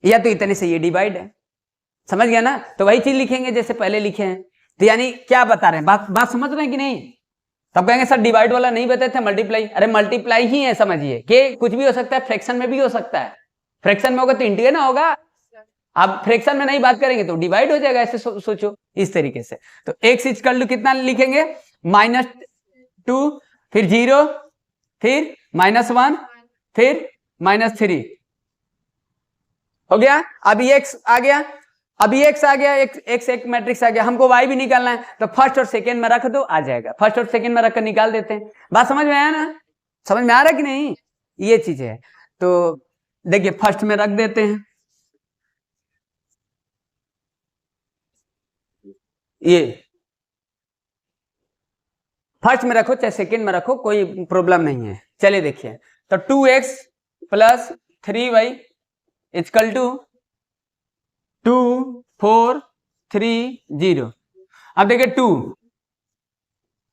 Speaker 1: या तो इतने से ये डिवाइड है, समझ गया ना? तो वही चीज लिखेंगे जैसे पहले लिखे हैं। तो यानी क्या बता रहे हैं, बात समझ रहे हैं कि नहीं? तब कहेंगे सर डिवाइड वाला नहीं बताए थे, मल्टीप्लाई। अरे मल्टीप्लाई ही है, समझिए कि कुछ भी हो सकता है, फ्रैक्शन में भी हो सकता है। फ्रैक्शन में होगा तो इंटीग्रेट ना होगा, आप फ्रैक्शन में नहीं बात करेंगे तो डिवाइड हो जाएगा, ऐसे सोचो इस तरीके से। तो x इक्वल टू कितना लिखेंगे, -2, फिर 0, फिर -1, फिर -3 हो गया। अभी x आ गया, अभी x आ गया, x एक मैट्रिक्स आ गया, हमको y भी निकालना है, तो फर्स्ट और सेकेंड में रख दो, आ जाएगा। फर्स्ट और सेकेंड में रखकर निकाल देते हैं। बात समझ में आया ना? समझ में आ रहा है कि नहीं? ये चीज है। तो देखिए फर्स्ट में रख देते हैं, ये फर्स्ट में रखो चाहे सेकेंड में रखो, कोई प्रॉब्लम नहीं है। चलिए देखिए, तो 2x + 3y इक्वल टू 2 4 3 0। अब देखिए 2,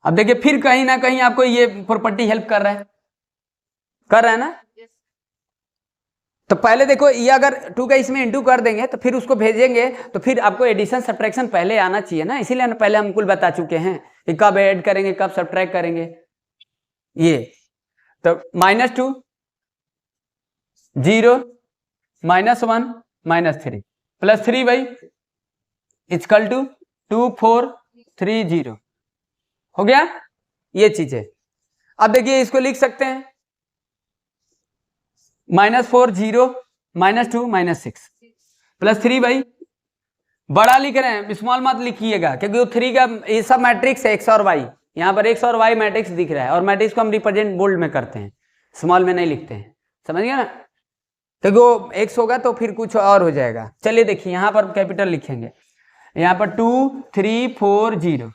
Speaker 1: अब देखिए फिर कहीं ना कहीं आपको ये प्रॉपर्टी हेल्प कर रहा है ना? तो पहले देखो, ये अगर 2 का इसमें इंटू कर देंगे तो फिर उसको भेजेंगे, तो फिर आपको एडिशन सब्ट्रैक्शन पहले आना चाहिए ना, इसीलिए पहले हम कुल बता चुके हैं कि कब ऐड करेंगे कब सब्ट्रैक्ट करेंगे। ये तो -2 0 -1 -3 + 3y इक्वल टू 2 4 3 0 हो गया। ये चीज है। अब देखिए इसको लिख सकते हैं -4 0 -2 -6 + 3y, बड़ा लिख रहे हैं, स्मॉल मत लिखिएगा, क्योंकि वो 3 का ये सब मैट्रिक्स है, x और y, यहाँ पर x और y मैट्रिक्स दिख रहा है, और मैट्रिक्स को हम रिप्रेजेंट बोल्ड में करते हैं, स्मॉल में नहीं लिखते हैं, समझ गया ना? क्योंकि वो x होगा तो फिर कुछ और हो जाएगा। चलिए देखिए यहाँ पर कैपिटल लिखेंगे, यहाँ पर 2 3 4 0,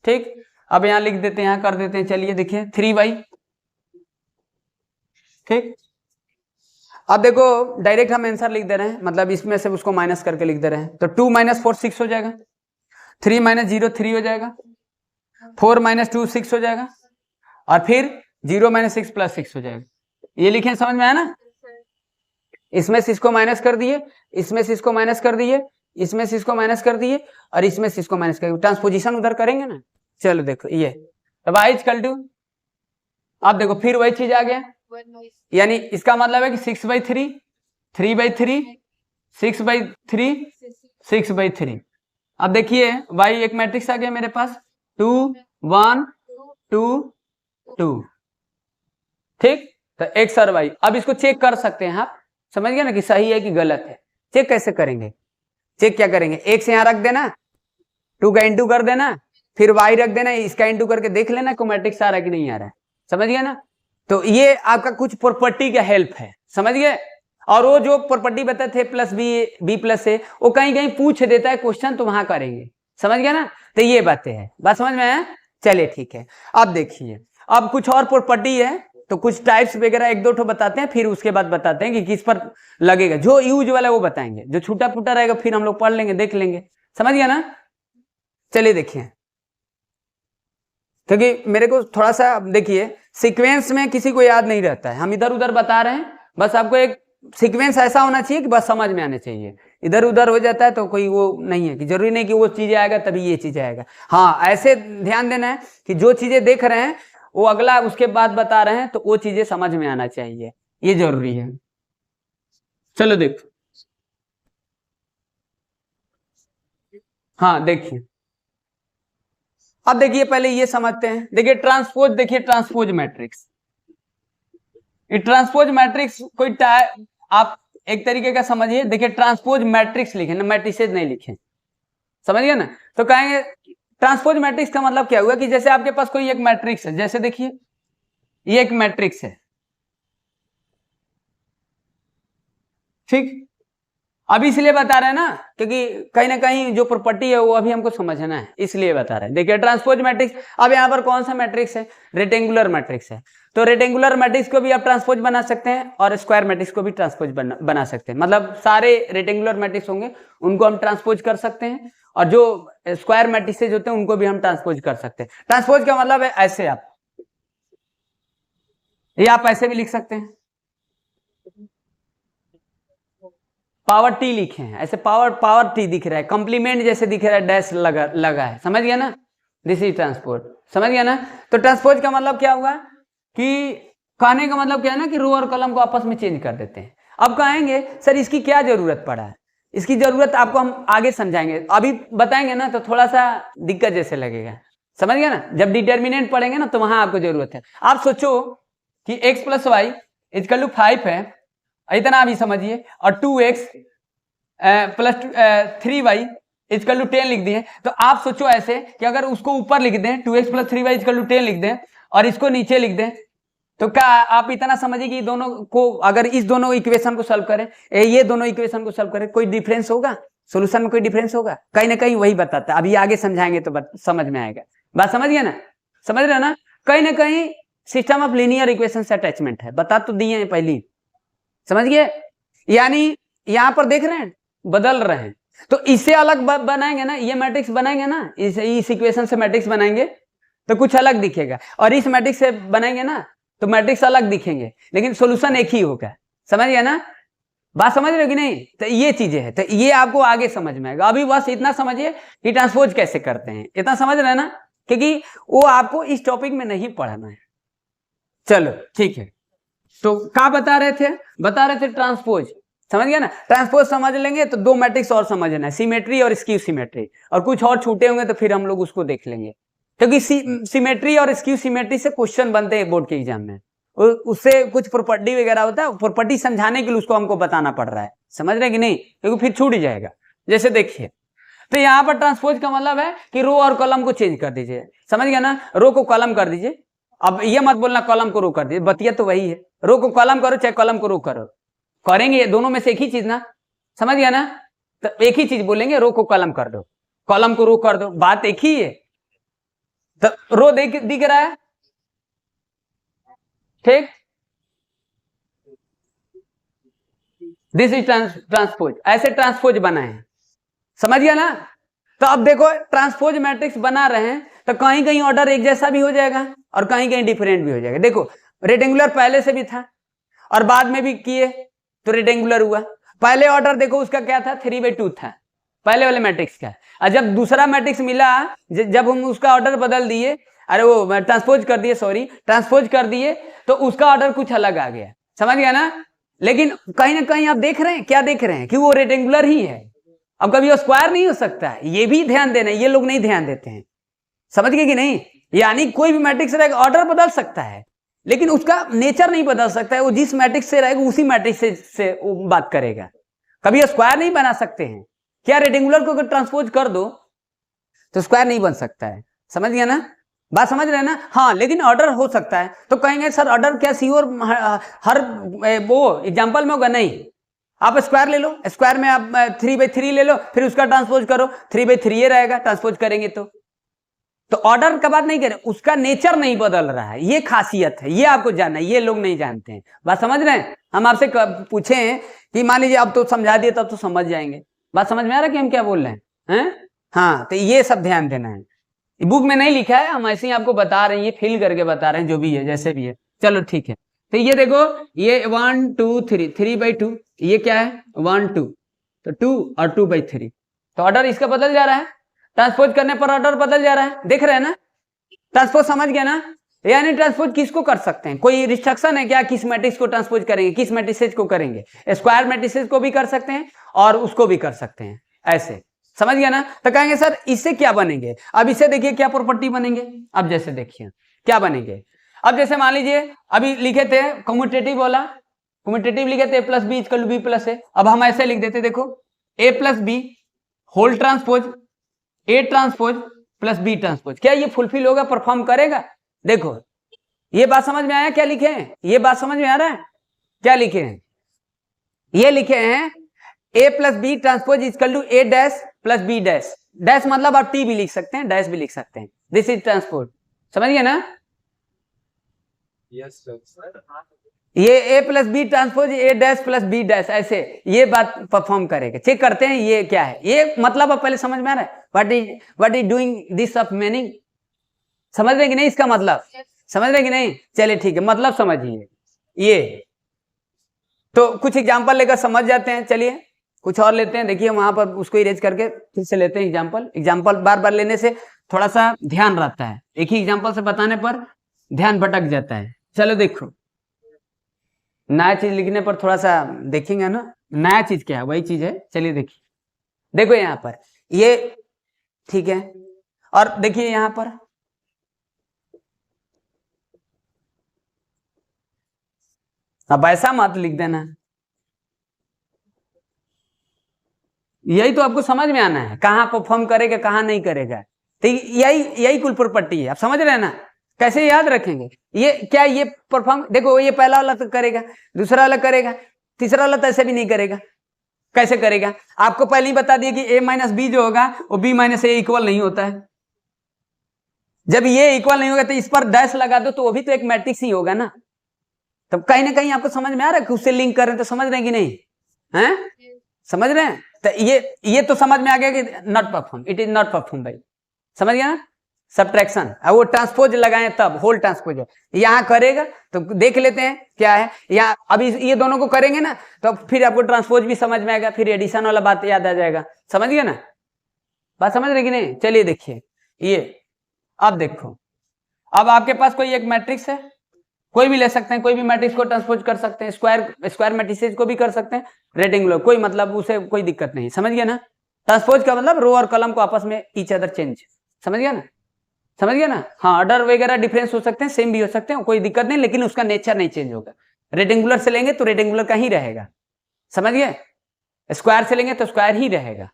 Speaker 1: ठीक। अब यहाँ लिख देते हैं, यहाँ कर देते हैं। चलिए देखिए 3y, ठीक। अब देखो डायरेक्ट हम आंसर लिख दे रहे हैं, मतलब इसमें से उसको माइनस करके लिख दे रहे हैं। तो 2 - 4 6 हो जाएगा, 3 - 0 3 हो जाएगा, 4 - 2 6 हो जाएगा, और फिर 0 - 6 + 6 हो जाएगा। ये लिखे, समझ में आया ना? इसमें से इसको माइनस कर दिए, इसमें से इसको माइनस कर दिए, इसमें से इसको माइनस कर दिए, और इसमें से इसको माइनस कर, ट्रांसपोजिशन उधर करेंगे ना। चलो देखो ये, तब y इक्वल टू, अब देखो फिर वही चीज आ गया, यानी इसका मतलब है कि 6/3 3/3 6/3 6/3। अब देखिए y एक मैट्रिक्स आ गया मेरे पास, 2 1 2 2, ठीक। तो x और y, अब इसको चेक कर सकते हैं आप, समझ गए ना कि सही है कि गलत है। चेक कैसे करेंगे? चेक क्या करेंगे, x यहाँ रख देना, 2 का इंटू कर देना, फिर y रख देना, इसका इंटू करके देख लेना को मैट्रिक्स आ रहा है कि नहीं आ रहा है, समझ गया ना? तो ये आपका कुछ प्रॉपर्टी का हेल्प है, समझ गए। और वो जो प्रॉपर्टी बताए थे प्लस बी प्लस ए, वो कहीं कहीं पूछ देता है क्वेश्चन, तो वहां करेंगे, समझ गया ना। तो ये बातें हैं, बात समझ में आया। चलिए ठीक है, अब देखिए अब कुछ और प्रॉपर्टी है, तो कुछ टाइप्स वगैरह एक दो ठो बताते हैं, फिर उसके बाद बताते हैं कि किस पर लगेगा। जो यूज वाला वो बताएंगे, जो छूटा फूटा रहेगा फिर हम लोग पढ़ लेंगे, देख लेंगे, समझ गया ना। चलिए देखिए, क्योंकि मेरे को थोड़ा सा देखिए, सीक्वेंस में किसी को याद नहीं रहता है, हम इधर उधर बता रहे हैं, बस आपको एक सीक्वेंस ऐसा होना चाहिए कि बस समझ में आने चाहिए। इधर उधर हो जाता है तो कोई वो नहीं है कि जरूरी नहीं कि वो चीजें आएगा तभी ये चीज आएगा। हाँ, ऐसे ध्यान देना है कि जो चीजें देख रहे हैं वो अगला उसके बाद बता रहे हैं, तो वो चीजें समझ में आना चाहिए, ये जरूरी है। चलो देखो, हाँ देखिए, अब देखिए पहले ये समझते हैं। देखिए ट्रांसपोज, देखिए ट्रांसपोज मैट्रिक्स, ये ट्रांसपोज मैट्रिक्स कोई आप एक तरीके का समझिए। देखिए ट्रांसपोज मैट्रिक्स लिखे ना, मैट्रिसेज नहीं लिखे, समझ गए ना। तो कहेंगे ट्रांसपोज मैट्रिक्स का मतलब क्या हुआ कि जैसे आपके पास कोई एक मैट्रिक्स है, जैसे देखिए ये एक मैट्रिक्स है, ठीक। अब इसलिए बता रहे हैं ना क्योंकि कहीं ना कहीं जो प्रॉपर्टी है वो अभी हमको समझना है, इसलिए बता रहे हैं। देखिए ट्रांसपोज मैट्रिक्स, अब यहाँ पर कौन सा मैट्रिक्स है, रेक्टेंगुलर मैट्रिक्स है। तो रेक्टेंगुलर मैट्रिक्स को भी आप ट्रांसपोज बना सकते हैं और स्क्वायर मैट्रिक्स को भी ट्रांसपोज बना सकते हैं। मतलब सारे रेक्टेंगुलर मैट्रिक्स होंगे उनको हम ट्रांसपोज कर सकते हैं, और जो स्क्वायर मैट्रिक्सेज होते हैं उनको भी हम ट्रांसपोज कर सकते हैं। ट्रांसपोज का मतलब है ऐसे, आप ये आप ऐसे भी लिख सकते हैं, पावर टी लिखे हैं ऐसे, पावर टी दिख रहा है, कंप्लीमेंट जैसे दिख रहा है, डैश लगा है, समझ गया ना। दिस इज ट्रांसपोज, समझ गया ना। तो ट्रांसपोज का मतलब क्या हुआ कि कहने का मतलब क्या है ना कि रो और कॉलम को आपस में चेंज कर देते हैं। अब कहेंगे सर इसकी क्या जरूरत पड़ा है, इसकी जरूरत आपको हम आगे समझाएंगे, अभी बताएंगे ना तो थोड़ा सा दिक्कत जैसे लगेगा, समझ गया ना। जब डिटर्मिनेंट पढ़ेंगे ना तो वहां आपको जरूरत है। आप सोचो कि x plus Y equal to 5 है, इतना भी समझिए, और 2x plus 3y equal to 10 लिख दिए। तो आप सोचो ऐसे कि अगर उसको ऊपर लिख दें 2x plus 3y equal to 10 लिख दें और इसको नीचे लिख दें, तो क्या आप इतना समझिए कि दोनों को, अगर इस दोनों इक्वेशन को सॉल्व करें, ये दोनों इक्वेशन को सॉल्व करें, कोई डिफरेंस होगा सोल्यूशन में, कोई डिफरेंस होगा कहीं ना कहीं, वही बताता है। अभी आगे समझाएंगे तो समझ में आएगा, बात समझ गया ना, समझ रहे ना। कहीं ना कहीं सिस्टम ऑफ लीनियर इक्वेशन से अटैचमेंट है, बता तो दिए हैं पहले, समझ गए। यानी यहां पर देख रहे हैं बदल रहे हैं, तो इससे अलग बनाएंगे ना, ये मैट्रिक्स बनाएंगे ना, इस इक्वेशन से मैट्रिक्स बनाएंगे तो कुछ अलग दिखेगा, और इस मैट्रिक्स से बनाएंगे ना तो मैट्रिक्स अलग दिखेंगे, लेकिन सॉल्यूशन एक ही होगा, समझ गया ना। बात समझ रहे हो कि नहीं। तो ये चीजें हैं, तो ये आपको आगे समझ में आएगा। अभी बस इतना समझिए कि ट्रांसपोज कैसे करते हैं, इतना समझ रहे हैं ना, क्योंकि वो आपको इस टॉपिक में नहीं पढ़ना है। चलो ठीक है, तो क्या बता रहे थे ट्रांसपोज, समझ गया ना। ट्रांसपोज समझ लेंगे तो दो मैट्रिक्स और समझना है, सिमेट्री और स्क्यू सिमेट्री, और कुछ और छूटे होंगे तो फिर हम लोग उसको देख लेंगे, क्योंकि सिमेट्री और स्क्यू सिमेट्री से क्वेश्चन बनते हैं बोर्ड के एग्जाम में, उससे कुछ प्रॉपर्टी वगैरह होता है, प्रॉपर्टी समझाने के लिए उसको हमको बताना पड़ रहा है, समझ रहे कि नहीं, क्योंकि फिर छूट ही जाएगा। जैसे देखिए, तो यहाँ पर ट्रांसपोज का मतलब है कि रो और कॉलम को चेंज कर दीजिए, समझ गया ना। रो को कॉलम कर दीजिए, अब ये मत बोलना कॉलम को रो कर दीजिए, बतिया तो वही है, रो को कॉलम करो चाहे कॉलम को रो करो, करेंगे ये दोनों में से एक ही चीज ना, समझ गया ना। तो एक ही चीज बोलेंगे, रो को कॉलम कर दो, कॉलम को रो कर दो, बात एक ही है। तो रो दिख रहा है, ठीक, दिस इज ट्रांसपोज, ऐसे ट्रांसपोज बनाए हैं, समझ गया ना। तो अब देखो ट्रांसपोज मैट्रिक्स बना रहे हैं तो कहीं कहीं ऑर्डर एक जैसा भी हो जाएगा और कहीं कहीं डिफरेंट भी हो जाएगा। देखो रेक्टेंगुलर पहले से भी था और बाद में भी किए तो रेक्टेंगुलर हुआ। पहले ऑर्डर देखो उसका क्या था, 3/2 था पहले वाले मैट्रिक्स का, और जब दूसरा मैट्रिक्स मिला, जब हम उसका ऑर्डर बदल दिए, अरे वो ट्रांसपोज कर दिए, सॉरी ट्रांसपोज कर दिए, तो उसका ऑर्डर कुछ अलग आ गया, समझ गया ना। लेकिन कहीं ना कहीं आप देख रहे हैं, क्या देख रहे हैं कि वो रेक्टेंगुलर ही है, अब कभी वो स्क्वायर नहीं हो सकता है, ये भी ध्यान देना, ये लोग नहीं ध्यान देते हैं, समझ गए कि नहीं। यानी कोई भी मैट्रिक्स रहेगा ऑर्डर बदल सकता है लेकिन उसका नेचर नहीं बदल सकता है, वो जिस मैट्रिक्स से रहेगा उसी मैट्रिक्स से वो बात करेगा, कभी स्क्वायर नहीं बना सकते हैं। क्या रेक्टेंगुलर को अगर ट्रांसपोज कर दो तो स्क्वायर नहीं बन सकता है, समझ गया ना। बात समझ रहे हैं ना? हाँ, लेकिन ऑर्डर हो सकता है। तो कहेंगे सर ऑर्डर क्या श्योर हर वो एग्जाम्पल में होगा? नहीं। आप स्क्वायर ले लो, स्क्वायर में आप 3/3 ले लो, फिर उसका ट्रांसपोज करो, 3/3 ये रहेगा ट्रांसपोज करेंगे तो ऑर्डर का बात नहीं करें, उसका नेचर नहीं बदल रहा है, ये खासियत है, ये आपको जानना है, ये लोग नहीं जानते हैं। बात समझ रहे हैं? हम आपसे पूछे कि मान लीजिए अब तो समझा दिए तब तो समझ जाएंगे। बात समझ में आ रहा है कि हम क्या बोल रहे हैं? हाँ, तो ये सब ध्यान देना है। बुक में नहीं लिखा है, हम ऐसे ही आपको बता रहे हैं, ये फिल करके बता रहे हैं, जो भी है जैसे भी है। चलो ठीक है। तो ये देखो, ये 1 2 3 3/2, ये क्या है 1 2, तो 2 और 2/3, तो ऑर्डर इसका बदल जा रहा है, ट्रांसपोज करने पर ऑर्डर बदल जा रहा है। देख रहे हैं ना? ट्रांसपोज समझ गया ना? यानी ट्रांसपोज किसको कर सकते हैं? कोई रिस्ट्रिक्शन है क्या? किस मैट्रिक्स को ट्रांसपोज करेंगे, किस मैट्रिसेज को करेंगे? स्क्वायर मैट्रिसेज को भी कर सकते हैं और उसको भी कर सकते हैं, ऐसे। समझ गया ना? तो कहेंगे सर इससे क्या बनेंगे? अब इसे देखिए क्या प्रॉपर्टी बनेंगे। अब जैसे देखिए क्या बनेंगे। अब जैसे मान लीजिए अभी लिखे थे कम्यूटेटिव वाला, कम्यूटेटिव लिखे थे a + b = b + a। अब हम ऐसे लिख देते, देखो a + b whole transpose a transpose + b transpose. क्या ये फुलफिल होगा, परफॉर्म करेगा? देखो ये बात समझ में आया? क्या लिखे हैं? ये बात समझ में आ रहा है? क्या लिखे हैं? ये लिखे हैं a + b transpose = a dash + b dash. Dash मतलब आप t भी लिख सकते हैं, डैश भी लिख सकते हैं। This is transpose. समझ गए ना?
Speaker 2: Yes sir.
Speaker 1: ये a + b transpose a dash + b dash, ऐसे ये बात परफॉर्म करेगा। चेक करते हैं ये क्या है। ये मतलब अब पहले समझ में आ रहा है? What is doing this of meaning? समझ रहे कि नहीं इसका मतलब? समझ रहे कि नहीं? चलिए ठीक है, मतलब समझिए। ये तो कुछ एग्जांपल लेकर समझ जाते हैं। चलिए कुछ और लेते हैं। देखिए वहां पर उसको इरेज करके फिर से लेते हैं एग्जांपल। एग्जांपल बार बार लेने से थोड़ा सा ध्यान रहता है, एक ही एग्जांपल से बताने पर ध्यान भटक जाता है। चलो देखो, नया चीज लिखने पर थोड़ा सा देखेंगे ना, नया चीज क्या है, वही चीज है। चलिए देखिए, देखो यहाँ पर ये ठीक है, और देखिए यहाँ पर अब ऐसा मत लिख देना, यही तो आपको समझ में आना है, कहाँ परफॉर्म करेगा कहाँ नहीं करेगा। तो यही कुल प्रॉपर्टी है। आप समझ रहे हैं ना? कैसे याद रखेंगे? ये क्या, ये परफॉर्म, देखो ये पहला वाला तो करेगा, दूसरा वाला करेगा, तीसरा वाला तो ऐसे भी नहीं करेगा। कैसे करेगा? आपको पहले ही बता दिया कि a - b जो होगा वो b - a इक्वल नहीं होता है। जब ये इक्वल नहीं होगा तो इस पर डैश लगा दो, तो वो भी तो एक मैट्रिक्स ही होगा ना। तब कहीं ना कहीं आपको समझ में आ रहा है कि उससे लिंक कर रहे हैं, तो समझ रहे हैं कि नहीं? हैं? समझ रहे हैं? तो ये तो समझ में आ गया कि not perform, it is not perform भाई। समझ गया ना? सब्ट्रैक्शन, अब वो ट्रांसपोज लगाएं तब, होल ट्रांसपोज यहाँ करेगा तो देख लेते हैं क्या है। यहाँ अभी ये दोनों को करेंगे ना, तो फिर आपको ट्रांसपोज भी समझ में आएगा, फिर एडिशन वाला बात याद आ जाएगा। समझ गया ना? बात समझ रहे कि नहीं? चलिए देखिए ये, अब देखो, अब आपके पास कोई एक मैट्रिक्स है, कोई भी ले सकते हैं, कोई भी मैट्रिक्स को ट्रांसपोज कर सकते हैं, स्क्वायर मैट्रिसेस को भी कर सकते हैं, रेक्टेंगुलर, कोई मतलब उसे कोई दिक्कत नहीं। समझ गया ना? ट्रांसपोज का मतलब रो और कॉलम को आपस में ईच अदर चेंज। समझ गया ना? समझ गया ना? हाँ, ऑर्डर वगैरह डिफरेंस हो सकते हैं, सेम भी हो सकते हैं, कोई दिक्कत नहीं, लेकिन उसका नेचर नहीं चेंज होगा। रेक्टेंगुलर से लेंगे तो रेक्टेंगुलर का ही रहेगा। समझ गए? स्क्वायर से लेंगे तो स्क्वायर ही रहेगा,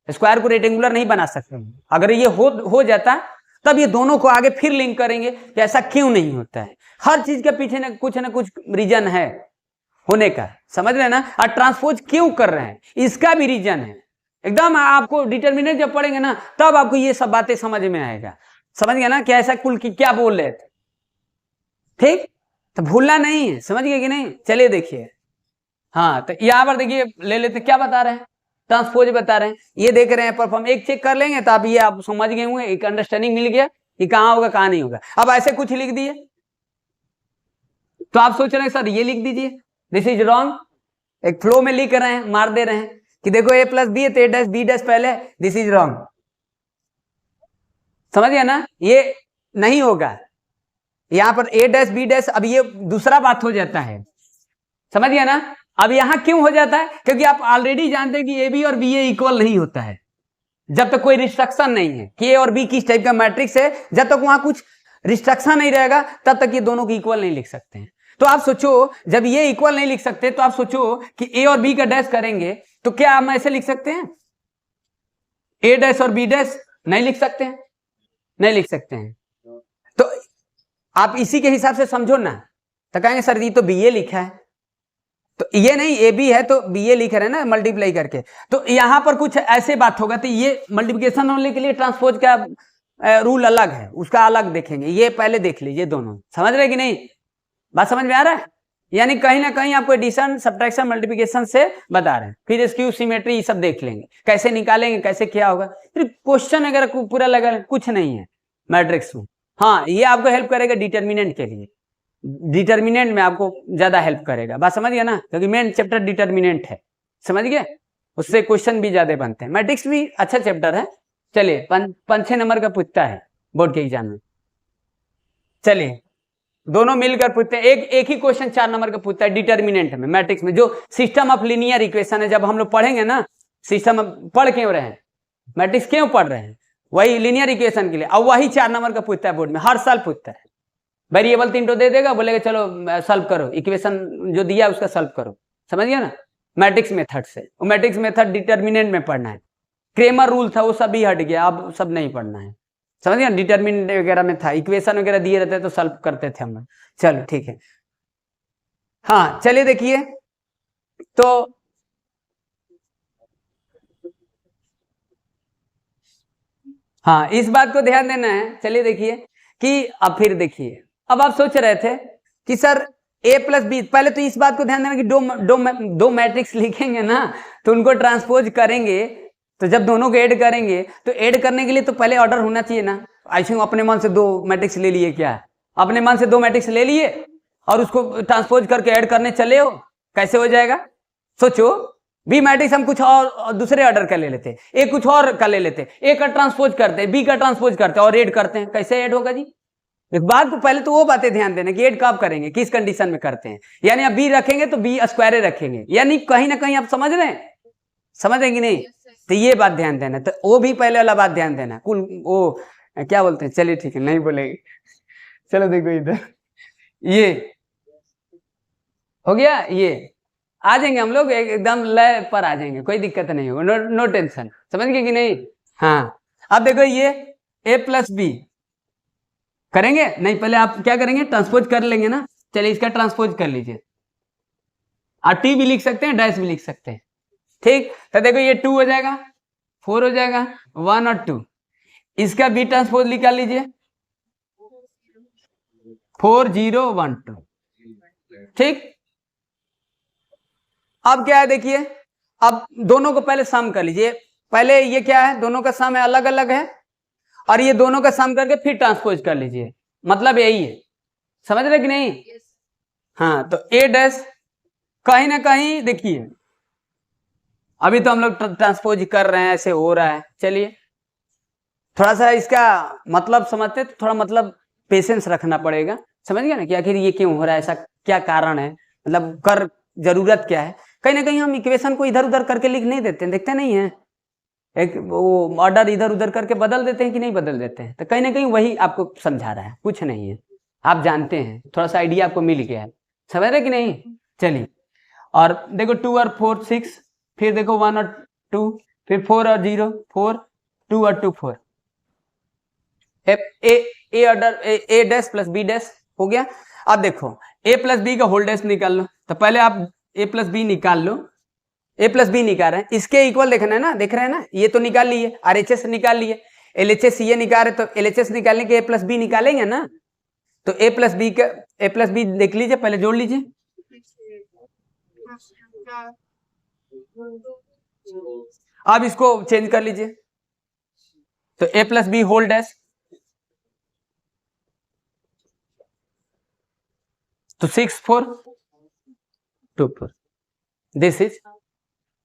Speaker 1: स्क्वायर को रेक्टेंगुलर नहीं बना सकते। अगर ये हो जाता तब ये दोनों को आगे फिर लिंक करेंगे कि ऐसा क्यों नहीं होता है। हर चीज के पीछे ना कुछ रीजन है होने का। समझ रहे हैं ना? और ट्रांसपोज क्यों कर रहे हैं इसका भी रीजन है। एकदम आपको डिटर्मिनेंट जब पढ़ेंगे ना, तब आपको ये सब बातें समझ में आएगा। समझ गया ना? क्या ऐसा कुल की क्या बोल रहे थे? ठीक, तो भूलना नहीं है। समझ गए कि नहीं? चलिए देखिए, हाँ, तो यहां पर देखिए ले लेते, क्या बता रहे हैं? ट्रांसपोज बता रहे हैं। ये देख रहे हैं परफॉर्म, एक चेक कर लेंगे तो आप समझ गए होंगे, एक अंडरस्टैंडिंग मिल गया कि कहाँ होगा कहाँ नहीं होगा। अब ऐसे कुछ लिख दिए तो आप सोच रहे हैं सर ये लिख दीजिए, दिस इज रॉन्ग। एक फ्लो में लिख रहे हैं, मार दे रहे हैं कि देखो a + b है तो a डैश b डैश पहले, दिस इज रॉन्ग। समझ गया ना? ये नहीं होगा यहां पर a डैश b डैश, अब ये दूसरा बात हो जाता है। समझ गया ना? अब यहां क्यों हो जाता है? क्योंकि आप ऑलरेडी जानते हैं कि ए बी और बी ए इक्वल नहीं होता है जब तक कोई रिस्ट्रक्शन नहीं है कि ए और बी किस टाइप का मैट्रिक्स है। जब तक वहां कुछ रिस्ट्रक्शन नहीं रहेगा तब तक ये दोनों को इक्वल नहीं लिख सकते हैं। तो आप सोचो, जब ये इक्वल नहीं लिख सकते तो आप सोचो कि ए और बी का डैश करेंगे तो क्या हम ऐसे लिख सकते हैं? ए डैश और बी डैश नहीं लिख सकते हैं, नहीं लिख सकते हैं। आप इसी के हिसाब से समझो ना, तो कहेंगे सर ये तो बी ए लिखा है, तो ये नहीं ए बी है तो बी ए लिख रहे हैं ना मल्टीप्लाई करके, तो यहां पर कुछ ऐसे बात होगा, तो ये मल्टीप्लिकेशन होने के लिए ट्रांसपोज का रूल अलग है, उसका अलग देखेंगे, ये पहले देख लीजिए दोनों, समझ रहे कि नहीं, बात समझ में आ रहा है। यानी कहीं ना कहीं आपको एडिशन सब्ट्रैक्शन मल्टीप्लिकेशन से बता रहे हैं, फिर स्क्यू सिमेट्री ये सब देख लेंगे, कैसे निकालेंगे, कैसे क्या होगा, फिर क्वेश्चन अगर पूरा लगा कुछ नहीं है मैट्रिक्स में। हाँ ये आपको हेल्प करेगा डिटर्मिनेंट के लिए, डिटर्मिनेंट में आपको ज्यादा हेल्प करेगा, बात समझ गया ना, क्योंकि मेन चैप्टर डिटर्मिनेंट है, समझ गए, उससे क्वेश्चन भी ज्यादा बनते हैं। मैट्रिक्स भी अच्छा चैप्टर है। चलिए 5-6 नंबर का पूछता है बोर्ड के एग्जाम में, चलिए दोनों मिलकर पूछते हैं, एक ही क्वेश्चन 4 नंबर का पूछता है डिटर्मिनेंट में, मैट्रिक्स में, जो सिस्टम ऑफ लीनियर इक्वेशन है, जब हम लोग पढ़ेंगे ना, सिस्टम पढ़ क्यों रहे हैं, मैट्रिक्स क्यों पढ़ रहे हैं, वही लीनियर इक्वेशन के लिए, अब वही 4 नंबर का पूछता है बोर्ड में, हर साल पूछता है। वेरिएबल 3 तो दे देगा, बोलेगा चलो सॉल्व करो, इक्वेशन जो दिया उसका सॉल्व करो, समझ गया ना, मैट्रिक्स मेथड से। वो मैट्रिक्स मेथड डिटर्मिनेंट में पढ़ना है, क्रेमर रूल था वो सब भी हट गया, अब सब नहीं पढ़ना है, समझ गया, डिटर्मिनेंट वगैरह में था, इक्वेशन वगैरह दिए रहते तो सॉल्व करते थे हम लोग। चलो ठीक है, हाँ चलिए देखिए, तो हाँ इस बात को ध्यान देना है। चलिए देखिए कि अब फिर देखिए, अब आप सोच रहे थे कि सर a प्लस बी, पहले तो इस बात को ध्यान देना कि दो मैट्रिक्स लिखेंगे ना, तो उनको ट्रांसपोज करेंगे, तो जब दोनों को ऐड करेंगे तो ऐड करने के लिए तो पहले ऑर्डर होना चाहिए ना। ऐसे अपने मन से 2 मैट्रिक्स ले लिए, क्या अपने मन से 2 मैट्रिक्स ले लिए और उसको ट्रांसपोज करके ऐड करने चले हो, कैसे हो जाएगा, सोचो। बी मैट्रिक्स हम कुछ और दूसरे ऑर्डर का ले लेते, ए कुछ और का ले लेते, ए का ट्रांसपोज करते, बी का ट्रांसपोज करते और ऐड करते हैं, कैसे ऐड होगा जी। एक बात तो पहले तो वो बातें ध्यान देना कि ऐड कब करेंगे, किस कंडीशन में करते हैं, यानी अब बी रखेंगे तो बी स्क्वायर रखेंगे, यानी कहीं ना कहीं आप समझ रहे हैं, समझ रहे कि नहीं, तो ये बात ध्यान देना, तो वो भी पहले वाला बात ध्यान देना, कुल वो क्या बोलते हैं, चलिए ठीक है नहीं बोलेंगे, चलो देखो इधर ये हो गया, ये आ जाएंगे हम लोग एकदम लय पर आ जाएंगे, कोई दिक्कत नहीं होगा, नो टेंशन, समझ गए कि नहीं। हाँ अब देखो ये a प्लस बी करेंगे, नहीं पहले आप क्या करेंगे, ट्रांसपोज कर लेंगे ना, चलिए इसका ट्रांसपोज कर लीजिए, और टी भी लिख सकते हैं, डैश भी लिख सकते हैं, ठीक, तो देखो ये 2 हो जाएगा, 4 हो जाएगा, 1 और 2, इसका बी ट्रांसपोज निकाल लीजिए, 4 0 1 2, ठीक। अब क्या है देखिए, अब दोनों को पहले सम कर लीजिए, पहले ये क्या है, दोनों का सम है, अलग अलग है, और ये दोनों का सम करके फिर ट्रांसपोज कर लीजिए, मतलब यही है, समझ रहे कि नहीं। हाँ तो ए डैश कहीं ना कहीं देखिए, अभी तो हम लोग ट्रांसपोज कर रहे हैं, ऐसे हो रहा है, चलिए थोड़ा सा इसका मतलब समझते, तो थोड़ा मतलब पेशेंस रखना पड़ेगा, समझ गया ना, कि आखिर ये क्यों हो रहा है, ऐसा क्या कारण है, मतलब कर जरूरत क्या है। कहीं ना कहीं हम इक्वेशन को इधर उधर करके लिख नहीं देते हैं, देखते नहीं है, एक वो ऑर्डर इधर उधर करके बदल देते हैं कि नहीं बदल देते हैं, तो कहीं ना कहीं वही आपको समझा रहा है, कुछ नहीं है, आप जानते हैं, थोड़ा सा आइडिया आपको मिल गया है, समझ रहे कि नहीं। चलिए और देखो 2 और 4 6, फिर देखो 1 और 2, फिर 4 और 0 4, 2 और 2 4, ए ऑर्डर ए डैश प्लस बी डैश हो गया। अब देखो ए प्लस बी का होल डैश निकाल लो, तो पहले आप ए प्लस बी निकाल लो, ए प्लस बी निकाल रहे हैं, इसके इक्वल देखना है ना, देख रहे हैं ना, ये तो निकाल लिए, आरएचएस निकाल लिए, एलएचएस ये निकाल रहे, तो एलएचएस निकालने के ए प्लस बी निकालेंगे ना, तो ए प्लस बी का ए प्लस बी देख लीजिए, पहले जोड़ लीजिए, अब इसको चेंज कर लीजिए, तो ए प्लस बी होल डैश, तो 6 4 2 4, दिस इज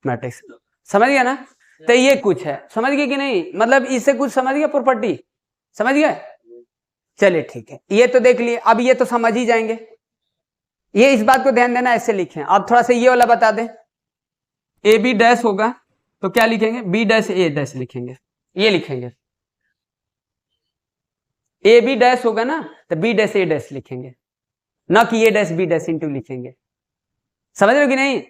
Speaker 1: मैट्रिक्स, समझ गया ना। तो ये कुछ है, समझ गए कि नहीं, मतलब इससे कुछ समझ गया, प्रॉपर्टी समझ गए, चलिए ठीक है, ये तो देख लिए, अब ये तो समझ ही जाएंगे, ये इस बात को ध्यान देना, ऐसे लिखें। अब थोड़ा सा ये वाला बता दें, ए बी डैश होगा तो क्या लिखेंगे, बी डैश ए डैश लिखेंगे, ये लिखेंगे, ए बी डैश होगा ना तो बी डैश ए डैश लिखेंगे, ना कि ए डैश बी डैश इंटू लिखेंगे, समझ रहे हो कि नहीं।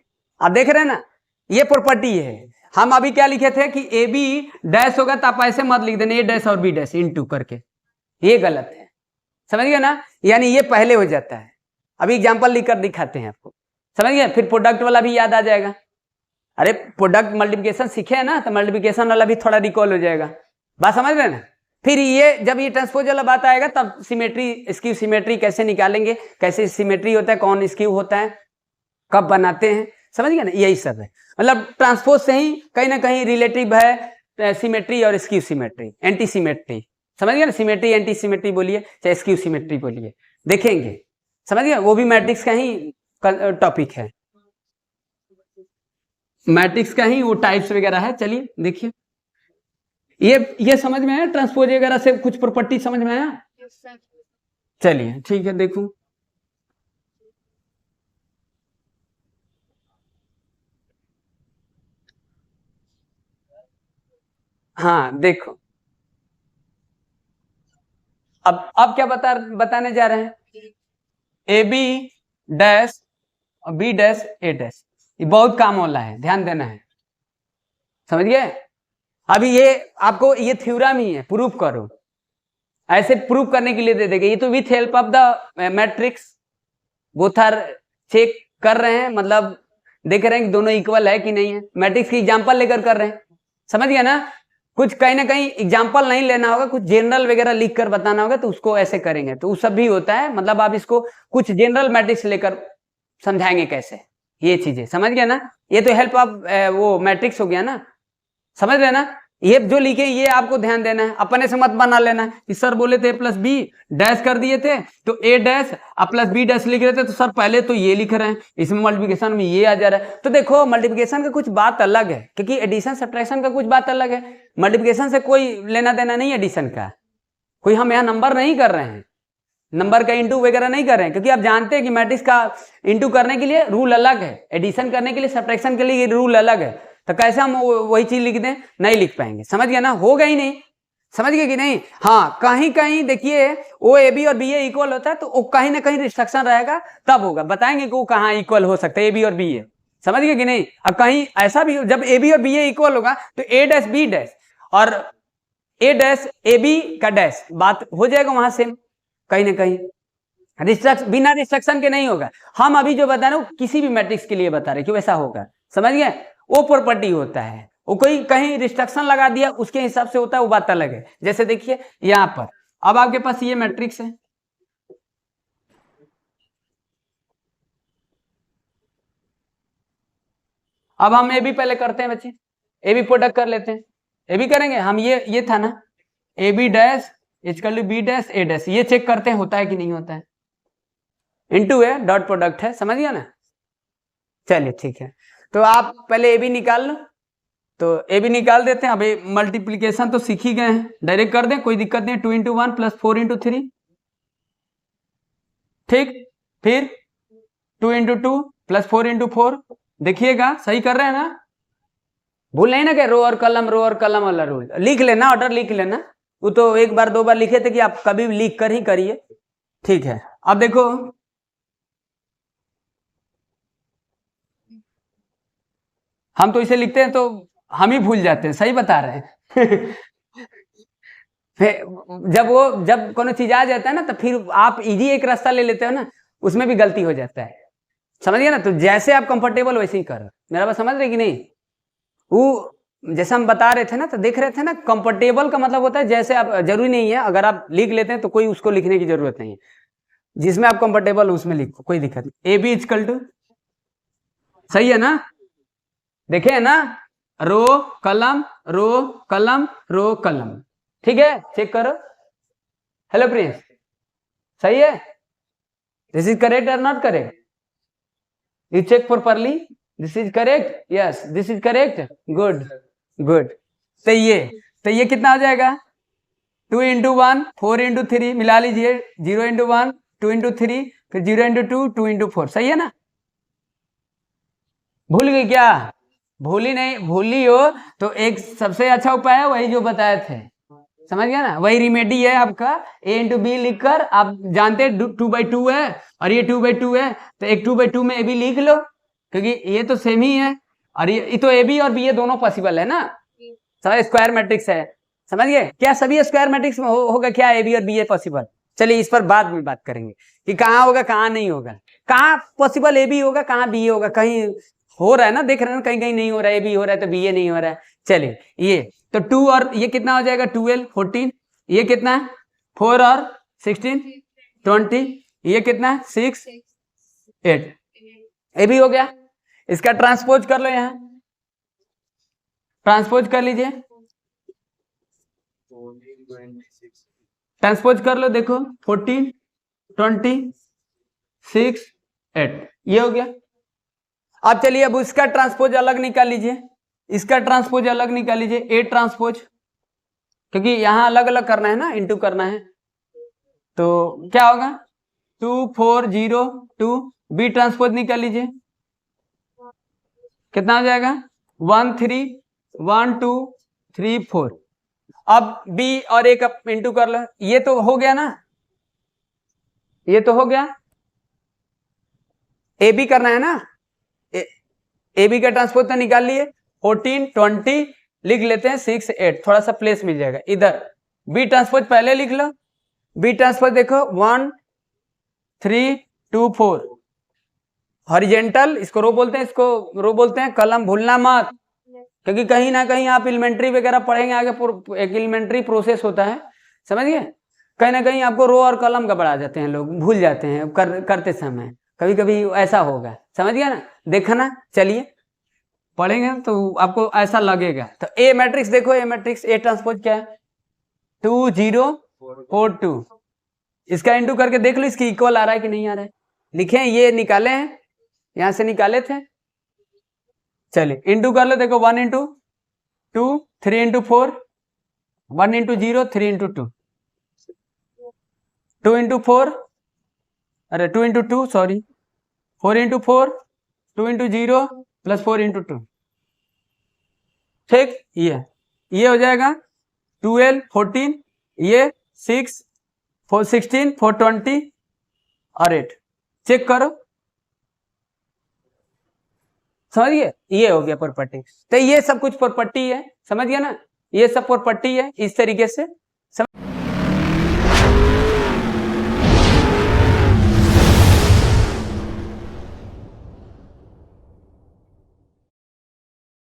Speaker 1: आप देख रहे हैं ना, ये प्रॉपर्टी है, हम अभी क्या लिखे थे कि ए बी डैश होगा तो आप ऐसे मत लिख देना ए डैश और बी डैश इंटू करके, ये गलत है, समझ गए ना, यानी ये पहले हो जाता है। अभी एग्जाम्पल लिखकर दिखाते हैं आपको, समझ गए। फिर प्रोडक्ट वाला भी याद आ जाएगा। अरे प्रोडक्ट मल्टीप्लिकेशन सीखे है ना, तो मल्टीप्लिकेशन वाला भी थोड़ा रिकॉल हो जाएगा, बात समझ रहे ना। फिर ये जब ये ट्रांसपोज वाला बात आएगा तब सिमेट्री, स्क्यू सिमेट्री कैसे निकालेंगे, कैसे सिमेट्री होता है, कौन स्क्यू होता है, कब बनाते हैं, समझ गए ना, यही सब है। मतलब ट्रांसपोज से ही कहीं ना कहीं रिलेटिव है सिमेट्री और स्क्यू सिमेट्री, एंटी सिमेट्री, समझ गए ना। सिमेट्री एंटी सिमेट्री बोलिए चाहे स्क्यू सिमेट्री बोलिए, देखेंगे, समझ गए। वो भी मैट्रिक्स का ही टॉपिक है, मैट्रिक्स का ही वो टाइप्स वगैरह है। चलिए देखिए, ये समझ में आया, ट्रांसपोज वगैरह से कुछ प्रॉपर्टी समझ में आया। चलिए ठीक है, देखूं। हाँ देखो, अब क्या बताने जा रहे हैं, ए बी डैश और बी डैश ए डैश, ये बहुत काम वाला है, ध्यान देना है, समझ गए। अभी ये आपको ये थ्योरम ही है, प्रूफ करो, ऐसे प्रूफ करने के लिए दे देंगे। ये तो with help of the matrix both are check कर रहे हैं, मतलब देख रहे हैं कि दोनों इक्वल है कि नहीं है, मैट्रिक्स की एग्जांपल लेकर कर रहे हैं, समझ गया ना। कुछ कहीं ना कहीं एग्जांपल नहीं लेना होगा, कुछ जनरल वगैरह लिख कर बताना होगा, तो उसको ऐसे करेंगे, तो वो सब भी होता है। मतलब आप इसको कुछ जनरल मैट्रिक्स लेकर समझाएंगे कैसे, ये चीजें समझ गया ना। ये तो हेल्प ऑफ वो मैट्रिक्स हो गया ना, समझ रहे ना। ये जो लिखे ये आपको ध्यान देना है, अपने से मत बना लेना है कि सर बोले थे प्लस बी डैश कर दिए थे तो ए डैश अब प्लस बी डैश लिख रहे थे, तो सर पहले तो ये लिख रहे हैं, इसमें मल्टीप्लिकेशन में ये आ जा रहा है। तो देखो मल्टीप्लिकेशन का कुछ बात अलग है, क्योंकि एडिशन सब्ट्रैक्शन का कुछ बात अलग है। मल्टीप्लिकेशन से कोई लेना देना नहीं एडिशन का, कोई हम यहाँ नंबर नहीं कर रहे हैं, नंबर का इंटू वगैरह नहीं कर रहे हैं, क्योंकि आप जानते हैं कि मैट्रिक्स का इंटू करने के लिए रूल अलग है, एडिशन करने के लिए सब्ट्रैक्शन के लिए रूल अलग है। तो कैसे हम वही चीज लिख दें, नहीं लिख पाएंगे, समझ गया ना, होगा ही नहीं, समझ गए कि नहीं। हाँ कहीं कहीं देखिए ओ ए बी और बी ए इक्वल होता है, तो वो कहीं ना कहीं रिस्ट्रक्शन रहेगा, तब होगा, बताएंगे कि वो कहाँ इक्वल हो सकता है ए बी और बी ए, समझ गए कि नहीं। अब कहीं ऐसा भी जब ए बी और बी ए इक्वल होगा तो ए डैश बी डैश और ए डैश ए बी का डैश बात हो जाएगा वहां से, कहीं ना कहीं बिना रिस्ट्रक्शन के नहीं होगा। हम अभी जो बता रहे हो किसी भी मैट्रिक्स के लिए बता रहे क्यों ऐसा होगा, समझ गए। वो प्रॉपर्टी होता है, वो कोई कहीं रिस्ट्रक्शन लगा दिया उसके हिसाब से होता है, वो बात अलग है। जैसे देखिए यहां पर अब आपके पास ये मैट्रिक्स है, अब हम ए बी पहले करते हैं बच्चे, ए बी प्रोडक्ट कर लेते हैं, ए बी करेंगे हम, ये था ना A B dash equal to B dash A dash, ये चेक करते हैं होता है कि नहीं होता है, इनटू है डॉट प्रोडक्ट है, समझ गया ना। चलिए ठीक है, तो आप पहले ए बी निकाल लो, तो ए बी निकाल देते हैं। अभी मल्टीप्लिकेशन तो सीख ही गए हैं, डायरेक्ट कर दें, कोई दिक्कत नहीं। 2 × 1 + 4 × 3, ठीक। फिर 2 × 2 + 4 × 4, देखिएगा सही कर रहे हैं ना, भूल नहीं ना कि रो और कलम वाला रूल लिख लेना, ऑर्डर लिख लेना, वो तो एक बार दो बार लिखे थे कि आप कभी भी लिख कर ही करिए, ठीक है। अब देखो हम तो इसे लिखते हैं तो हम ही भूल जाते हैं, सही बता रहे हैं जब कोनो चीज आ जाता है ना, तो फिर आप इजी एक रास्ता ले लेते हो ना, उसमें भी गलती हो जाता है, समझ गया ना। तो जैसे आप कंफर्टेबल वैसे ही करो, मेरा बात समझ रहे कि नहीं। वो जैसे हम बता रहे थे ना, तो देख रहे थे ना, कंफर्टेबल का मतलब होता है जैसे आप, जरूरी नहीं है अगर आप लिख लेते हैं तो कोई उसको लिखने की जरूरत नहीं है, जिसमें आप कंफर्टेबल उसमें लिखो, कोई दिक्कत नहीं। ए बी इक्वल टू, सही है ना, देखे है ना, रो कलम रो कलम रो कलम, ठीक है, चेक करो। हेलो प्रिंस, सही है, दिस इज करेक्ट और not correct, you check properly, this is correct, yes this is correct, good good. तो ये कितना हो जाएगा, 2 × 1 4 × 3 मिला लीजिए, 0 × 1 2 × 3 फिर 0 × 2 2 × 4, सही है ना। भूल गई क्या, भूली नहीं, भूली हो तो एक सबसे अच्छा उपाय है वही जो बताए थे, समझ गया ना, वही रिमेडी है आपका। ए × बी लिखकर, आप जानते हैं 2/2 है और ये 2/2 है, तो एक 2/2 में ए बी लिख लो, क्योंकि ये तो सेम ही है, और ये तो ए बी और बी ए दोनों पॉसिबल है ना, सब स्क्वायर मैट्रिक्स है, समझ गए क्या, सभी स्क्वायर मैट्रिक्स में होगा क्या, ए बी और बी ए पॉसिबल, चलिए इस पर बाद में बात करेंगे कि कहाँ होगा कहाँ नहीं होगा, कहाँ पॉसिबल ए बी होगा कहाँ बी होगा, कहीं हो रहा है ना, देख रहे हैं ना, कहीं कहीं नहीं हो रहा है, ए बी हो रहा है तो बी ए नहीं हो रहा है। चलिए ये तो 2 और ये कितना हो जाएगा 12 14, ये कितना है 4 और 16 20, ये कितना है 6 8, ए भी हो गया। इसका ट्रांसपोज कर लो, यहाँ ट्रांसपोज कर लीजिए, ट्रांसपोज कर लो, देखो 14 20 6 8, ये हो गया। अब चलिए अब उसका ट्रांसपोज अलग निकाल लीजिए, इसका ट्रांसपोज अलग निकाल लीजिए, ए ट्रांसपोज, क्योंकि यहां अलग अलग करना है ना, इंटू करना है, तो क्या होगा 2 4 0 2, बी ट्रांसपोज निकाल लीजिए, कितना हो जाएगा 1 3 1 2 3 4। अब बी और ए का इंटू कर लो, ये तो हो गया ना, ये तो हो गया, ए बी करना है ना, ए बी का ट्रांसपोज तो निकाल लिए, 14 20 लिख लेते हैं 6 8, थोड़ा सा प्लेस मिल जाएगा इधर। बी ट्रांसपोज पहले लिख लो, बी ट्रांसपोज देखो 1 3 2 4, हॉरिजेंटल, इसको रो बोलते हैं, इसको रो बोलते हैं, कलम भूलना मत, क्योंकि कहीं ना कहीं आप एलिमेंट्री वगैरह पढ़ेंगे आगे, एक एलिमेंट्री प्रोसेस होता है, समझ गए, कहीं ना कहीं आपको रो और कलम गड़बड़ा जाते हैं, लोग भूल जाते हैं करते समय, कभी कभी ऐसा होगा, समझ गया ना, देखना। चलिए पढ़ेंगे तो आपको ऐसा लगेगा। तो ए मैट्रिक्स देखो, ए मैट्रिक्स ए ट्रांसपोज क्या है 2 0 4 2, इसका इंटू करके देख लो इसकी इक्वल आ रहा है कि नहीं आ रहा है, लिखे ये निकाले हैं, यहां से निकाले थे, चलिए इंटू कर लो, देखो 1 into 2 3 into 4 1 into 0 3 into 2 2 into 4, अरे 2 into 2 sorry 4 into 4 2 into 0 plus 4 into 2, ठीक, ये हो जाएगा 12 14, ये 6 4 16 4 20 और 8, चेक करो, समझ गए, ये हो गया प्रॉपर्टी। तो ये सब कुछ प्रॉपर्टी है, समझ गया ना, ये सब प्रॉपर्टी है, इस तरीके से समझ